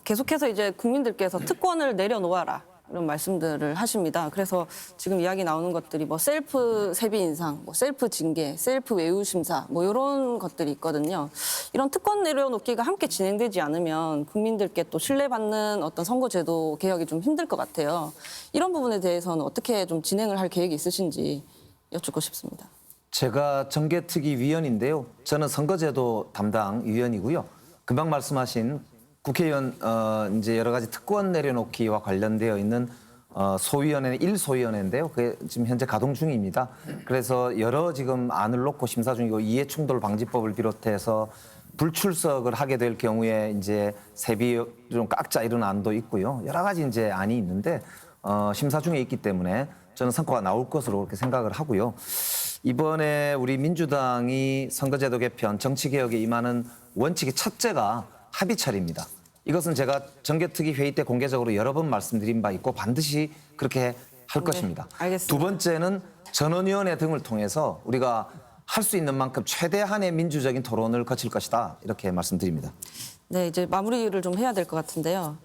계속해서 이제 국민들께서 특권을 내려놓아라 이런 말씀들을 하십니다. 그래서 지금 이야기 나오는 것들이 뭐 셀프 세비 인상, 뭐 셀프 징계, 셀프 외유 심사 뭐 이런 것들이 있거든요. 이런 특권 내려놓기가 함께 진행되지 않으면 국민들께 또 신뢰받는 어떤 선거제도 개혁이 좀 힘들 것 같아요. 이런 부분에 대해서는 어떻게 좀 진행을 할 계획이 있으신지 여쭙고 싶습니다. 제가 정개특위 위원인데요. 저는 선거제도 담당 위원이고요. 금방 말씀하신 국회의원 이제 여러 가지 특권 내려놓기와 관련되어 있는 소위원회는 1소위원회인데요. 그게 지금 현재 가동 중입니다. 그래서 여러 지금 안을 놓고 심사 중이고 이해충돌 방지법을 비롯해서 불출석을 하게 될 경우에 이제 세비 좀 깎자 이런 안도 있고요. 여러 가지 이제 안이 있는데 심사 중에 있기 때문에 저는 성과가 나올 것으로 그렇게 생각을 하고요. 이번에 우리 민주당이 선거제도 개편, 정치개혁에 임하는 원칙의 첫째가 합의처리입니다. 이것은 제가 정개특위 회의 때 공개적으로 여러 번 말씀드린 바 있고 반드시 그렇게 할 것입니다. 알겠습니다. 두 번째는 전원위원회 등을 통해서 우리가 할 수 있는 만큼 최대한의 민주적인 토론을 거칠 것이다. 이렇게 말씀드립니다. 네, 이제 마무리를 좀 해야 될 것 같은데요.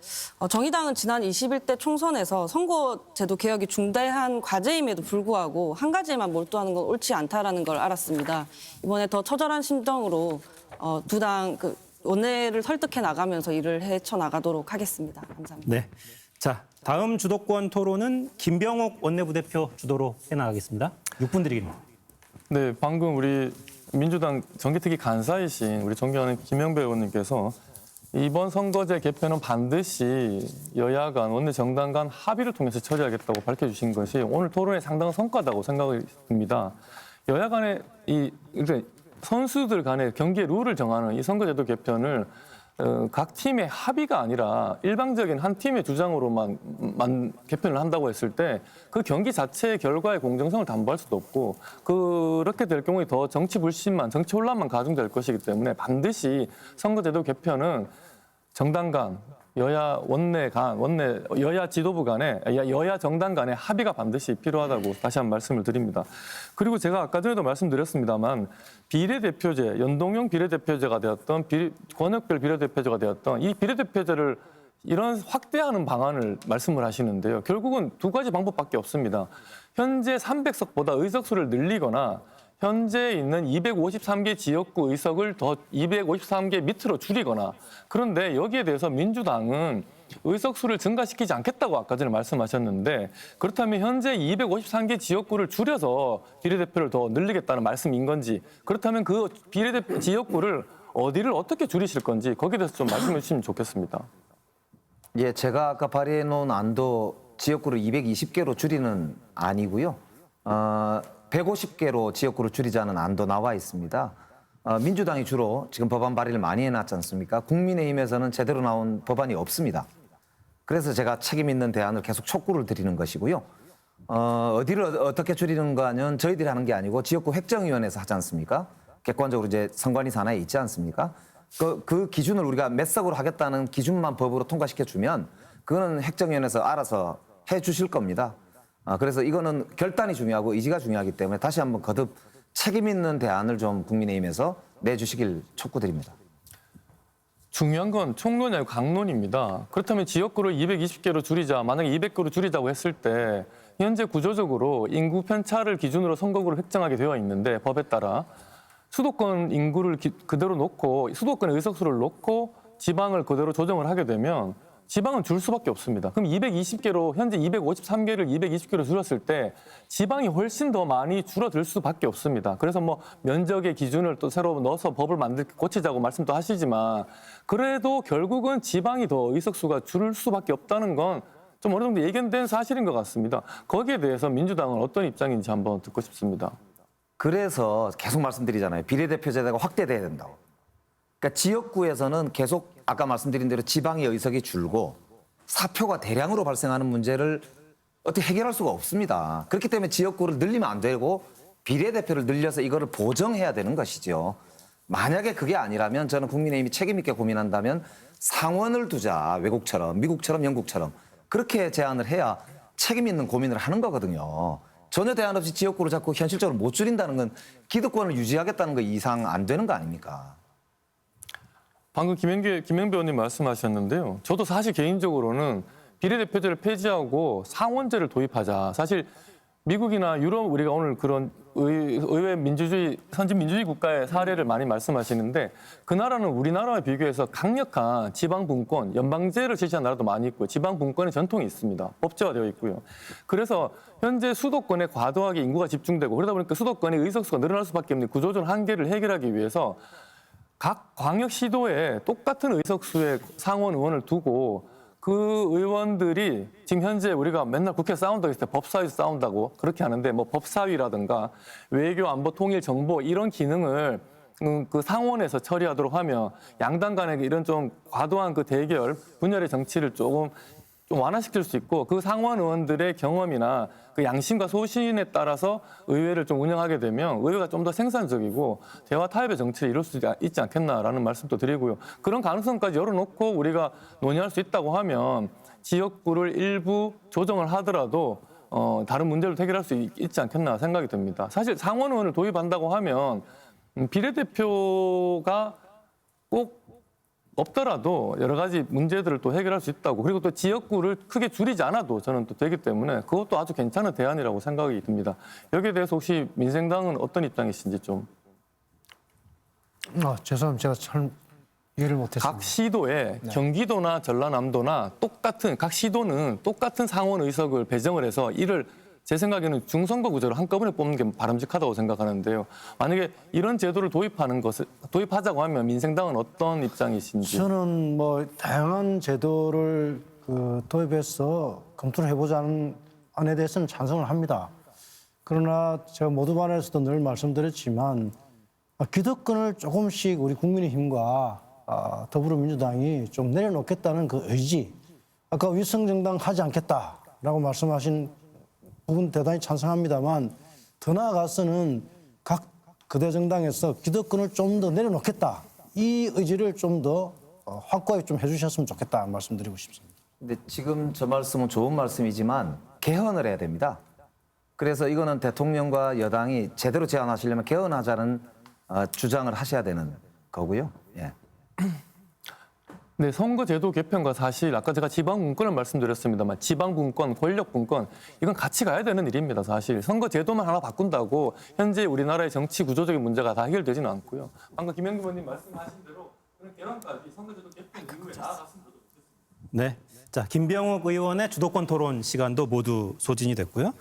정의당은 지난 21대 총선에서 선거제도 개혁이 중대한 과제임에도 불구하고 한 가지에만 몰두하는 건 옳지 않다라는 걸 알았습니다. 이번에 더 처절한 심정으로 두 당 원내를 설득해 나가면서 일을 헤쳐 나가도록 하겠습니다. 감사합니다. 네. 자, 다음 주도권 토론은 김병욱 원내부대표 주도로 해나가겠습니다. 6분 드리겠습니다. 네, 방금 우리 민주당 정개특위 간사이신 우리 존경하는 김영배 의원님께서 이번 선거제 개편은 반드시 여야 간 원내 정당 간 합의를 통해서 처리하겠다고 밝혀주신 것이 오늘 토론의 상당한 성과다고 생각이 듭니다. 여야 간의 선수들 간의 경기의 룰을 정하는 이 선거제도 개편을 각 팀의 합의가 아니라 일방적인 한 팀의 주장으로만 개편을 한다고 했을 때 그 경기 자체의 결과의 공정성을 담보할 수도 없고 그렇게 될 경우에 더 정치 불신만, 정치 혼란만 가중될 것이기 때문에 반드시 선거제도 개편은 정당 간, 여야 원내 간, 여야 지도부 간에, 여야 정당 간의 합의가 반드시 필요하다고 다시 한번 말씀을 드립니다. 그리고 제가 아까 전에도 말씀드렸습니다만 비례대표제, 연동형 비례대표제가 되었던 권역별 비례대표제가 되었던 이 비례대표제를 이런 확대하는 방안을 말씀을 하시는데요. 결국은 두 가지 방법밖에 없습니다. 현재 300석보다 의석수를 늘리거나 현재 있는 253개 지역구 의석을 더 253개 밑으로 줄이거나 그런데 여기에 대해서 민주당은 의석수를 증가시키지 않겠다고 아까 전에 말씀하셨는데 그렇다면 현재 253개 지역구를 줄여서 비례대표를 더 늘리겠다는 말씀인 건지 그렇다면 그 비례대표 지역구를 어디를 어떻게 줄이실 건지 거기에 대해서 좀 말씀해 주시면 좋겠습니다. 예, 제가 아까 발의해 놓은 안도 지역구를 220개로 줄이는 안이고요. 150개로 지역구를 줄이자는 안도 나와 있습니다. 민주당이 주로 지금 법안 발의를 많이 해놨지 않습니까? 국민의힘에서는 제대로 나온 법안이 없습니다. 그래서 제가 책임 있는 대안을 계속 촉구를 드리는 것이고요. 어디를 어떻게 줄이는가는 저희들이 하는 게 아니고 지역구 획정위원회에서 하지 않습니까? 객관적으로 이제 선관위 산하에 있지 않습니까? 그 기준을 우리가 몇 석으로 하겠다는 기준만 법으로 통과시켜주면 그거는 획정위원회에서 알아서 해 주실 겁니다. 그래서 이거는 결단이 중요하고 의지가 중요하기 때문에 다시 한번 거듭 책임 있는 대안을 좀 국민의힘에서 내주시길 촉구드립니다. 중요한 건 총론이 아니고 강론입니다. 그렇다면 지역구를 220개로 줄이자, 만약에 200개로 줄이자고 했을 때 현재 구조적으로 인구 편차를 기준으로 선거구를 획정하게 되어 있는데 법에 따라 수도권 인구를 그대로 놓고 수도권의 의석수를 놓고 지방을 그대로 조정을 하게 되면 지방은 줄 수밖에 없습니다. 그럼 220개로 현재 253개를 220개로 줄였을 때 지방이 훨씬 더 많이 줄어들 수밖에 없습니다. 그래서 뭐 면적의 기준을 또 새로 넣어서 법을 고치자고 말씀도 하시지만 그래도 결국은 지방이 더 의석수가 줄 수밖에 없다는 건 좀 어느 정도 예견된 사실인 것 같습니다. 거기에 대해서 민주당은 어떤 입장인지 한번 듣고 싶습니다. 그래서 계속 말씀드리잖아요. 비례대표 제도가 확대돼야 된다고. 그러니까 지역구에서는 계속 아까 말씀드린 대로 지방의 의석이 줄고 사표가 대량으로 발생하는 문제를 어떻게 해결할 수가 없습니다. 그렇기 때문에 지역구를 늘리면 안 되고 비례대표를 늘려서 이거를 보정해야 되는 것이죠. 만약에 그게 아니라면 저는 국민의힘이 책임 있게 고민한다면 상원을 두자. 외국처럼, 미국처럼, 영국처럼 그렇게 제안을 해야 책임 있는 고민을 하는 거거든요. 전혀 대안 없이 지역구를 자꾸 현실적으로 못 줄인다는 건 기득권을 유지하겠다는 거 이상 안 되는 거 아닙니까? 방금 김영배 의원님 말씀하셨는데요. 저도 사실 개인적으로는 비례대표제를 폐지하고 상원제를 도입하자. 사실 미국이나 유럽 우리가 오늘 그런 의회 민주주의 선진 민주주의 국가의 사례를 많이 말씀하시는데 그 나라는 우리나라와 비교해서 강력한 지방 분권, 연방제를 실시한 나라도 많이 있고요. 지방 분권의 전통이 있습니다. 법제화되어 있고요. 그래서 현재 수도권에 과도하게 인구가 집중되고 그러다 보니까 수도권의 의석수가 늘어날 수밖에 없는 구조적 한계를 해결하기 위해서 각 광역시도에 똑같은 의석수의 상원 의원을 두고 그 의원들이 지금 현재 우리가 맨날 국회 싸운다고 했을 때 법사위에서 싸운다고 그렇게 하는데 뭐 법사위라든가 외교, 안보, 통일, 정보 이런 기능을 그 상원에서 처리하도록 하면 양당 간의 이런 좀 과도한 그 대결, 분열의 정치를 좀 완화시킬 수 있고 그 상원 의원들의 경험이나 그 양심과 소신에 따라서 의회를 좀 운영하게 되면 의회가 좀 더 생산적이고 대화 타협의 정치를 이룰 수 있지 않겠나라는 말씀도 드리고요. 그런 가능성까지 열어놓고 우리가 논의할 수 있다고 하면 지역구를 일부 조정을 하더라도 다른 문제를 해결할 수 있지 않겠나 생각이 듭니다. 사실 상원 의원을 도입한다고 하면 비례대표가 꼭 없더라도 여러 가지 문제들을 또 해결할 수 있다고 그리고 또 지역구를 크게 줄이지 않아도 저는 또 되기 때문에 그것도 아주 괜찮은 대안이라고 생각이 듭니다. 여기에 대해서 혹시 민생당은 어떤 입장이신지 좀. 죄송합니다. 제가 잘 이해를 못했습니다. 각 시도에 경기도나 전라남도나 각 시도는 똑같은 상원 의석을 배정을 해서 이를 제 생각에는 중선거 구조를 한꺼번에 뽑는 게 바람직하다고 생각하는데요. 만약에 이런 제도를 도입하자고 하면 민생당은 어떤 입장이신지? 저는 뭐 다양한 제도를 도입해서 검토를 해보자는 안에 대해서는 찬성을 합니다. 그러나 제가 모두반에서도 늘 말씀드렸지만 기득권을 조금씩 우리 국민의힘과 더불어민주당이 좀 내려놓겠다는 그 의지, 아까 위성정당 하지 않겠다라고 말씀하신 부분 대단히 찬성합니다만 더 나아가서는 각 거대 정당에서 기득권을 좀 더 내려놓겠다. 이 의지를 좀 더 확고하게 좀 해주셨으면 좋겠다 말씀드리고 싶습니다. 근데 지금 저 말씀은 좋은 말씀이지만 개헌을 해야 됩니다. 그래서 이거는 대통령과 여당이 제대로 제안하시려면 개헌하자는 주장을 하셔야 되는 거고요. 예. 네, 선거제도 개편과 사실 아까 제가 지방분권을 말씀드렸습니다만 지방분권, 권력분권 이건 같이 가야 되는 일입니다. 사실 선거제도만 하나 바꾼다고 현재 우리나라의 정치 구조적인 문제가 다 해결되지는 않고요. 방금 김영규 의원님 말씀하신 대로 그런 개헌까지 선거제도 개편 이후에 나아갔으면 좋겠습니다. 네. 자, 김병욱 의원의 주도권 토론 시간도 모두 소진이 됐고요.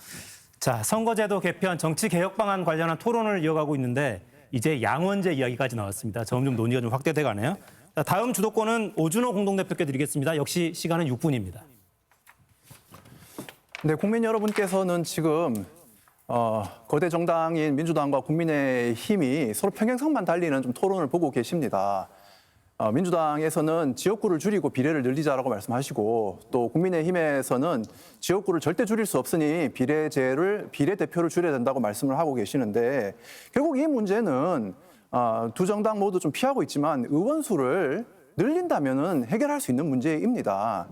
자, 선거제도 개편 정치 개혁 방안 관련한 토론을 이어가고 있는데 이제 양원제 이야기까지 나왔습니다. 점점 논의가 좀 확대돼 가네요. 자, 다음 주도권은 오준호 공동대표께 드리겠습니다. 역시 시간은 6분입니다. 네, 국민 여러분께서는 지금 거대 정당인 민주당과 국민의힘이 서로 평행선만 달리는 좀 토론을 보고 계십니다. 민주당에서는 지역구를 줄이고 비례를 늘리자라고 말씀하시고 또 국민의힘에서는 지역구를 절대 줄일 수 없으니 비례대표를 줄여야 된다고 말씀을 하고 계시는데 결국 이 문제는 두 정당 모두 좀 피하고 있지만 의원수를 늘린다면은 해결할 수 있는 문제입니다.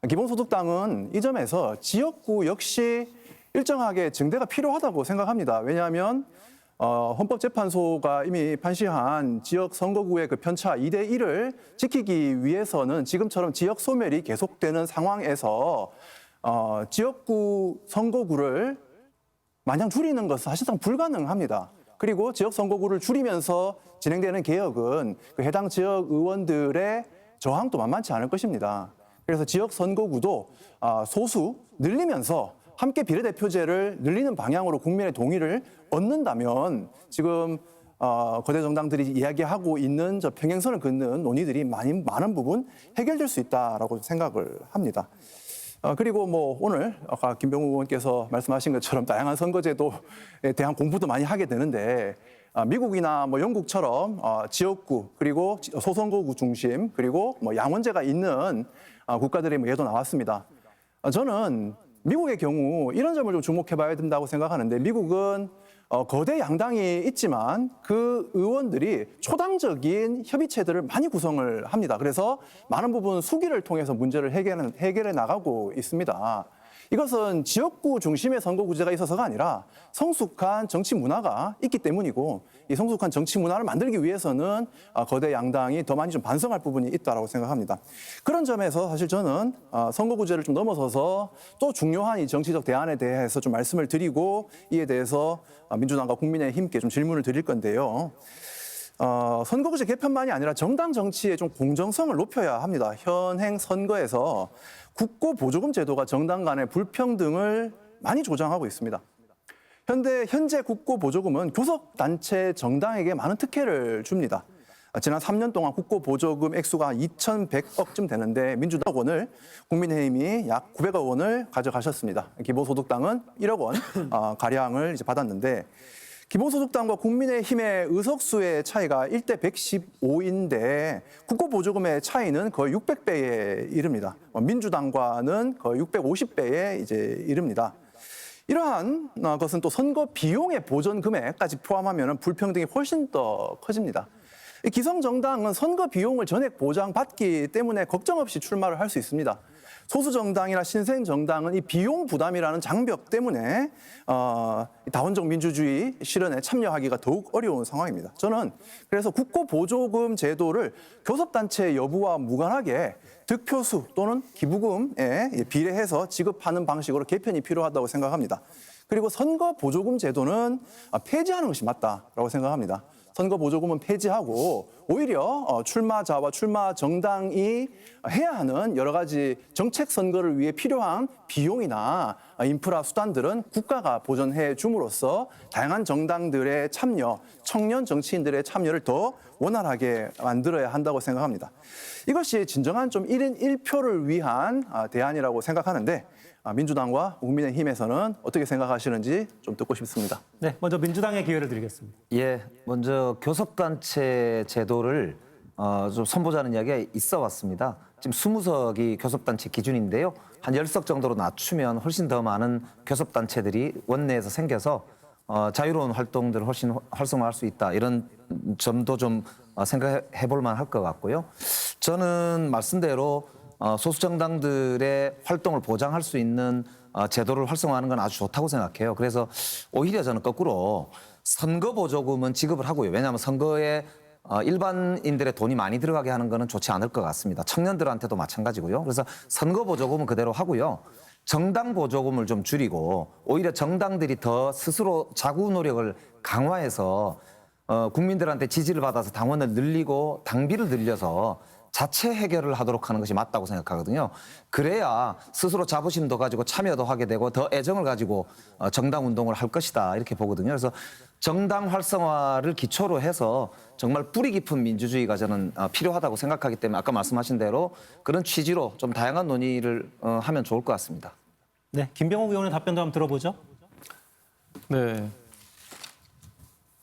기본소득당은 이 점에서 지역구 역시 일정하게 증대가 필요하다고 생각합니다. 왜냐하면 헌법재판소가 이미 판시한 지역 선거구의 그 편차 2대1을 지키기 위해서는 지금처럼 지역 소멸이 계속되는 상황에서 지역구 선거구를 마냥 줄이는 것은 사실상 불가능합니다. 그리고 지역 선거구를 줄이면서 진행되는 개혁은 그 해당 지역 의원들의 저항도 만만치 않을 것입니다. 그래서 지역 선거구도 소수 늘리면서 함께 비례대표제를 늘리는 방향으로 국민의 동의를 얻는다면 지금 거대 정당들이 이야기하고 있는 저 평행선을 긋는 논의들이 많은 부분 해결될 수 있다라고 생각을 합니다. 그리고 뭐 오늘 아까 김병욱 의원께서 말씀하신 것처럼 다양한 선거제도에 대한 공부도 많이 하게 되는데 미국이나 뭐 영국처럼 지역구 그리고 소선거구 중심 그리고 뭐 양원제가 있는 국가들의 뭐 예도 나왔습니다. 저는 미국의 경우 이런 점을 좀 주목해 봐야 된다고 생각하는데 미국은 거대 양당이 있지만 그 의원들이 초당적인 협의체들을 많이 구성을 합니다. 그래서 많은 부분 수기를 통해서 문제를 해결해 나가고 있습니다. 이것은 지역구 중심의 선거구제가 있어서가 아니라 성숙한 정치 문화가 있기 때문이고 이 성숙한 정치 문화를 만들기 위해서는 거대 양당이 더 많이 좀 반성할 부분이 있다고 생각합니다. 그런 점에서 사실 저는 선거구제를 좀 넘어서서 또 중요한 이 정치적 대안에 대해서 좀 말씀을 드리고 이에 대해서 민주당과 국민의힘께 좀 질문을 드릴 건데요. 선거구제 개편만이 아니라 정당 정치의 좀 공정성을 높여야 합니다. 현행 선거에서 국고보조금 제도가 정당 간의 불평등을 많이 조장하고 있습니다. 현재 국고보조금은 교섭단체 정당에게 많은 특혜를 줍니다. 지난 3년 동안 국고보조금 액수가 2,100억쯤 되는데 민주당 원을 국민의힘이 약 900억 원을 가져가셨습니다. 기본소득당은 1억 원 가량을 이제 받았는데 기본소득당과 국민의힘의 의석수의 차이가 1대 115인데 국고보조금의 차이는 거의 600배에 이릅니다. 민주당과는 거의 650배에 이제 이릅니다. 이러한 것은 또 선거 비용의 보전 금액까지 포함하면 불평등이 훨씬 더 커집니다. 기성정당은 선거 비용을 전액 보장받기 때문에 걱정 없이 출마를 할 수 있습니다. 소수정당이나 신생정당은 이 비용 부담이라는 장벽 때문에 다원적 민주주의 실현에 참여하기가 더욱 어려운 상황입니다. 저는 그래서 국고보조금 제도를 교섭단체 여부와 무관하게 득표수 또는 기부금에 비례해서 지급하는 방식으로 개편이 필요하다고 생각합니다. 그리고 선거보조금 제도는 폐지하는 것이 맞다라고 생각합니다. 선거보조금은 폐지하고 오히려 출마자와 출마 정당이 해야 하는 여러 가지 정책 선거를 위해 필요한 비용이나 인프라 수단들은 국가가 보전해 줌으로써 다양한 정당들의 참여, 청년 정치인들의 참여를 더 원활하게 만들어야 한다고 생각합니다. 이것이 진정한 좀 1인 1표를 위한 대안이라고 생각하는데 민주당과 국민의힘에서는 어떻게 생각하시는지 좀 듣고 싶습니다. 네, 먼저 민주당의 기회를 드리겠습니다. 예, 먼저 교섭단체 제도를 좀 선보자는 이야기가 있어 왔습니다. 지금 20석이 교섭단체 기준인데요. 한 10석 정도로 낮추면 훨씬 더 많은 교섭단체들이 원내에서 생겨서 자유로운 활동들을 훨씬 활성화할 수 있다. 이런 점도 좀 생각해 볼 만할 것 같고요. 저는 말씀대로 소수정당들의 활동을 보장할 수 있는 제도를 활성화하는 건 아주 좋다고 생각해요. 그래서 오히려 저는 거꾸로 선거보조금은 지급을 하고요. 왜냐하면 선거에 일반인들의 돈이 많이 들어가게 하는 거는 좋지 않을 것 같습니다. 청년들한테도 마찬가지고요. 그래서 선거보조금은 그대로 하고요. 정당보조금을 좀 줄이고 오히려 정당들이 더 스스로 자구 노력을 강화해서 국민들한테 지지를 받아서 당원을 늘리고 당비를 늘려서 자체 해결을 하도록 하는 것이 맞다고 생각하거든요. 그래야 스스로 자부심도 가지고 참여도 하게 되고 더 애정을 가지고 정당 운동을 할 것이다 이렇게 보거든요. 그래서 정당 활성화를 기초로 해서 정말 뿌리 깊은 민주주의가 저는 필요하다고 생각하기 때문에 아까 말씀하신 대로 그런 취지로 좀 다양한 논의를 하면 좋을 것 같습니다. 네, 김병욱 의원의 답변도 한번 들어보죠. 네.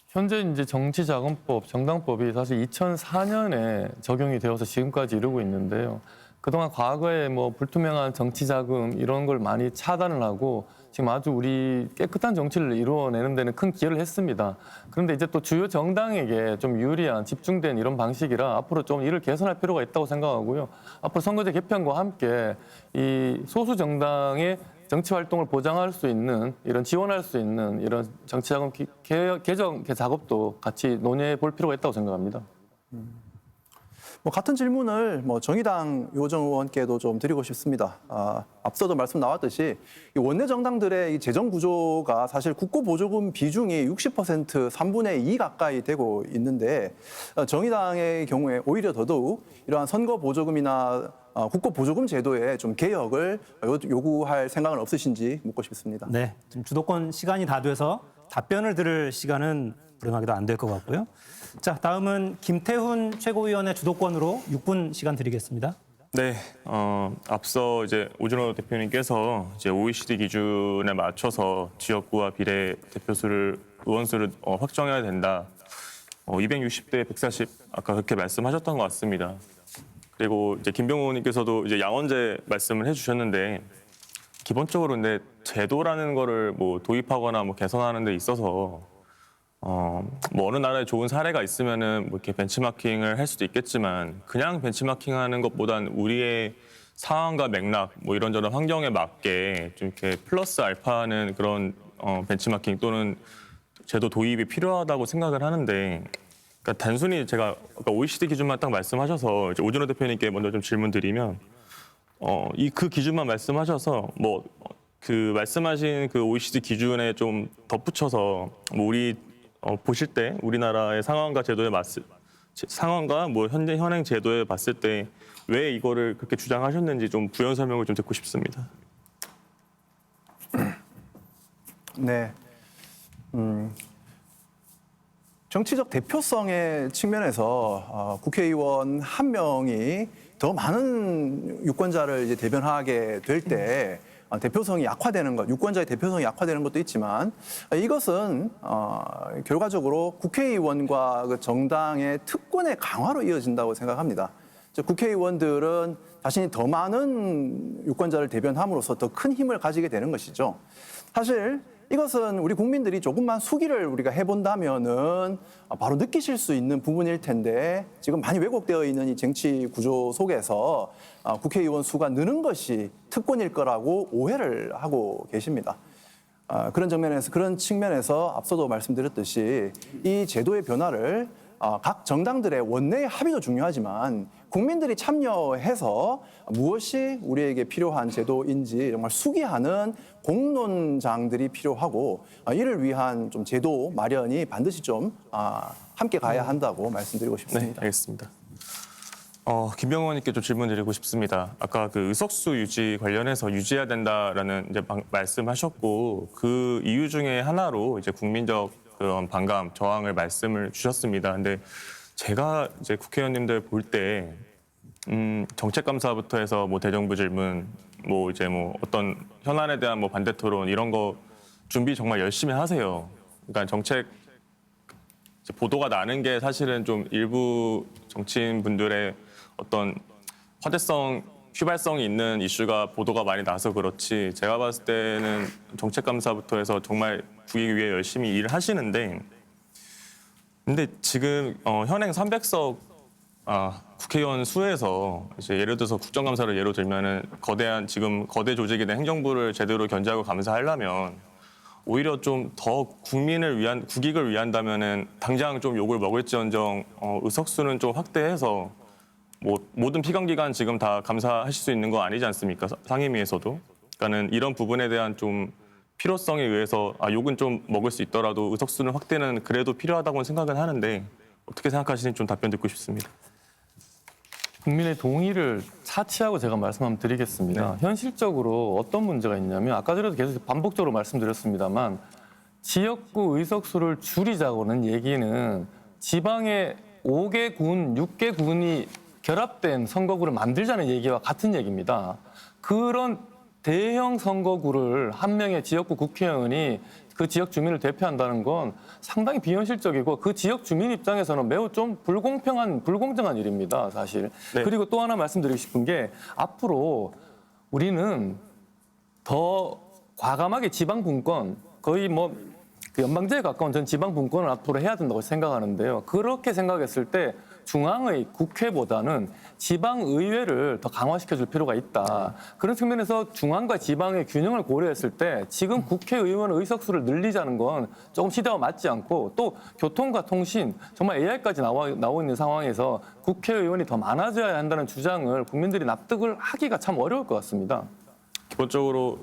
현재 이제 정치자금법, 정당법이 사실 2004년에 적용이 되어서 지금까지 이르고 있는데요. 그동안 과거에 뭐 불투명한 정치자금 이런 걸 많이 차단을 하고 지금 아주 우리 깨끗한 정치를 이루어내는 데는 큰 기여를 했습니다. 그런데 이제 또 주요 정당에게 좀 유리한 집중된 이런 방식이라 앞으로 좀 이를 개선할 필요가 있다고 생각하고요. 앞으로 선거제 개편과 함께 이 소수 정당의 정치 활동을 보장할 수 있는 이런 지원할 수 있는 이런 정치자금 개정 작업도 같이 논의해 볼 필요가 있다고 생각합니다. 같은 질문을 정의당 요정 의원께도 좀 드리고 싶습니다. 앞서도 말씀 나왔듯이 이 원내 정당들의 이 재정 구조가 사실 국고 보조금 비중이 60% 3분의 2 가까이 되고 있는데 정의당의 경우에 오히려 더더욱 이러한 선거 보조금이나 국고 보조금 제도에 좀 개혁을 요구할 생각은 없으신지 묻고 싶습니다. 네, 지금 주도권 시간이 다 돼서 답변을 들을 시간은 불행하게도 안 될 것 같고요. 자, 다음은 김태훈 최고위원의 주도권으로 6분 시간 드리겠습니다. 네, 앞서 이제 오준호 대표님께서 이제 OECD 기준에 맞춰서 지역구와 비례 대표수를 의원수를 확정해야 된다. 260대 140 아까 그렇게 말씀하셨던 것 같습니다. 그리고 이제 김병호 의원님께서도 이제 양원제 말씀을 해주셨는데 기본적으로 근데 제도라는 거를 뭐 도입하거나 뭐 개선하는 데 있어서 뭐 어느 나라에 좋은 사례가 있으면은 뭐 이렇게 벤치마킹을 할 수도 있겠지만 그냥 벤치마킹하는 것보단 우리의 상황과 맥락 뭐 이런저런 환경에 맞게 좀 이렇게 플러스 알파하는 그런 벤치마킹 또는 제도 도입이 필요하다고 생각을 하는데 그러니까 단순히 제가 아까 OECD 기준만 딱 말씀하셔서 이제 오준호 대표님께 먼저 좀 질문 드리면 그 기준만 말씀하셔서 뭐 그 말씀하신 그 OECD 기준에 좀 덧붙여서 뭐 우리 보실 때 우리나라의 상황과 제도에 상황과 뭐 현행 제도에 봤을 때 왜 이거를 그렇게 주장하셨는지 좀 부연 설명을 좀 듣고 싶습니다. 네. 정치적 대표성의 측면에서 국회의원 한 명이 더 많은 유권자를 이제 대변하게 될 때 대표성이 약화되는 것, 유권자의 대표성이 약화되는 것도 있지만 이것은 결과적으로 국회의원과 그 정당의 특권의 강화로 이어진다고 생각합니다. 즉, 국회의원들은 자신이 더 많은 유권자를 대변함으로써 더 큰 힘을 가지게 되는 것이죠. 사실 이것은 우리 국민들이 조금만 수기를 우리가 해본다면은 바로 느끼실 수 있는 부분일 텐데 지금 많이 왜곡되어 있는 이 정치 구조 속에서 국회의원 수가 느는 것이 특권일 거라고 오해를 하고 계십니다. 그런 측면에서 앞서도 말씀드렸듯이 이 제도의 변화를 각 정당들의 원내의 합의도 중요하지만 국민들이 참여해서 무엇이 우리에게 필요한 제도인지 정말 수기하는 공론장들이 필요하고 이를 위한 좀 제도 마련이 반드시 좀 함께 가야 한다고 말씀드리고 네, 싶습니다. 알겠습니다. 김병호 의원님께 좀 질문 드리고 싶습니다. 아까 그 의석수 유지 관련해서 유지해야 된다라는 이제 말씀하셨고 그 이유 중에 하나로 이제 국민적 그런 반감, 저항을 말씀을 주셨습니다. 근데 제가 이제 국회의원님들 볼 때 정책감사부터 해서 뭐 대정부 질문, 뭐 이제 뭐 어떤 현안에 대한 뭐 반대 토론 이런 거 준비 정말 열심히 하세요. 그러니까 정책 보도가 나는 게 사실은 좀 일부 정치인분들의 어떤 화제성, 휘발성이 있는 이슈가 보도가 많이 나서 그렇지 제가 봤을 때는 정책감사부터 해서 정말 국익을 위해 열심히 일을 하시는데 근데 지금 현행 300석 국회의원 수에서 이제 예를 들어서 국정감사를 예로 들면은 지금 거대 조직이 된 행정부를 제대로 견제하고 감사하려면 오히려 좀 더 국익을 위한다면은 당장 좀 욕을 먹을지언정 의석수는 좀 확대해서 뭐 모든 피감기관 지금 다 감사하실 수 있는 거 아니지 않습니까? 상임위에서도. 그러니까는 이런 부분에 대한 좀 필요성에 의해서 욕은 좀 먹을 수 있더라도 의석수는 확대는 그래도 필요하다고는 생각은 하는데 어떻게 생각하시는지 좀 답변 듣고 싶습니다. 국민의 동의를 차치하고 제가 말씀 한번 드리겠습니다. 현실적으로 어떤 문제가 있냐면 아까 전에도 계속 반복적으로 말씀드렸습니다만 지역구 의석수를 줄이자고는 얘기는 지방의 5개 군, 6개 군이 결합된 선거구를 만들자는 얘기와 같은 얘기입니다. 그런 대형 선거구를 한 명의 지역구 국회의원이 그 지역 주민을 대표한다는 건 상당히 비현실적이고 그 지역 주민 입장에서는 매우 좀 불공정한 일입니다, 사실. 네. 그리고 또 하나 말씀드리고 싶은 게 앞으로 우리는 더 과감하게 지방 분권, 거의 뭐 그 연방제에 가까운 전 지방 분권을 앞으로 해야 된다고 생각하는데요. 그렇게 생각했을 때 중앙의 국회보다는 지방의회를 더 강화시켜줄 필요가 있다. 그런 측면에서 중앙과 지방의 균형을 고려했을 때 지금 국회의원 의석수를 늘리자는 건 조금 시대와 맞지 않고 또 교통과 통신, 정말 AI까지 나와 있는 상황에서 국회의원이 더 많아져야 한다는 주장을 국민들이 납득을 하기가 참 어려울 것 같습니다. 기본적으로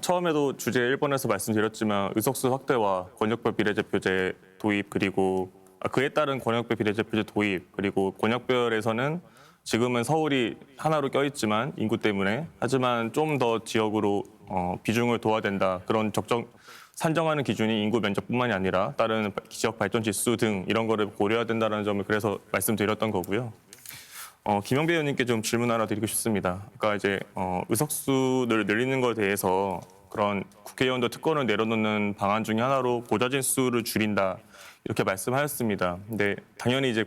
처음에도 주제 1번에서 말씀드렸지만 의석수 확대와 권역별 비례대표제 도입 그리고 그에 따른 권역별 비례대표제 도입 그리고 권역별에서는 지금은 서울이 하나로 껴있지만 인구 때문에 하지만 좀 더 지역으로 비중을 둬야 된다. 그런 산정하는 기준이 인구 면적뿐만이 아니라 다른 지역 발전 지수 등 이런 거를 고려해야 된다는 점을 그래서 말씀드렸던 거고요. 김영배 의원님께 좀 질문 하나 드리고 싶습니다. 그러니까 이제 의석수를 늘리는 것에 대해서 그런 국회의원도 특권을 내려놓는 방안 중에 하나로 보좌진 수를 줄인다 이렇게 말씀하셨습니다. 근데 당연히 이제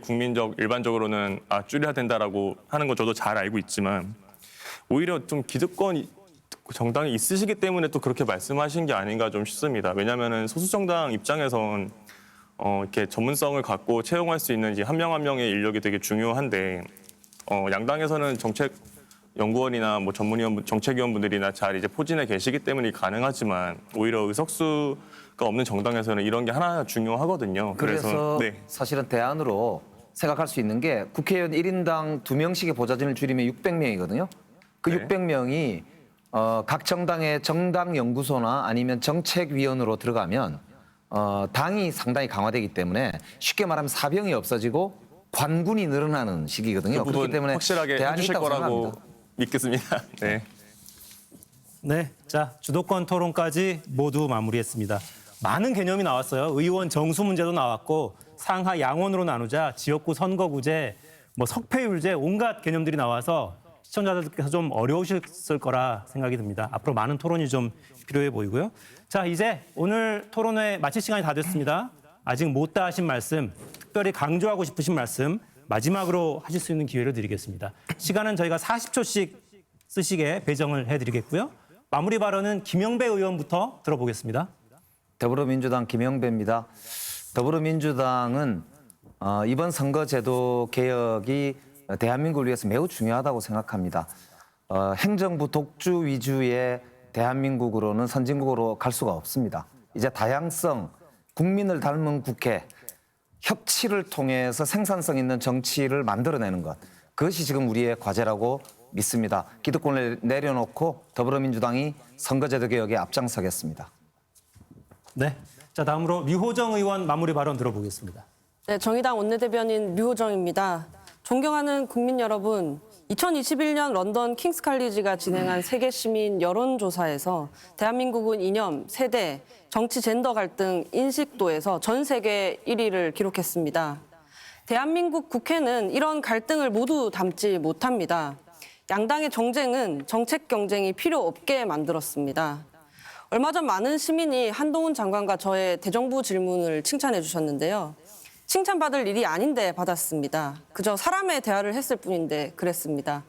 일반적으로는 줄여야 된다라고 하는 거 저도 잘 알고 있지만 오히려 좀 기득권 정당이 있으시기 때문에 또 그렇게 말씀하신 게 아닌가 좀 싶습니다. 왜냐하면은 소수 정당 입장에선 이렇게 전문성을 갖고 채용할 수 있는 한 명 한 명의 인력이 되게 중요한데. 양당에서는 정책연구원이나 뭐 정책위원분들이나 잘 이제 포진해 계시기 때문에 가능하지만 오히려 의석수가 없는 정당에서는 이런 게 하나하나 중요하거든요. 그래서 네. 사실은 대안으로 생각할 수 있는 게 국회의원 1인당 2명씩의 보좌진을 줄이면 600명이거든요. 그 네. 600명이 각 정당의 정당연구소나 아니면 정책위원으로 들어가면 당이 상당히 강화되기 때문에 쉽게 말하면 사병이 없어지고 관군이 늘어나는 시기거든요. 그 그렇기 부분 때문에 확실하게 대안이 해주실 있다고 거라고 생각합니다. 믿겠습니다. 네. 네, 자 주도권 토론까지 모두 마무리했습니다. 많은 개념이 나왔어요. 의원 정수 문제도 나왔고 상하 양원으로 나누자, 지역구 선거구제, 뭐 석패율제 온갖 개념들이 나와서 시청자들께서 좀 어려우셨을 거라 생각이 듭니다. 앞으로 많은 토론이 좀 필요해 보이고요. 자, 이제 오늘 토론회 마칠 시간이 다 됐습니다. 아직 못다 하신 말씀, 특별히 강조하고 싶으신 말씀 마지막으로 하실 수 있는 기회를 드리겠습니다. 시간은 저희가 40초씩 쓰시게 배정을 해드리겠고요. 마무리 발언은 김영배 의원부터 들어보겠습니다. 더불어민주당 김영배입니다. 더불어민주당은 이번 선거제도 개혁이 대한민국을 위해서 매우 중요하다고 생각합니다. 행정부 독주 위주의 대한민국으로는 선진국으로 갈 수가 없습니다. 이제 다양성, 국민을 닮은 국회, 협치를 통해서 생산성 있는 정치를 만들어내는 것. 그것이 지금 우리의 과제라고 믿습니다. 기득권을 내려놓고 더불어민주당이 선거제도 개혁에 앞장서겠습니다. 네, 자 다음으로 류호정 의원 마무리 발언 들어보겠습니다. 네, 정의당 원내대변인 류호정입니다. 존경하는 국민 여러분, 2021년 런던 킹스 칼리지가 진행한 세계 시민 여론조사에서 대한민국은 이념, 세대, 정치 젠더 갈등 인식도에서 전 세계 1위를 기록했습니다. 대한민국 국회는 이런 갈등을 모두 담지 못합니다. 양당의 정쟁은 정책 경쟁이 필요 없게 만들었습니다. 얼마 전 많은 시민이 한동훈 장관과 저의 대정부 질문을 칭찬해 주셨는데요. 칭찬받을 일이 아닌데 받았습니다. 그저 사람의 대화를 했을 뿐인데 그랬습니다.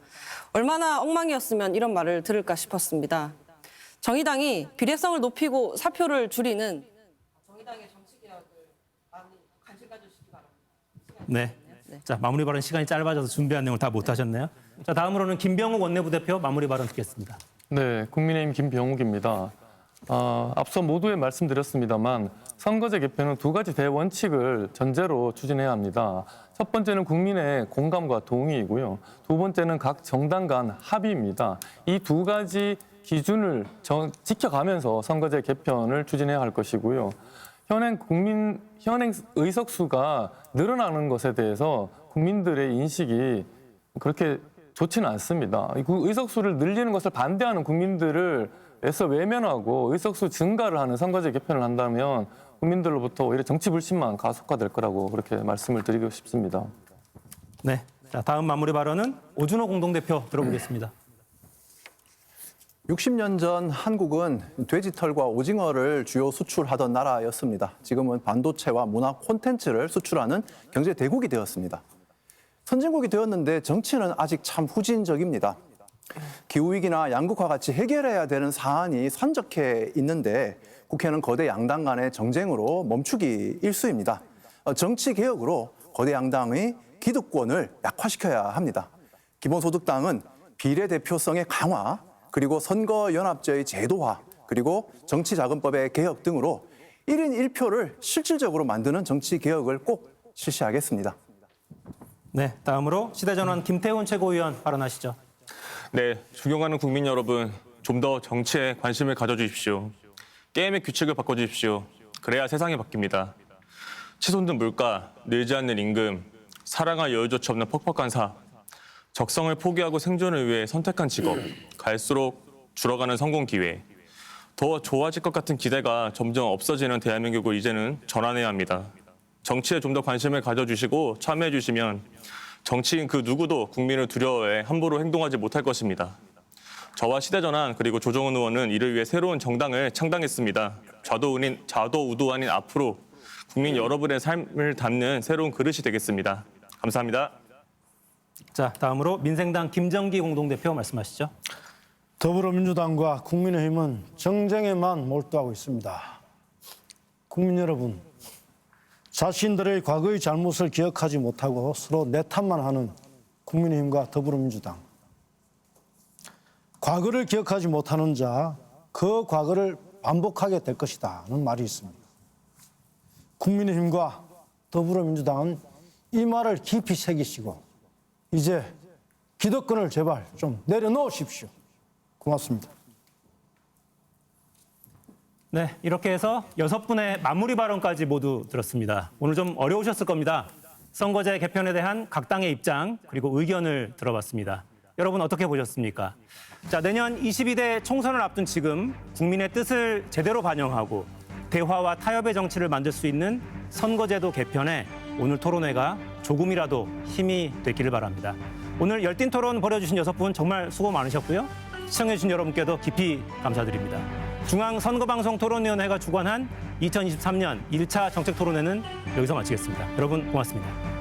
얼마나 엉망이었으면 이런 말을 들을까 싶었습니다. 정의당이 비례성을 높이고 사표를 줄이는 정의당의 정치개혁을 많이 관심 가져주시기 바랍니다. 네, 자 마무리 발언 시간이 짧아져서 준비한 내용을 다 못하셨네요. 자 다음으로는 김병욱 원내부대표 마무리 발언 듣겠습니다. 네, 국민의힘 김병욱입니다. 앞서 모두에 말씀드렸습니다만 선거제 개편은 두 가지 대원칙을 전제로 추진해야 합니다. 첫 번째는 국민의 공감과 동의이고요. 두 번째는 각 정당 간 합의입니다. 이 두 가지 기준을 지켜가면서 선거제 개편을 추진해야 할 것이고요. 현행 의석수가 늘어나는 것에 대해서 국민들의 인식이 그렇게 좋지는 않습니다. 그 의석수를 늘리는 것을 반대하는 국민들을 애써 외면하고 의석수 증가를 하는 선거제 개편을 한다면 국민들로부터 오히려 정치 불신만 가속화될 거라고 그렇게 말씀을 드리고 싶습니다. 네. 자, 다음 마무리 발언은 오준호 공동대표 들어보겠습니다. 60년 전 한국은 돼지털과 오징어를 주요 수출하던 나라였습니다. 지금은 반도체와 문화 콘텐츠를 수출하는 경제 대국이 되었습니다. 선진국이 되었는데 정치는 아직 참 후진적입니다. 기후위기나 양극화 같이 해결해야 되는 사안이 산적해 있는데 국회는 거대 양당 간의 정쟁으로 멈추기 일쑤입니다. 정치 개혁으로 거대 양당의 기득권을 약화시켜야 합니다. 기본소득당은 비례대표성의 강화, 그리고 선거연합제의 제도화, 그리고 정치자금법의 개혁 등으로 1인 1표를 실질적으로 만드는 정치 개혁을 꼭 실시하겠습니다. 네, 다음으로 시대전환 김태훈 최고위원 발언하시죠. 네, 존경하는 국민 여러분, 좀 더 정치에 관심을 가져주십시오. 게임의 규칙을 바꿔주십시오. 그래야 세상이 바뀝니다. 치솟는 물가, 늘지 않는 임금, 사랑할 여유조차 없는 퍽퍽한 사, 적성을 포기하고 생존을 위해 선택한 직업, 갈수록 줄어가는 성공 기회, 더 좋아질 것 같은 기대가 점점 없어지는 대한민국을 이제는 전환해야 합니다. 정치에 좀 더 관심을 가져주시고 참여해 주시면 정치인 그 누구도 국민을 두려워해 함부로 행동하지 못할 것입니다. 저와 시대전환 그리고 조정훈 의원은 이를 위해 새로운 정당을 창당했습니다. 좌도우도 아닌 앞으로 국민 여러분의 삶을 담는 새로운 그릇이 되겠습니다. 감사합니다. 자, 다음으로 민생당 김정기 공동대표 말씀하시죠. 더불어민주당과 국민의힘은 정쟁에만 몰두하고 있습니다. 국민 여러분, 자신들의 과거의 잘못을 기억하지 못하고 서로 내탓만 하는 국민의힘과 더불어민주당. 과거를 기억하지 못하는 자, 그 과거를 반복하게 될 것이다는 말이 있습니다. 국민의힘과 더불어민주당은 이 말을 깊이 새기시고 이제 기득권을 제발 좀 내려놓으십시오. 고맙습니다. 네, 이렇게 해서 6분의 마무리 발언까지 모두 들었습니다. 오늘 좀 어려우셨을 겁니다. 선거제 개편에 대한 각 당의 입장 그리고 의견을 들어봤습니다. 여러분 어떻게 보셨습니까? 자, 내년 22대 총선을 앞둔 지금 국민의 뜻을 제대로 반영하고 대화와 타협의 정치를 만들 수 있는 선거제도 개편에 오늘 토론회가 조금이라도 힘이 됐기를 바랍니다. 오늘 열띤 토론 벌여주신 6분 정말 수고 많으셨고요. 시청해주신 여러분께도 깊이 감사드립니다. 중앙선거방송토론위원회가 주관한 2023년 1차 정책토론회는 여기서 마치겠습니다. 여러분 고맙습니다.